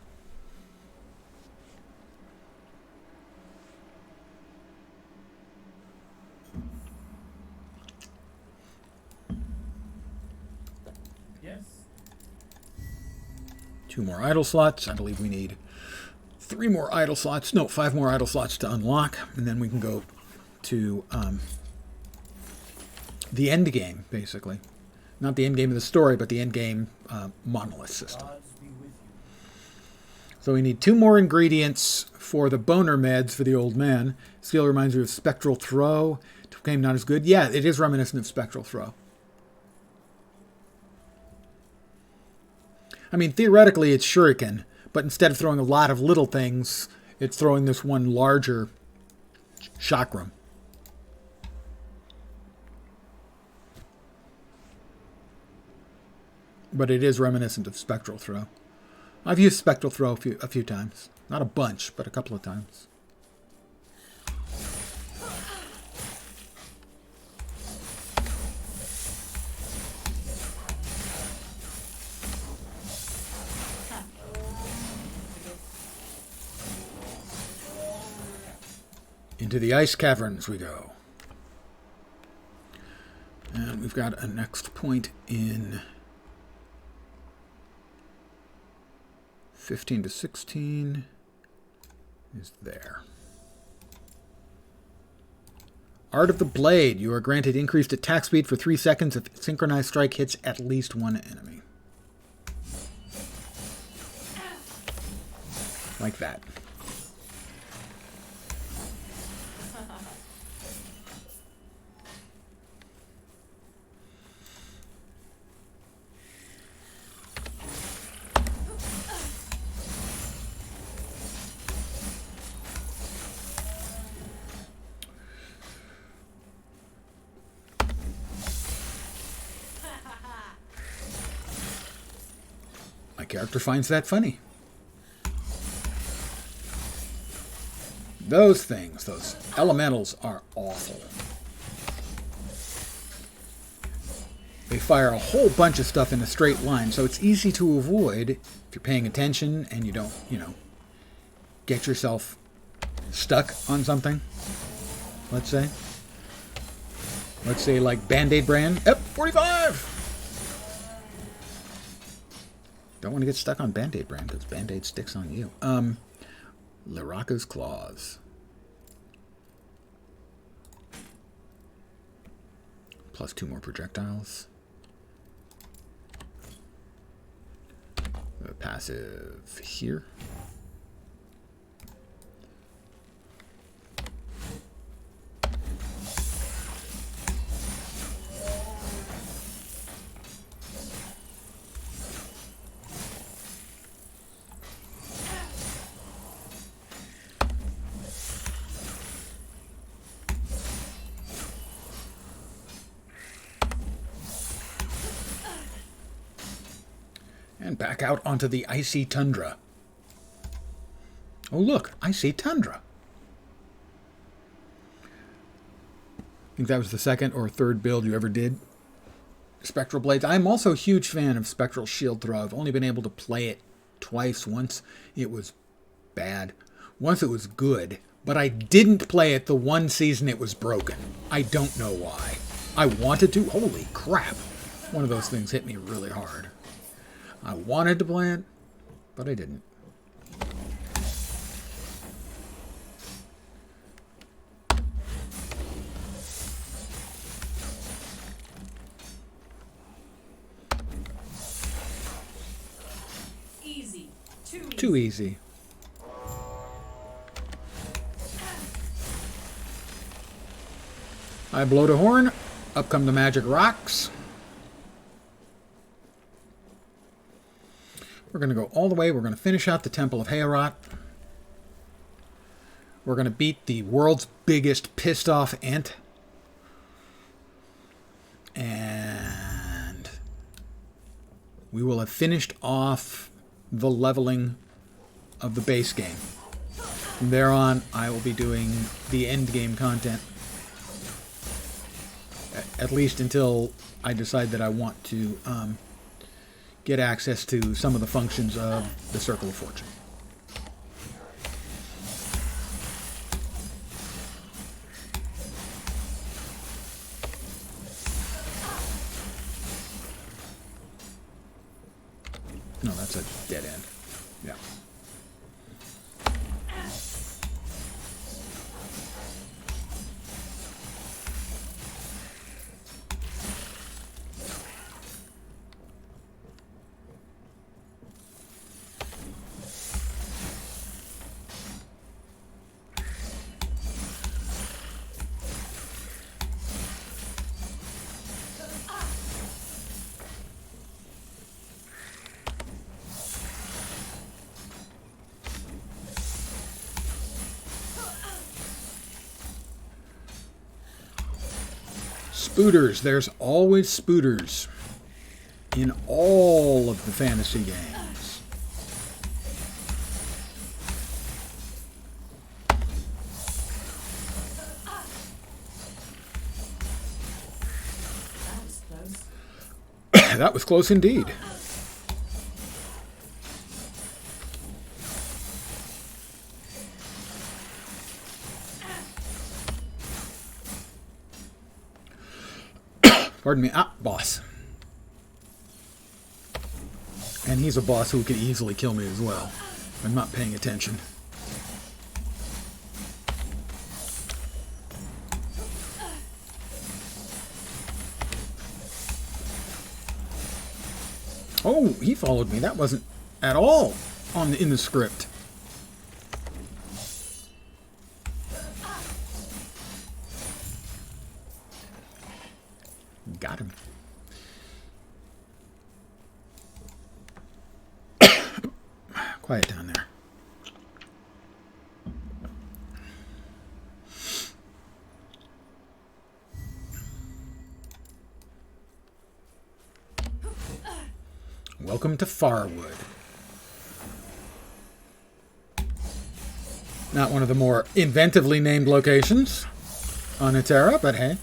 Yes. 2 more idle slots. I believe we need 3 more idle slots. No, 5 more idle slots to unlock. And then we can go to the end game, basically. Not the end game of the story, but the end game monolith system. So we need 2 more ingredients for the boner meds for the old man. Steel reminds you of Spectral Throw. It became not as good. Yeah, it is reminiscent of Spectral Throw. I mean, theoretically, it's shuriken, but instead of throwing a lot of little things, it's throwing this one larger chakram. But it is reminiscent of Spectral Throw. I've used Spectral Throw a few times. Not a bunch, but a couple of times. Into the ice caverns we go. And we've got a next point in 15 to 16 is there. Art of the Blade. You are granted increased attack speed for 3 seconds if synchronized strike hits at least one enemy. Like that. My character finds that funny. Those things, those elementals, are awful. They fire a whole bunch of stuff in a straight line, so it's easy to avoid if you're paying attention and you don't, get yourself stuck on something. Let's say like Band-Aid brand. Yep, 45! Don't want to get stuck on Band-Aid brand because Band-Aid sticks on you. Liraka's Claws. Plus 2 more projectiles. Passive here. And back out onto the icy tundra. Oh look, icy tundra. I think that was the second or third build you ever did. Spectral Blades. I'm also a huge fan of Spectral Shield Throw. I've only been able to play it twice. Once it was bad. Once it was good. But I didn't play it the one season it was broken. I don't know why. I wanted to. Holy crap. One of those things hit me really hard. I wanted to play it, but I didn't. Easy. Too easy. I blowed a horn. Up come the magic rocks. We're going to go all the way. We're going to finish out the Temple of Heorot. We're going to beat the world's biggest pissed off ant. And we will have finished off the leveling of the base game. From there on, I will be doing the end game content. At least until I decide that I want to get access to some of the functions of the Circle of Fortune. No, that's a dead end. Yeah. Spooters. There's always spooters in all of the fantasy games. That was close. That was close indeed. Pardon me. Ah, boss. And he's a boss who could easily kill me as well. I'm not paying attention. Oh, he followed me. That wasn't at all in the script. Got him. Quiet down there. Welcome to Farwood. Not one of the more inventively named locations on its era, but hey.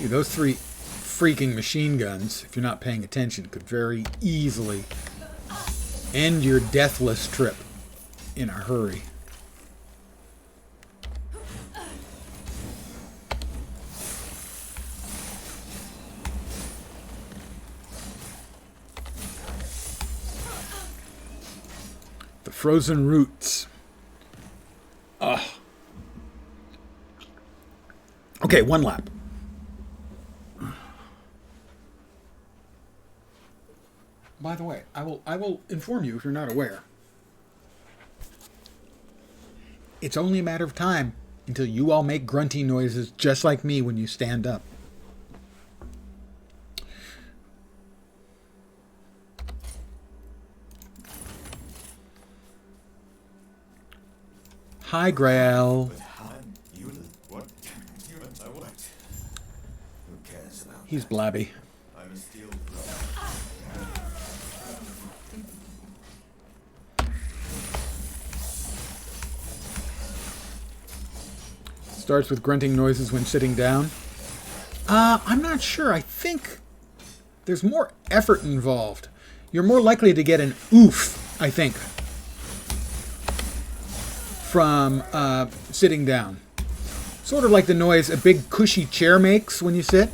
Those 3 freaking machine guns, if you're not paying attention, could very easily end your deathless trip in a hurry. The frozen roots. Ugh. Okay, 1 lap. By the way, I will inform you if you're not aware. It's only a matter of time until you all make grunty noises just like me when you stand up. Hi, Grail. He's blabby. Starts with grunting noises when sitting down. I'm not sure. I think there's more effort involved. You're more likely to get an oof, I think, from sitting down. Sort of like the noise a big cushy chair makes when you sit.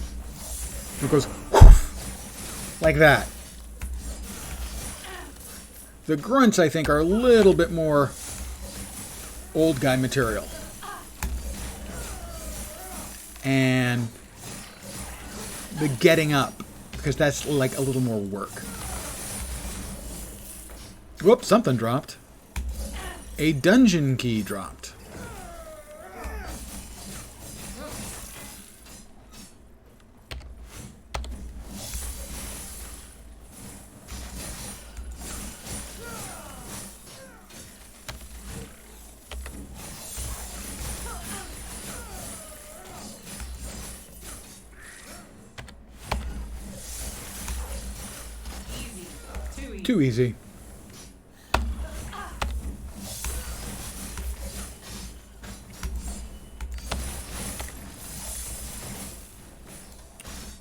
It goes whoof, like that. The grunts, I think, are a little bit more old guy material. And the getting up, because that's like a little more work. Whoops, something dropped. A dungeon key dropped. Too easy.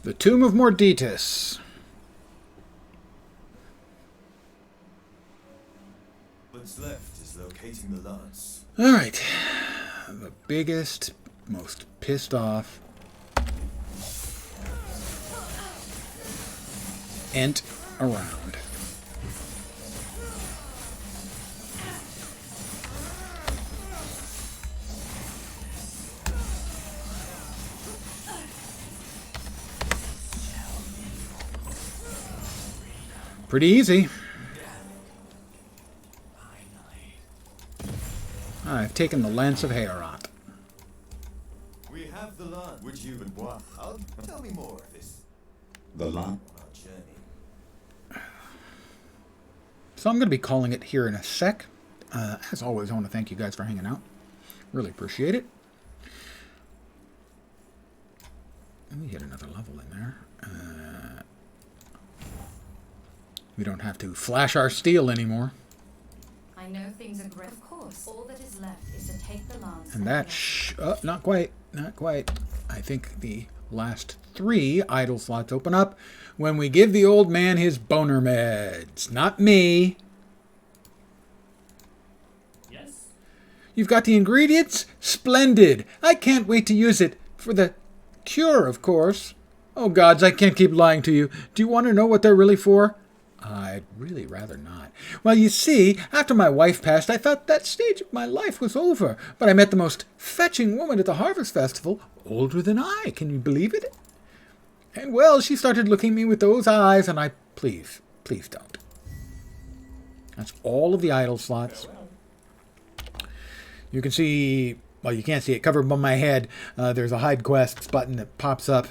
The Tomb of Morditus. What's left is locating the lance. All right. The biggest, most pissed off ent around. Pretty easy. I've taken the Lance of Heorot. We have the lance. Would you and what? Tell me more of this. The lance. On our journey. So I'm going to be calling it here in a sec. As always, I want to thank you guys for hanging out. Really appreciate it. Let me get another level in there. We don't have to flash our steel anymore. I know things are great. Of course, all that is left is to take the lance. And that not quite. Not quite. I think the last 3 idle slots open up when we give the old man his boner meds. Not me. Yes? You've got the ingredients? Splendid. I can't wait to use it. For the cure, of course. Oh, gods, I can't keep lying to you. Do you want to know what they're really for? I'd really rather not. Well, you see, after my wife passed, I thought that stage of my life was over. But I met the most fetching woman at the Harvest Festival, older than I. Can you believe it? And, well, she started looking at me with those eyes, and please don't. That's all of the idle slots. You can see, well, you can't see it covered above my head. There's a hide quests button that pops up.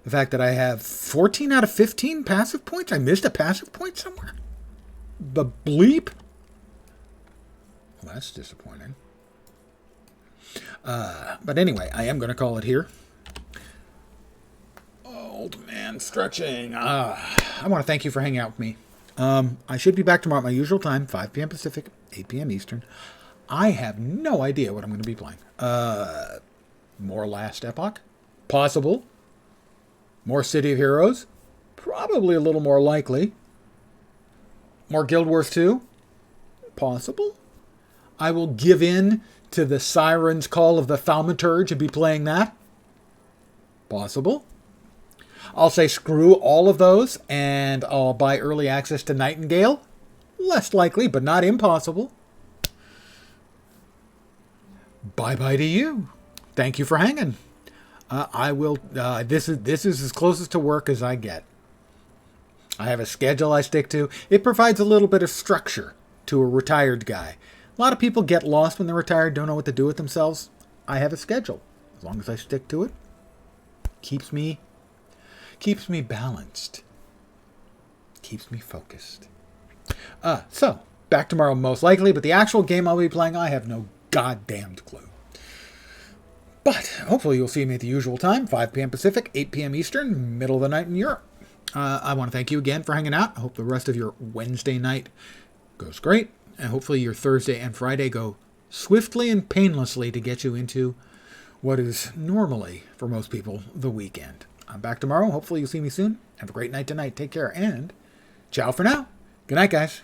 The fact that I have 14 out of 15 passive points. I missed a passive point somewhere. The bleep. Well, that's disappointing. But anyway, I am going to call it here. Old man stretching. I want to thank you for hanging out with me. I should be back tomorrow at my usual time, 5 p.m. Pacific, 8 p.m. Eastern. I have no idea what I'm going to be playing. More Last Epoch? Possible. More City of Heroes? Probably a little more likely. More Guild Wars 2? Possible. I will give in to the Siren's Call of the Thaumaturge and be playing that. Possible. I'll say screw all of those and I'll buy early access to Nightingale. Less likely, but not impossible. Bye-bye to you. Thank you for hanging. I will. This is as closest to work as I get. I have a schedule I stick to. It provides a little bit of structure to a retired guy. A lot of people get lost when they're retired, don't know what to do with themselves. I have a schedule. As long as I stick to it, keeps me balanced. Keeps me focused. So back tomorrow most likely, but the actual game I'll be playing, I have no goddamned clue. But hopefully you'll see me at the usual time, 5 p.m. Pacific, 8 p.m. Eastern, middle of the night in Europe. I want to thank you again for hanging out. I hope the rest of your Wednesday night goes great. And hopefully your Thursday and Friday go swiftly and painlessly to get you into what is normally, for most people, the weekend. I'm back tomorrow. Hopefully you'll see me soon. Have a great night tonight. Take care. And ciao for now. Good night, guys.